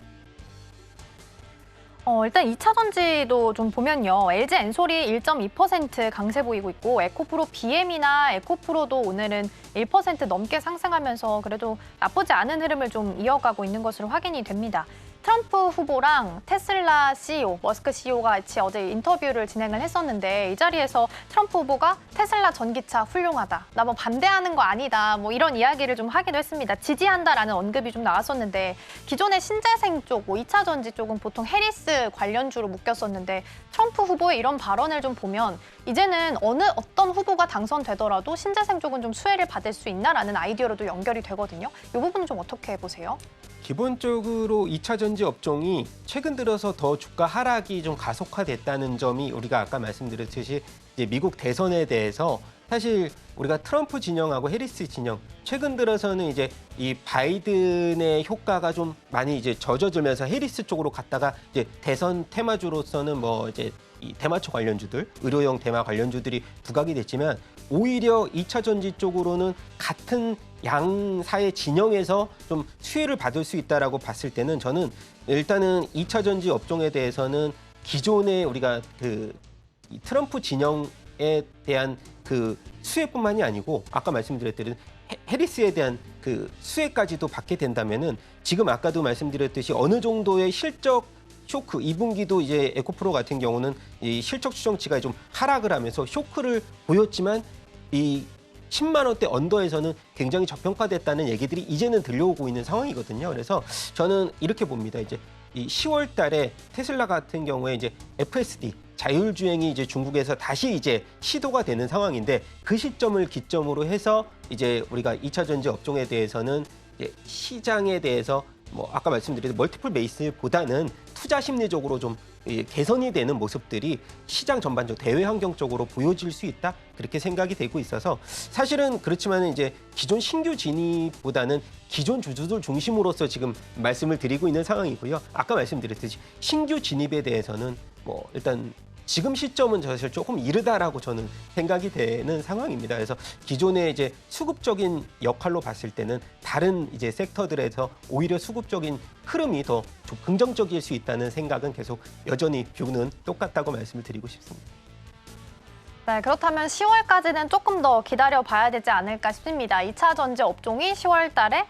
일단 2차 전지도 좀 보면요. LG 엔솔이 1.2% 강세 보이고 있고 에코프로 BM이나 에코프로도 오늘은 1% 넘게 상승하면서 그래도 나쁘지 않은 흐름을 좀 이어가고 있는 것으로 확인이 됩니다. 트럼프 후보랑 테슬라 CEO, 머스크 CEO가 같이 어제 인터뷰를 진행을 했었는데 이 자리에서 트럼프 후보가 테슬라 전기차 훌륭하다. 나 뭐 반대하는 거 아니다. 뭐 이런 이야기를 좀 하기도 했습니다. 지지한다라는 언급이 좀 나왔었는데 기존의 신재생 쪽, 뭐 2차 전지 쪽은 보통 해리스 관련주로 묶였었는데 트럼프 후보의 이런 발언을 좀 보면 이제는 어떤 후보가 당선되더라도 신재생 쪽은 좀 수혜를 받을 수 있나라는 아이디어로도 연결이 되거든요. 이 부분은 좀 어떻게 보세요? 기본적으로 2차 전지 업종이 최근 들어서 더 주가 하락이 좀 가속화됐다는 점이 우리가 아까 말씀드렸듯이 이제 미국 대선에 대해서 사실 우리가 트럼프 진영하고 해리스 진영 최근 들어서는 이제 이 바이든의 효과가 좀 많이 이제 젖어들면서 해리스 쪽으로 갔다가 이제 대선 테마주로서는 뭐 이제 이 대마초 관련주들, 의료용 대마 관련주들이 부각이 됐지만 오히려 2차 전지 쪽으로는 같은 양사의 진영에서 좀 수혜를 받을 수 있다라고 봤을 때는 저는 일단은 2차 전지 업종에 대해서는 기존에 우리가 이 트럼프 진영에 대한 그 수혜뿐만이 아니고 아까 말씀드렸듯이 해리스에 대한 그 수혜까지도 받게 된다면은 지금 아까도 말씀드렸듯이 어느 정도의 실적 쇼크 2분기도 이제 에코프로 같은 경우는 이 실적 추정치가 좀 하락을 하면서 쇼크를 보였지만 이 10만 원대 언더에서는 굉장히 저평가됐다는 얘기들이 이제는 들려오고 있는 상황이거든요. 그래서 저는 이렇게 봅니다. 이제 이 10월 달에 테슬라 같은 경우에 이제 FSD 자율주행이 이제 중국에서 다시 이제 시도가 되는 상황인데 그 시점을 기점으로 해서 이제 우리가 2차 전지 업종에 대해서는 이제 시장에 대해서 뭐 아까 말씀드린 멀티플 베이스보다는 투자 심리적으로 좀 개선이 되는 모습들이 시장 전반적 대외 환경적으로 보여질 수 있다 그렇게 생각이 되고 있어서 사실은 그렇지만 이제 기존 신규 진입보다는 기존 주주들 중심으로서 지금 말씀을 드리고 있는 상황이고요. 아까 말씀드렸듯이 신규 진입에 대해서는 뭐 일단 지금 시점은 사실 조금 이르다라고 저는 생각이 되는 상황입니다. 그래서 기존의 이제 수급적인 역할로 봤을 때는 다른 이제 섹터들에서 오히려 수급적인 흐름이 더 좀 긍정적일 수 있다는 생각은 계속 여전히 뷰는 똑같다고 말씀을 드리고 싶습니다. 네, 그렇다면 10월까지는 조금 더 기다려봐야 되지 않을까 싶습니다. 2차 전지 업종이 10월 달에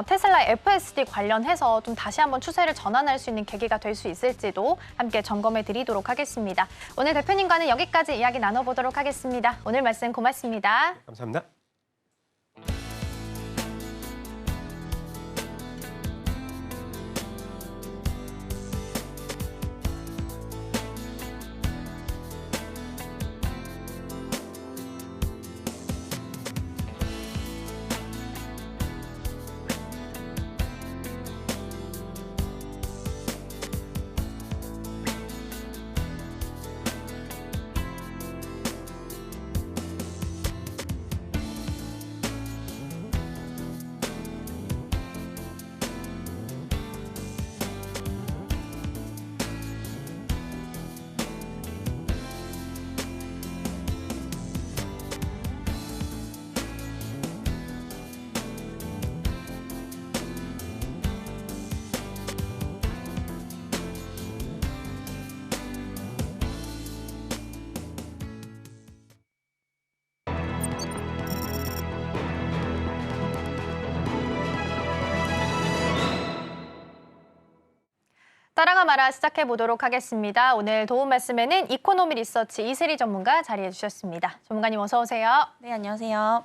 테슬라 FSD 관련해서 좀 다시 한번 추세를 전환할 수 있는 계기가 될 수 있을지도 함께 점검해 드리도록 하겠습니다. 오늘 대표님과는 여기까지 이야기 나눠보도록 하겠습니다. 오늘 말씀 고맙습니다. 감사합니다. 따라가 말아 시작해 보도록 하겠습니다. 오늘 도움 말씀에는 이코노미 리서치 이슬이 전문가 자리해 주셨습니다. 전문가님 어서 오세요. 네, 안녕하세요.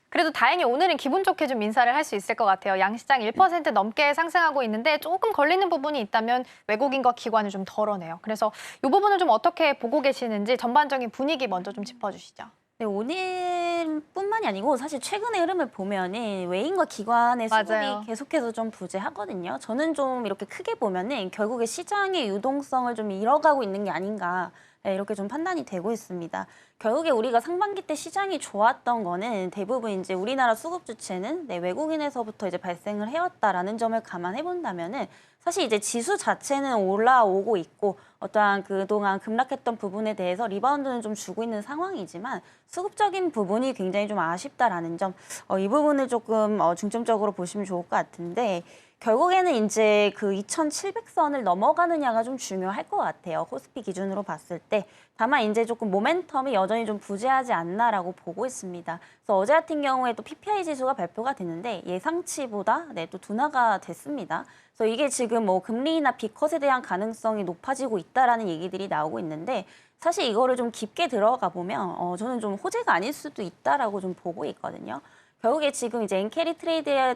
그래도 다행히 오늘은 기분 좋게 좀 인사를 할 수 있을 것 같아요. 양시장 1% 넘게 상승하고 있는데 조금 걸리는 부분이 있다면 외국인과 기관을 좀 덜어내요. 그래서 이 부분을 좀 어떻게 보고 계시는지 전반적인 분위기 먼저 좀 짚어주시죠. 네, 오늘뿐만이 아니고 사실 최근의 흐름을 보면은 외인과 기관의 수급이 맞아요. 계속해서 좀 부재하거든요. 저는 좀 이렇게 크게 보면은 결국에 시장의 유동성을 좀 잃어가고 있는 게 아닌가, 네, 이렇게 좀 판단이 되고 있습니다. 결국에 우리가 상반기 때 시장이 좋았던 거는 대부분 이제 우리나라 수급 주체는 외국인에서부터 이제 발생을 해왔다라는 점을 감안해 본다면은 사실 이제 지수 자체는 올라오고 있고 어떠한 그동안 급락했던 부분에 대해서 리바운드는 좀 주고 있는 상황이지만 수급적인 부분이 굉장히 좀 아쉽다라는 점, 이 부분을 조금 중점적으로 보시면 좋을 것 같은데 결국에는 이제 그 2,700선을 넘어가느냐가 좀 중요할 것 같아요. 코스피 기준으로 봤을 때. 다만 이제 조금 모멘텀이 여전히 좀 부재하지 않나라고 보고 있습니다. 그래서 어제 같은 경우에 또 PPI 지수가 발표가 됐는데 예상치보다 또 둔화가 됐습니다. 그래서 이게 지금 뭐 금리나 빅컷에 대한 가능성이 높아지고 있다라는 얘기들이 나오고 있는데 사실 이거를 좀 깊게 들어가 보면 저는 좀 호재가 아닐 수도 있다라고 좀 보고 있거든요. 결국에 지금 이제 엔캐리 트레이드에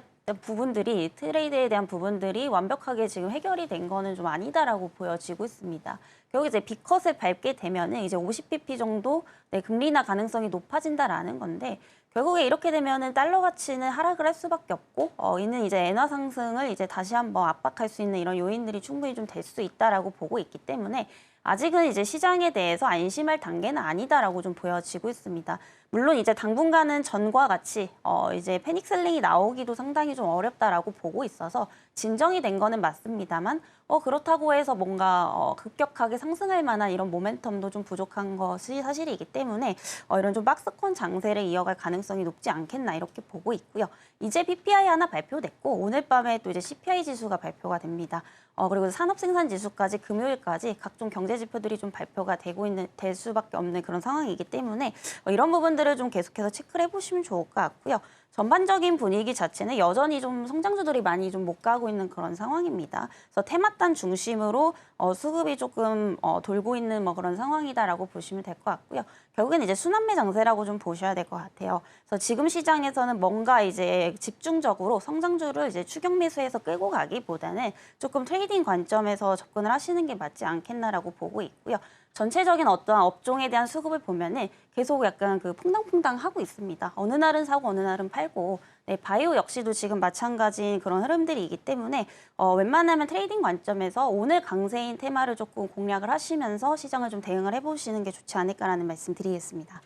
대한 부분들이 완벽하게 지금 해결이 된 거는 좀 아니다라고 보여지고 있습니다. 결국 이제 빅컷을 밟게 되면은 이제 50bp 정도 금리나 가능성이 높아진다라는 건데 결국에 이렇게 되면은 달러 가치는 하락을 할 수밖에 없고 이는 이제 엔화 상승을 이제 다시 한번 압박할 수 있는 이런 요인들이 충분히 좀 될 수 있다라고 보고 있기 때문에 아직은 이제 시장에 대해서 안심할 단계는 아니다라고 좀 보여지고 있습니다. 물론 이제 당분간은 전과 같이 이제 패닉셀링이 나오기도 상당히 좀 어렵다라고 보고 있어서 진정이 된 거는 맞습니다만 그렇다고 해서 뭔가 급격하게 상승할 만한 이런 모멘텀도 좀 부족한 것이 사실이기 때문에 이런 좀 박스권 장세를 이어갈 가능성이 높지 않겠나 이렇게 보고 있고요. 이제 PPI 하나 발표됐고 오늘 밤에 또 이제 CPI 지수가 발표가 됩니다. 그리고 산업생산지수까지 금요일까지 각종 경제 지표들이 좀 발표가 될 수밖에 없는 그런 상황이기 때문에 이런 부분들을 좀 계속해서 체크를 해보시면 좋을 것 같고요. 전반적인 분위기 자체는 여전히 좀 성장주들이 많이 좀 못 가고 있는 그런 상황입니다. 그래서 테마단 중심으로 수급이 조금 돌고 있는 뭐 그런 상황이다라고 보시면 될 것 같고요. 결국엔 이제 순환매 장세라고 좀 보셔야 될 것 같아요. 그래서 지금 시장에서는 뭔가 이제 집중적으로 성장주를 이제 추격 매수해서 끌고 가기보다는 조금 트레이딩 관점에서 접근을 하시는 게 맞지 않겠나라고 보고 있고요. 전체적인 어떠한 업종에 대한 수급을 보면은 계속 약간 그 퐁당퐁당 하고 있습니다. 어느 날은 사고 어느 날은 팔고, 바이오 역시도 지금 마찬가지인 그런 흐름들이기 때문에 웬만하면 트레이딩 관점에서 오늘 강세인 테마를 조금 공략을 하시면서 시장을 좀 대응을 해보시는 게 좋지 않을까라는 말씀 드리겠습니다.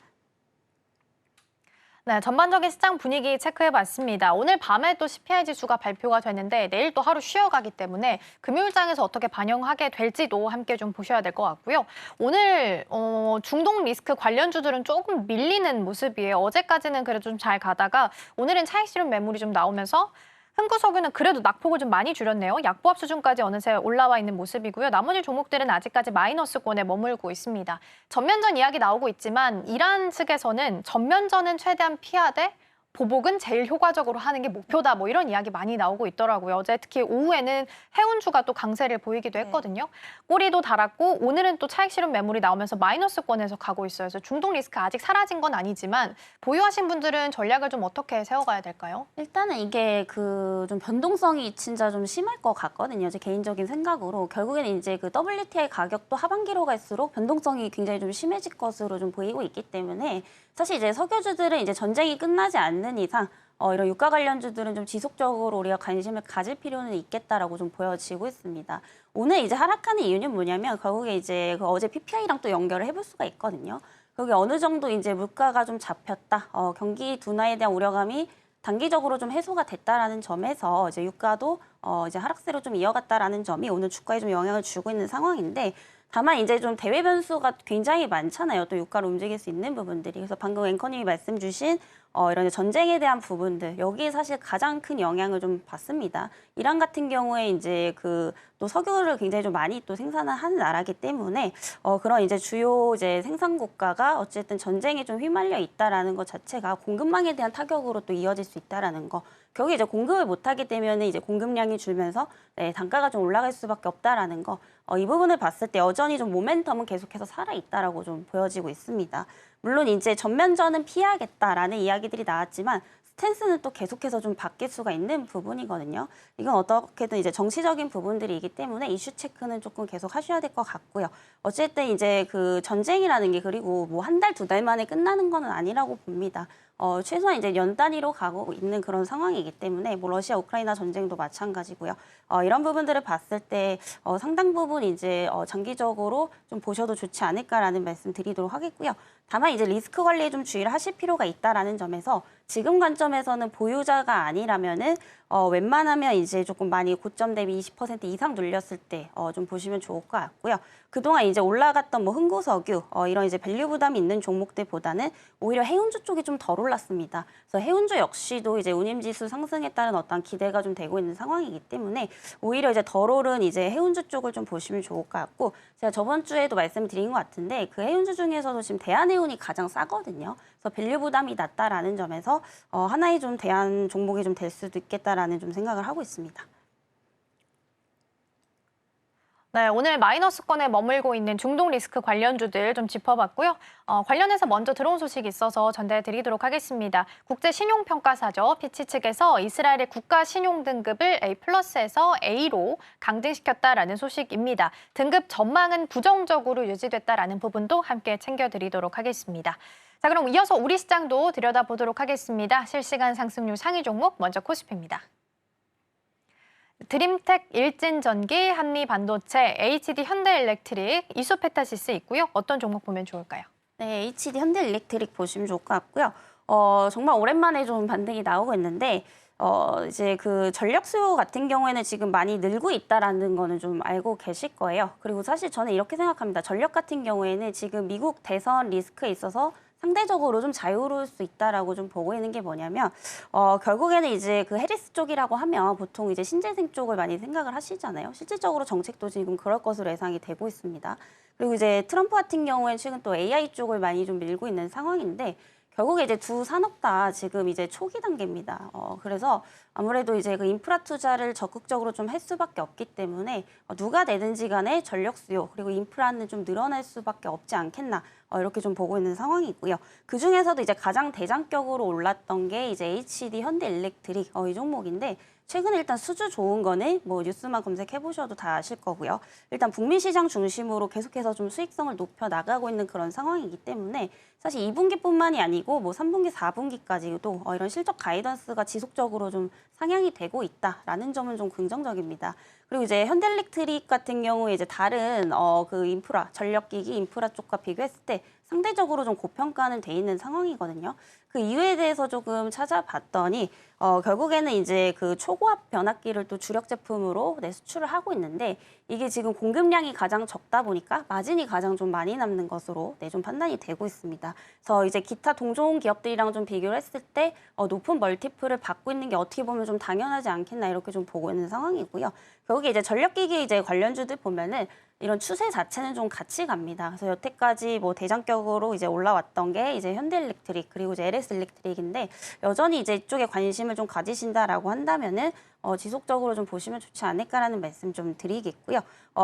네, 전반적인 시장 분위기 체크해봤습니다. 오늘 밤에 또 CPI 지수가 발표가 되는데 내일 또 하루 쉬어가기 때문에 금요일장에서 어떻게 반영하게 될지도 함께 좀 보셔야 될 것 같고요. 오늘 중동 리스크 관련주들은 조금 밀리는 모습이에요. 어제까지는 그래도 좀 잘 가다가 오늘은 차익 실현 매물이 좀 나오면서 흥구석유는 그래도 낙폭을 좀 많이 줄였네요. 약보합 수준까지 어느새 올라와 있는 모습이고요. 나머지 종목들은 아직까지 마이너스권에 머물고 있습니다. 전면전 이야기 나오고 있지만 이란 측에서는 전면전은 최대한 피하되 보복은 제일 효과적으로 하는 게 목표다. 뭐 이런 이야기 많이 나오고 있더라고요. 어제 특히 오후에는 해운주가 또 강세를 보이기도 했거든요. 꼬리도 달았고 오늘은 또 차익 실현 매물이 나오면서 마이너스권에서 가고 있어요. 그래서 중동 리스크 아직 사라진 건 아니지만 보유하신 분들은 전략을 좀 어떻게 세워가야 될까요? 일단은 이게 그 좀 변동성이 진짜 좀 심할 것 같거든요. 제 개인적인 생각으로. 결국에는 이제 그 WTI 가격도 하반기로 갈수록 변동성이 굉장히 좀 심해질 것으로 좀 보이고 있기 때문에 사실 이제 석유주들은 이제 전쟁이 끝나지 않는 이상 이런 유가 관련주들은 좀 지속적으로 우리가 관심을 가질 필요는 있겠다라고 좀 보여지고 있습니다. 오늘 이제 하락하는 이유는 뭐냐면 결국에 이제 그 어제 PPI랑 또 연결을 해볼 수가 있거든요. 거기 어느 정도 이제 물가가 좀 잡혔다, 경기 둔화에 대한 우려감이 단기적으로 좀 해소가 됐다라는 점에서 이제 유가도 이제 하락세로 좀 이어갔다라는 점이 오늘 주가에 좀 영향을 주고 있는 상황인데. 다만 이제 좀 대외 변수가 굉장히 많잖아요. 또 유가를 움직일 수 있는 부분들이. 그래서 방금 앵커님이 말씀 주신 이런 전쟁에 대한 부분들, 여기에 사실 가장 큰 영향을 좀 받습니다. 이란 같은 경우에 이제 그 또 석유를 굉장히 좀 많이 또 생산을 하는 나라기 때문에 그런 이제 주요 이제 생산 국가가 어쨌든 전쟁에 좀 휘말려 있다라는 것 자체가 공급망에 대한 타격으로 또 이어질 수 있다라는 거. 결국 이제 공급을 못하게 되면 이제 공급량이 줄면서 단가가 좀 올라갈 수밖에 없다라는 거. 이 부분을 봤을 때 여전히 좀 모멘텀은 계속해서 살아 있다라고 좀 보여지고 있습니다. 물론 이제 전면전은 피하겠다라는 이야기들이 나왔지만 스탠스는 또 계속해서 좀 바뀔 수가 있는 부분이거든요. 이건 어떻게든 이제 정치적인 부분들이기 때문에 이슈 체크는 조금 계속 하셔야 될 것 같고요. 어쨌든 이제 그 전쟁이라는 게 그리고 뭐 한 달, 두 달 만에 끝나는 거는 아니라고 봅니다. 최소한 이제 연 단위로 가고 있는 그런 상황이기 때문에 뭐 러시아 우크라이나 전쟁도 마찬가지고요. 이런 부분들을 봤을 때 상당 부분 이제 장기적으로 좀 보셔도 좋지 않을까라는 말씀 드리도록 하겠고요. 다만 이제 리스크 관리에 좀 주의를 하실 필요가 있다라는 점에서 지금 관점에서는 보유자가 아니라면은 웬만하면 이제 조금 많이 고점 대비 20% 이상 눌렸을 때 좀 보시면 좋을 것 같고요. 그동안 이제 올라갔던 뭐 흥구석유 이런 이제 밸류 부담이 있는 종목들보다는 오히려 해운주 쪽이 좀 덜 올랐습니다. 그래서 해운주 역시도 이제 운임지수 상승에 따른 어떤 기대가 좀 되고 있는 상황이기 때문에 오히려 이제 덜 오른 이제 해운주 쪽을 좀 보시면 좋을 것 같고 제가 저번 주에도 말씀드린 것 같은데 그 해운주 중에서도 지금 대한해운이 가장 싸거든요. 그래서 밸류 부담이 낮다라는 점에서 하나의 좀 대안 종목이 좀 될 수도 있겠다라는 좀 생각을 하고 있습니다. 네, 오늘 마이너스권에 머물고 있는 중동 리스크 관련주들 좀 짚어봤고요. 관련해서 먼저 들어온 소식이 있어서 전달드리도록 하겠습니다. 국제신용평가사죠. 피치 측에서 이스라엘의 국가 신용 등급을 A+에서 A로 강등시켰다라는 소식입니다. 등급 전망은 부정적으로 유지됐다라는 부분도 함께 챙겨드리도록 하겠습니다. 자, 그럼 이어서 우리 시장도 들여다보도록 하겠습니다. 실시간 상승률 상위 종목 먼저 코스피입니다. 드림텍, 일진전기, 한미반도체, HD 현대일렉트릭, 이소페타시스 있고요. 어떤 종목 보면 좋을까요? 네, HD 현대일렉트릭 보시면 좋을 것 같고요. 정말 오랜만에 좀 반등이 나오고 있는데 이제 그 전력 수요 같은 경우에는 지금 많이 늘고 있다라는 거는 좀 알고 계실 거예요. 그리고 사실 저는 이렇게 생각합니다. 전력 같은 경우에는 지금 미국 대선 리스크에 있어서 상대적으로 좀 자유로울 수 있다라고 좀 보고 있는 게 뭐냐면 결국에는 이제 그 해리스 쪽이라고 하면 보통 이제 신재생 쪽을 많이 생각을 하시잖아요. 실질적으로 정책도 지금 그럴 것으로 예상이 되고 있습니다. 그리고 이제 트럼프 같은 경우에는 최근 또 AI 쪽을 많이 좀 밀고 있는 상황인데 결국에 이제 두 산업 다 지금 이제 초기 단계입니다. 그래서 아무래도 이제 그 인프라 투자를 적극적으로 좀 할 수밖에 없기 때문에 누가 되든지 간에 전력 수요 그리고 인프라는 좀 늘어날 수밖에 없지 않겠나 이렇게 좀 보고 있는 상황이고요. 그 중에서도 이제 가장 대장격으로 올랐던 게 이제 HD 현대일렉트릭 이 종목인데 최근에 일단 수주 좋은 거는 뭐 뉴스만 검색해 보셔도 다 아실 거고요. 일단 북미 시장 중심으로 계속해서 좀 수익성을 높여 나가고 있는 그런 상황이기 때문에 사실 2분기뿐만이 아니고 뭐 3분기, 4분기까지도 이런 실적 가이던스가 지속적으로 좀 상향이 되고 있다라는 점은 좀 긍정적입니다. 그리고 이제 현대일렉트릭 같은 경우에 이제 다른 그 인프라, 전력기기 인프라 쪽과 비교했을 때 상대적으로 좀 고평가는 돼 있는 상황이거든요. 그 이유에 대해서 조금 찾아봤더니 결국에는 이제 그 초고압 변압기를 또 주력 제품으로 수출을 하고 있는데 이게 지금 공급량이 가장 적다 보니까 마진이 가장 좀 많이 남는 것으로 좀 판단이 되고 있습니다. 그래서 이제 기타 동종 기업들이랑 좀 비교를 했을 때 높은 멀티플을 받고 있는 게 어떻게 보면 좀 당연하지 않겠나 이렇게 좀 보고 있는 상황이고요. 결국에 이제 전력기기 이제 관련주들 보면은 이런 추세 자체는 좀 같이 갑니다. 그래서 여태까지 뭐 대장격으로 이제 올라왔던 게 이제 현대일렉트릭 그리고 이제 LS일렉트릭인데 여전히 이제 이쪽에 관심을 좀 가지신다라고 한다면은 지속적으로 좀 보시면 좋지 않을까라는 말씀 좀 드리겠고요.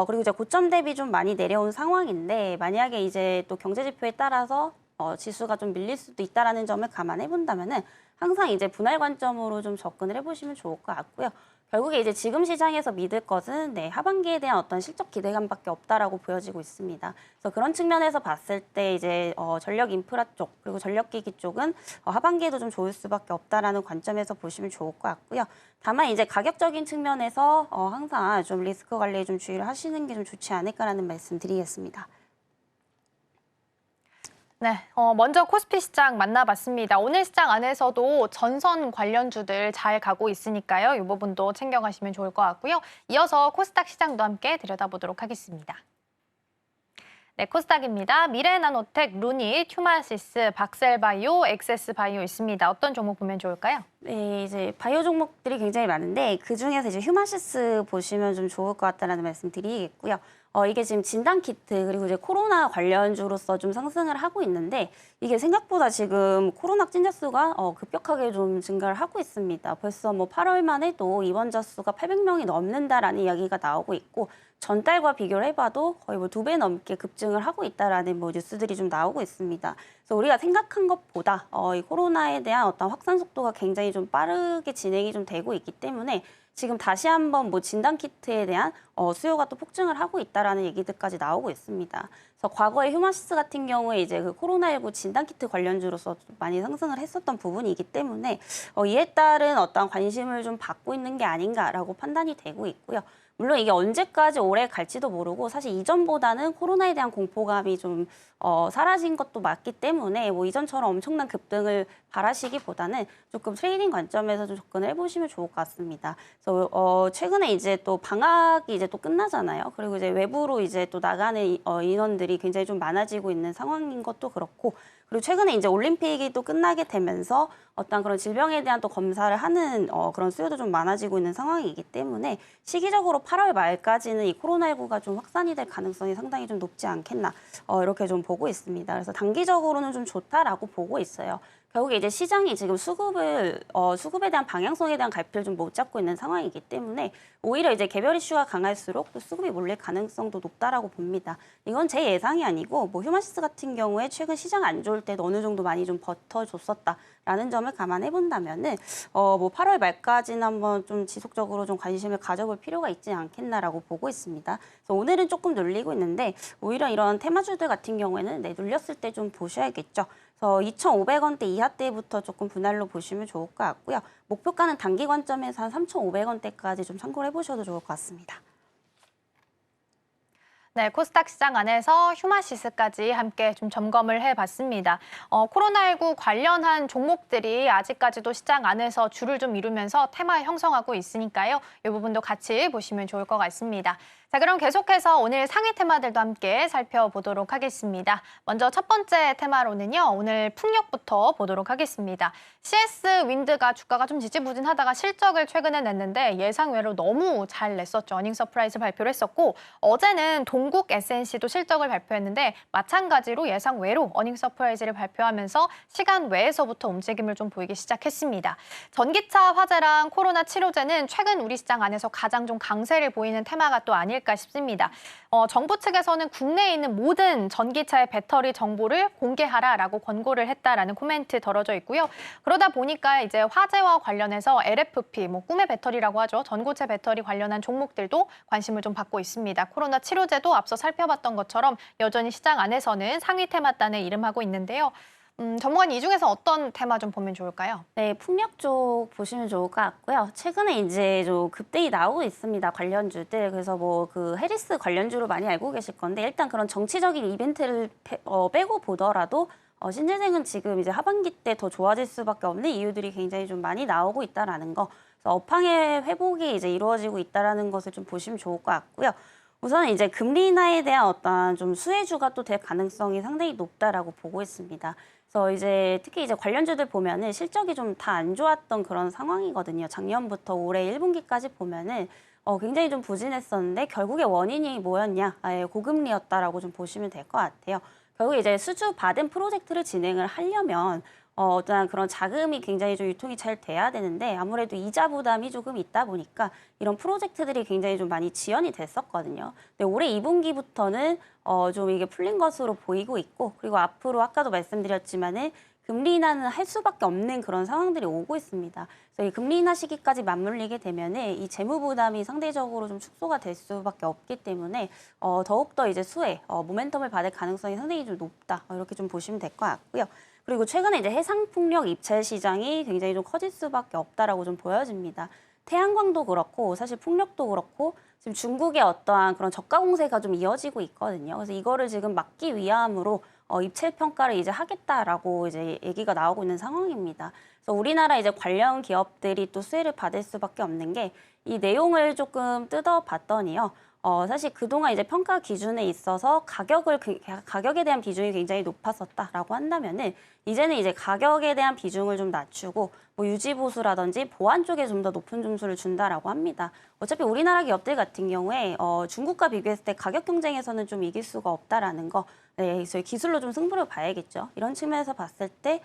그리고 이제 고점 대비 좀 많이 내려온 상황인데 만약에 이제 또 경제 지표에 따라서 지수가 좀 밀릴 수도 있다라는 점을 감안해 본다면은 항상 이제 분할 관점으로 좀 접근을 해보시면 좋을 것 같고요. 결국에 이제 지금 시장에서 믿을 것은 하반기에 대한 어떤 실적 기대감밖에 없다라고 보여지고 있습니다. 그래서 그런 측면에서 봤을 때 이제 전력 인프라 쪽 그리고 전력기기 쪽은 하반기에도 좀 좋을 수밖에 없다라는 관점에서 보시면 좋을 것 같고요. 다만 이제 가격적인 측면에서 항상 좀 리스크 관리에 좀 주의를 하시는 게 좀 좋지 않을까라는 말씀 드리겠습니다. 네, 먼저 코스피 시장 만나봤습니다. 오늘 시장 안에서도 전선 관련주들 잘 가고 있으니까요. 이 부분도 챙겨가시면 좋을 것 같고요. 이어서 코스닥 시장도 함께 들여다보도록 하겠습니다. 네, 코스닥입니다. 미래나노텍, 루닛, 휴마시스, 박셀바이오, 엑세스바이오 있습니다. 어떤 종목 보면 좋을까요? 네, 이제 바이오 종목들이 굉장히 많은데 그 중에서 이제 휴마시스 보시면 좀 좋을 것 같다라는 말씀 드리겠고요. 이게 지금 진단키트 그리고 이제 코로나 관련주로서 좀 상승을 하고 있는데 이게 생각보다 지금 코로나 확진자 수가 급격하게 좀 증가를 하고 있습니다. 벌써 뭐 8월만 해도 입원자 수가 800명이 넘는다라는 이야기가 나오고 있고 전달과 비교를 해봐도 거의 뭐 2배 넘게 급증을 하고 있다라는 뭐 뉴스들이 좀 나오고 있습니다. 그래서 우리가 생각한 것보다 이 코로나에 대한 어떤 확산 속도가 굉장히 좀 빠르게 진행이 좀 되고 있기 때문에 지금 다시 한번 뭐 진단키트에 대한 수요가 또 폭증을 하고 있다라는 얘기들까지 나오고 있습니다. 그래서 과거에 휴마시스 같은 경우에 이제 그 코로나19 진단키트 관련주로서 많이 상승을 했었던 부분이기 때문에 이에 따른 어떤 관심을 좀 받고 있는 게 아닌가라고 판단이 되고 있고요. 물론 이게 언제까지 오래 갈지도 모르고 사실 이전보다는 코로나에 대한 공포감이 좀 사라진 것도 맞기 때문에 뭐 이전처럼 엄청난 급등을 바라시기보다는 조금 트레이딩 관점에서 좀 접근을 해보시면 좋을 것 같습니다. 그래서 최근에 이제 또 방학이 이제 또 끝나잖아요. 그리고 이제 외부로 이제 또 나가는 인원들이 굉장히 좀 많아지고 있는 상황인 것도 그렇고 그리고 최근에 이제 올림픽이 또 끝나게 되면서 어떤 그런 질병에 대한 또 검사를 하는 그런 수요도 좀 많아지고 있는 상황이기 때문에 시기적으로 8월 말까지는 이 코로나19가 좀 확산이 될 가능성이 상당히 좀 높지 않겠나 이렇게 좀 보고 있습니다. 그래서 단기적으로는 좀 좋다라고 보고 있어요. 결국에 이제 시장이 지금 수급에 대한 방향성에 대한 갈피를 좀 못 잡고 있는 상황이기 때문에 오히려 이제 개별 이슈가 강할수록 또 수급이 몰릴 가능성도 높다라고 봅니다. 이건 제 예상이 아니고 뭐 휴마시스 같은 경우에 최근 시장 안 좋을 때도 어느 정도 많이 좀 버텨줬었다라는 점을 감안해 본다면은 뭐 8월 말까지는 한번 좀 지속적으로 좀 관심을 가져볼 필요가 있지 않겠나라고 보고 있습니다. 그래서 오늘은 조금 눌리고 있는데 오히려 이런 테마주들 같은 경우에는 눌렸을 때 좀 보셔야겠죠. 2,500원대 이하대부터 조금 분할로 보시면 좋을 것 같고요. 목표가는 단기 관점에서 한 3,500원대까지 좀 참고를 해보셔도 좋을 것 같습니다. 네, 코스닥 시장 안에서 휴마시스까지 함께 좀 점검을 해봤습니다. 코로나19 관련한 종목들이 아직까지도 시장 안에서 줄을 좀 이루면서 테마 형성하고 있으니까요. 이 부분도 같이 보시면 좋을 것 같습니다. 자, 그럼 계속해서 오늘 상위 테마들도 함께 살펴보도록 하겠습니다. 먼저 첫 번째 테마로는요. 오늘 풍력부터 보도록 하겠습니다. CS 윈드가 주가가 좀 지지부진하다가 실적을 최근에 냈는데 예상외로 너무 잘 냈었죠. 어닝 서프라이즈 발표를 했었고 어제는 동국 SNC도 실적을 발표했는데 마찬가지로 예상외로 어닝 서프라이즈를 발표하면서 시간 외에서부터 움직임을 좀 보이기 시작했습니다. 전기차 화재랑 코로나 치료제는 최근 우리 시장 안에서 가장 좀 강세를 보이는 테마가 또 아닐까 싶습니다. 정부 측에서는 국내에 있는 모든 전기차의 배터리 정보를 공개하라라고 권고를 했다라는 코멘트 덜어져 있고요. 그러다 보니까 이제 화재와 관련해서 LFP, 뭐 꿈의 배터리라고 하죠. 전고체 배터리 관련한 종목들도 관심을 좀 받고 있습니다. 코로나 치료제도 앞서 살펴봤던 것처럼 여전히 시장 안에서는 상위 테마단에 이름하고 있는데요. 전문가님 이 중에서 어떤 테마 좀 보면 좋을까요? 네, 풍력 쪽 보시면 좋을 것 같고요. 최근에 이제 좀 급등이 나오고 있습니다. 관련주들. 그래서 뭐 그 해리스 관련주로 많이 알고 계실 건데 일단 그런 정치적인 이벤트를 빼고 보더라도 신재생은 지금 이제 하반기 때 더 좋아질 수밖에 없는 이유들이 굉장히 좀 많이 나오고 있다라는 거. 그래서 업황의 회복이 이제 이루어지고 있다라는 것을 좀 보시면 좋을 것 같고요. 우선은 이제 금리 인하에 대한 어떤 좀 수혜주가 또 될 가능성이 상당히 높다라고 보고 있습니다. 그래서 이제 특히 이제 관련주들 보면은 실적이 좀 다 안 좋았던 그런 상황이거든요. 작년부터 올해 1분기까지 보면은 굉장히 좀 부진했었는데 결국에 원인이 뭐였냐? 아예 고금리였다라고 좀 보시면 될 것 같아요. 결국 이제 수주 받은 프로젝트를 진행을 하려면 어떤 그런 자금이 굉장히 좀 유통이 잘 돼야 되는데 아무래도 이자 부담이 조금 있다 보니까 이런 프로젝트들이 굉장히 좀 많이 지연이 됐었거든요. 근데 올해 2분기부터는 좀 이게 풀린 것으로 보이고 있고 그리고 앞으로 아까도 말씀드렸지만은 금리 인하는 할 수밖에 없는 그런 상황들이 오고 있습니다. 그래서 이 금리 인하 시기까지 맞물리게 되면은 이 재무 부담이 상대적으로 좀 축소가 될 수밖에 없기 때문에 더욱더 이제 수혜, 모멘텀을 받을 가능성이 상당히 좀 높다. 이렇게 좀 보시면 될 것 같고요. 그리고 최근에 이제 해상풍력 입찰 시장이 굉장히 좀 커질 수밖에 없다라고 좀 보여집니다. 태양광도 그렇고 사실 풍력도 그렇고 지금 중국의 어떠한 그런 저가 공세가 좀 이어지고 있거든요. 그래서 이거를 지금 막기 위함으로 입찰 평가를 이제 하겠다라고 이제 얘기가 나오고 있는 상황입니다. 그래서 우리나라 이제 관련 기업들이 또 수혜를 받을 수밖에 없는 게 이 내용을 조금 뜯어봤더니요. 사실 그동안 이제 평가 기준에 있어서 가격에 대한 비중이 굉장히 높았었다라고 한다면은 이제는 이제 가격에 대한 비중을 좀 낮추고 뭐 유지 보수라든지 보안 쪽에 좀 더 높은 점수를 준다라고 합니다. 어차피 우리나라 기업들 같은 경우에 중국과 비교했을 때 가격 경쟁에서는 좀 이길 수가 없다라는 거. 네, 저희 기술로 좀 승부를 봐야겠죠. 이런 측면에서 봤을 때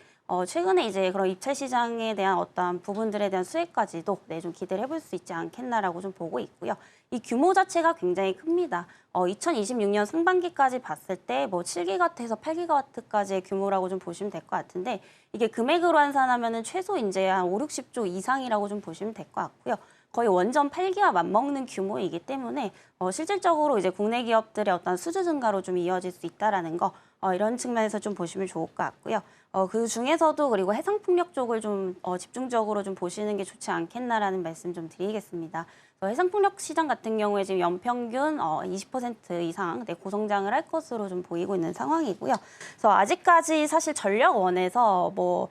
최근에 이제 그런 입찰 시장에 대한 어떠한 부분들에 대한 수혜까지도 좀 기대를 해볼 수 있지 않겠나라고 좀 보고 있고요. 이 규모 자체가 굉장히 큽니다. 2026년 상반기까지 봤을 때 뭐 7기가와트에서 8기가와트까지의 규모라고 좀 보시면 될 것 같은데 이게 금액으로 환산하면은 최소 이제 한 5, 60조 이상이라고 좀 보시면 될 것 같고요. 거의 원전 8기와 맞먹는 규모이기 때문에 실질적으로 이제 국내 기업들의 어떤 수주 증가로 좀 이어질 수 있다라는 거 이런 측면에서 좀 보시면 좋을 것 같고요. 그 중에서도 그리고 해상풍력 쪽을 좀 집중적으로 좀 보시는 게 좋지 않겠나라는 말씀 좀 드리겠습니다. 해상풍력 시장 같은 경우에 지금 연평균 20% 이상 고성장을 할 것으로 좀 보이고 있는 상황이고요. 그래서 아직까지 사실 전력원에서 뭐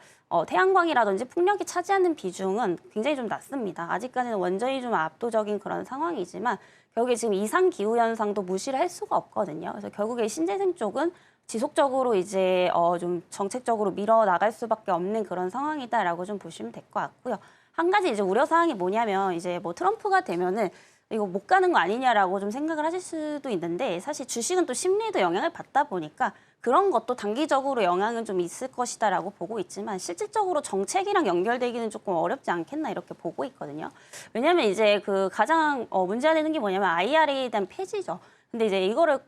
태양광이라든지 풍력이 차지하는 비중은 굉장히 좀 낮습니다. 아직까지는 원전이 좀 압도적인 그런 상황이지만 결국에 지금 이상 기후 현상도 무시를 할 수가 없거든요. 그래서 결국에 신재생 쪽은 지속적으로 이제 좀 정책적으로 밀어 나갈 수밖에 없는 그런 상황이다라고 좀 보시면 될 것 같고요. 한 가지 이제 우려 사항이 뭐냐면 이제 뭐 트럼프가 되면은 이거 못 가는 거 아니냐라고 좀 생각을 하실 수도 있는데 사실 주식은 또 심리에도 영향을 받다 보니까 그런 것도 단기적으로 영향은 좀 있을 것이다라고 보고 있지만 실질적으로 정책이랑 연결되기는 조금 어렵지 않겠나 이렇게 보고 있거든요. 왜냐하면 이제 그 가장 문제가 되는 게 뭐냐면 IRA에 대한 폐지죠. 근데 이제 이거를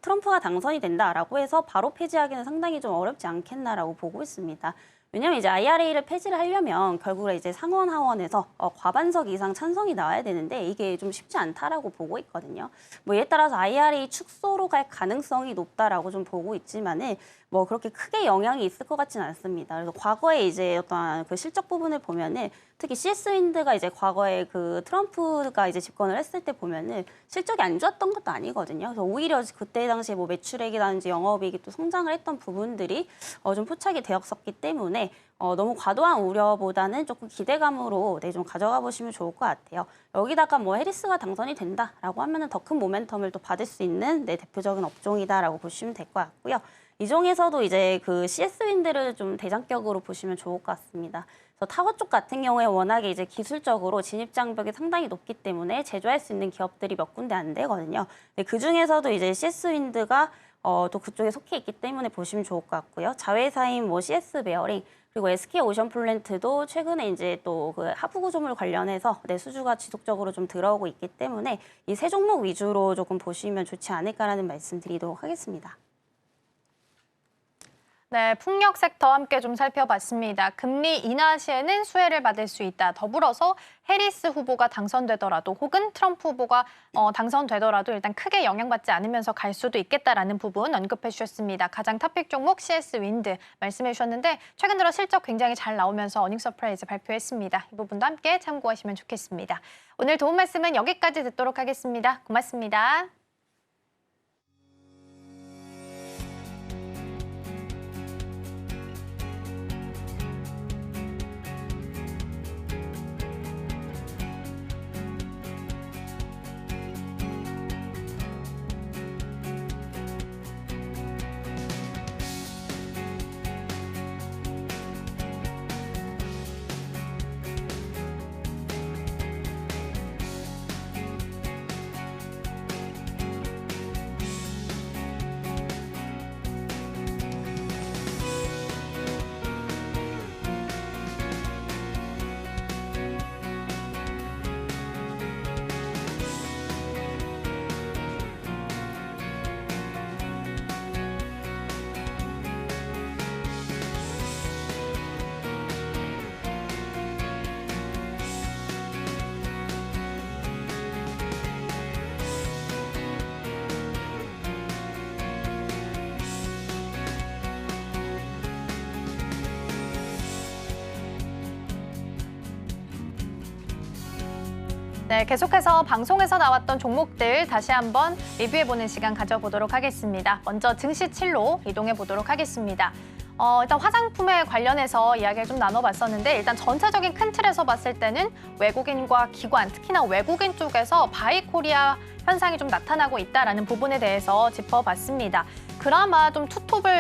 트럼프가 당선이 된다라고 해서 바로 폐지하기는 상당히 좀 어렵지 않겠나라고 보고 있습니다. 왜냐하면 이제 IRA를 폐지를 하려면 결국에 이제 상원 하원에서 과반석 이상 찬성이 나와야 되는데 이게 좀 쉽지 않다라고 보고 있거든요. 뭐 이에 따라서 IRA 축소로 갈 가능성이 높다라고 좀 보고 있지만은 뭐 그렇게 크게 영향이 있을 것 같지는 않습니다. 그래서 과거에 이제 어떤 그 실적 부분을 보면은 특히 CS 윈드가 이제 과거에 그 트럼프가 이제 집권을 했을 때 보면은 실적이 안 좋았던 것도 아니거든요. 그래서 오히려 그때 당시에 뭐 매출액이라든지 영업이익이 또 성장을 했던 부분들이 좀 포착이 되었었기 때문에 너무 과도한 우려보다는 조금 기대감으로 좀 가져가 보시면 좋을 것 같아요. 여기다가 뭐 해리스가 당선이 된다라고 하면은 더 큰 모멘텀을 또 받을 수 있는 대표적인 업종이다라고 보시면 될 것 같고요. 이 중에서도 이제 그 CS 윈드를 좀 대장격으로 보시면 좋을 것 같습니다. 그래서 타워 쪽 같은 경우에 워낙에 이제 기술적으로 진입 장벽이 상당히 높기 때문에 제조할 수 있는 기업들이 몇 군데 안 되거든요. 그 중에서도 이제 CS 윈드가 또 그쪽에 속해 있기 때문에 보시면 좋을 것 같고요. 자회사인 뭐 CS 베어링 그리고 SK 오션 플랜트도 최근에 이제 또 그 하부 구조물 관련해서 수주가 지속적으로 좀 들어오고 있기 때문에 이 세 종목 위주로 조금 보시면 좋지 않을까라는 말씀드리도록 하겠습니다. 네, 풍력 섹터 함께 좀 살펴봤습니다. 금리 인하 시에는 수혜를 받을 수 있다. 더불어서 해리스 후보가 당선되더라도 혹은 트럼프 후보가 당선되더라도 일단 크게 영향받지 않으면서 갈 수도 있겠다라는 부분 언급해 주셨습니다. 가장 탑픽 종목 CS 윈드 말씀해 주셨는데 최근 들어 실적 굉장히 잘 나오면서 어닝 서프라이즈 발표했습니다. 이 부분도 함께 참고하시면 좋겠습니다. 오늘 도움 말씀은 여기까지 듣도록 하겠습니다. 고맙습니다. 네, 계속해서 방송에서 나왔던 종목들 다시 한번 리뷰해보는 시간 가져보도록 하겠습니다. 먼저 증시 7로 이동해 보도록 하겠습니다. 일단 화장품에 관련해서 이야기를 좀 나눠봤었는데 일단 전체적인 큰 틀에서 봤을 때는 외국인과 기관, 특히나 외국인 쪽에서 바이 코리아 현상이 좀 나타나고 있다는 부분에 대해서 짚어봤습니다. 그나마 좀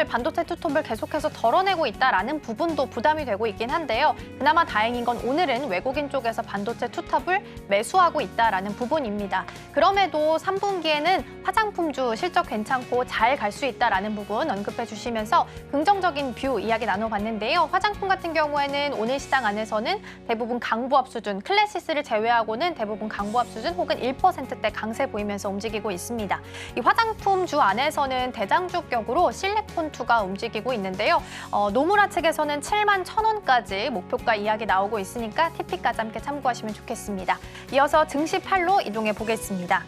반도체 투톱을 계속해서 덜어내고 있다라는 부분도 부담이 되고 있긴 한데요. 그나마 다행인 건 오늘은 외국인 쪽에서 반도체 투톱을 매수하고 있다라는 부분입니다. 그럼에도 3분기에는 화장품주 실적 괜찮고 잘 갈 수 있다라는 부분 언급해 주시면서 긍정적인 뷰 이야기 나눠봤는데요. 화장품 같은 경우에는 오늘 시장 안에서는 대부분 강보합 수준, 클래시스를 제외하고는 대부분 강보합 수준 혹은 1%대 강세 보이면서 움직이고 있습니다. 이 화장품주 안에서는 대장주격으로 실리콘2가 움직이고 있는데요. 노무라 측에서는 71,000원까지 목표가 이야기 나오고 있으니까 TP까지 함께 참고하시면 좋겠습니다. 이어서 증시 8로 이동해 보겠습니다.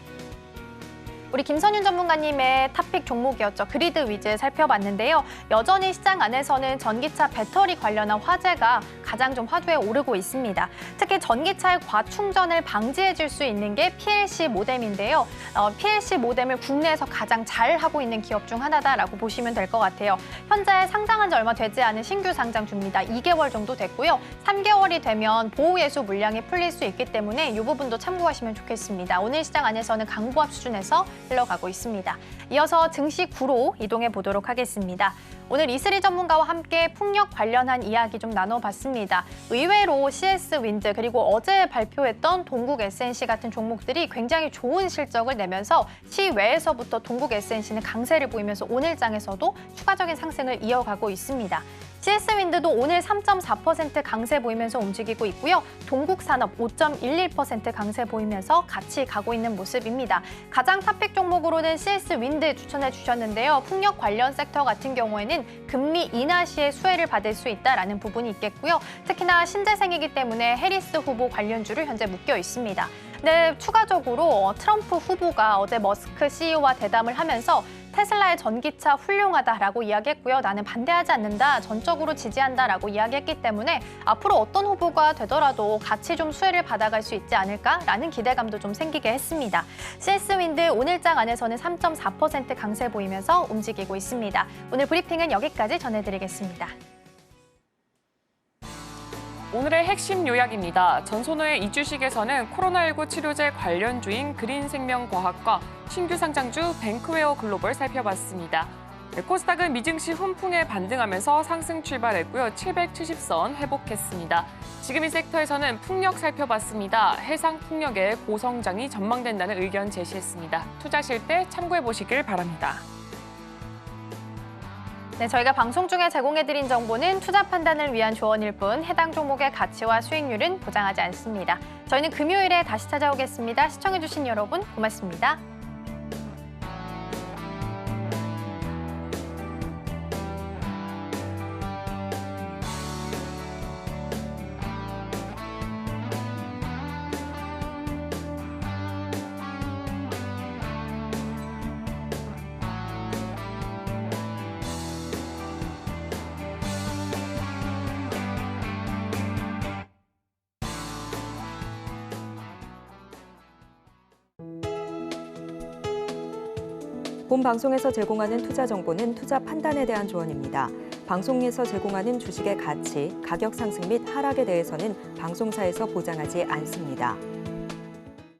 우리 김선윤 전문가님의 탑픽 종목이었죠. 그리드 위즈 살펴봤는데요. 여전히 시장 안에서는 전기차 배터리 관련한 화제가 가장 좀 화두에 오르고 있습니다. 특히 전기차의 과충전을 방지해 줄 수 있는 게 PLC 모뎀인데요. PLC 모뎀을 국내에서 가장 잘 하고 있는 기업 중 하나다라고 보시면 될 것 같아요. 현재 상장한 지 얼마 되지 않은 신규 상장주입니다. 2개월 정도 됐고요. 3개월이 되면 보호예수 물량이 풀릴 수 있기 때문에 이 부분도 참고하시면 좋겠습니다. 오늘 시장 안에서는 강보합 수준에서 흘러가고 있습니다. 이어서 증시 9로 이동해 보도록 하겠습니다. 오늘 이슬이 전문가와 함께 풍력 관련한 이야기 좀 나눠봤습니다. 의외로 CS 윈드 그리고 어제 발표했던 동국 SNC 같은 종목들이 굉장히 좋은 실적을 내면서 시외에서부터 동국 SNC는 강세를 보이면서 오늘 장에서도 추가적인 상승을 이어가고 있습니다. CS 윈드도 오늘 3.4% 강세 보이면서 움직이고 있고요. 동국산업 5.11% 강세 보이면서 같이 가고 있는 모습입니다. 가장 탑픽 종목으로는 CS 윈드 추천해 주셨는데요. 풍력 관련 섹터 같은 경우에는 금리 인하 시에 수혜를 받을 수 있다라는 부분이 있겠고요. 특히나 신재생이기 때문에 해리스 후보 관련주를 현재 묶여 있습니다. 네, 추가적으로 트럼프 후보가 어제 머스크 CEO와 대담을 하면서 테슬라의 전기차 훌륭하다라고 이야기했고요. 나는 반대하지 않는다, 전적으로 지지한다라고 이야기했기 때문에 앞으로 어떤 후보가 되더라도 같이 좀 수혜를 받아갈 수 있지 않을까라는 기대감도 좀 생기게 했습니다. CS 윈드 오늘장 안에서는 3.4% 강세 보이면서 움직이고 있습니다. 오늘 브리핑은 여기까지 전해드리겠습니다. 오늘의 핵심 요약입니다. 전선호의 이 주식에서는 코로나19 치료제 관련주인 그린생명과학과 신규 상장주 뱅크웨어 글로벌 살펴봤습니다. 코스닥은 미증시 훈풍에 반등하면서 상승 출발했고요. 770선 회복했습니다. 지금 이 섹터에서는 풍력 살펴봤습니다. 해상 풍력의 고성장이 전망된다는 의견 제시했습니다. 투자하실 때 참고해보시길 바랍니다. 네, 저희가 방송 중에 제공해드린 정보는 투자 판단을 위한 조언일 뿐 해당 종목의 가치와 수익률은 보장하지 않습니다. 저희는 금요일에 다시 찾아오겠습니다. 시청해주신 여러분 고맙습니다. 본 방송에서 제공하는 투자 정보는 투자 판단에 대한 조언입니다. 방송에서 제공하는 주식의 가치, 가격 상승 및 하락에 대해서는 방송사에서 보장하지 않습니다.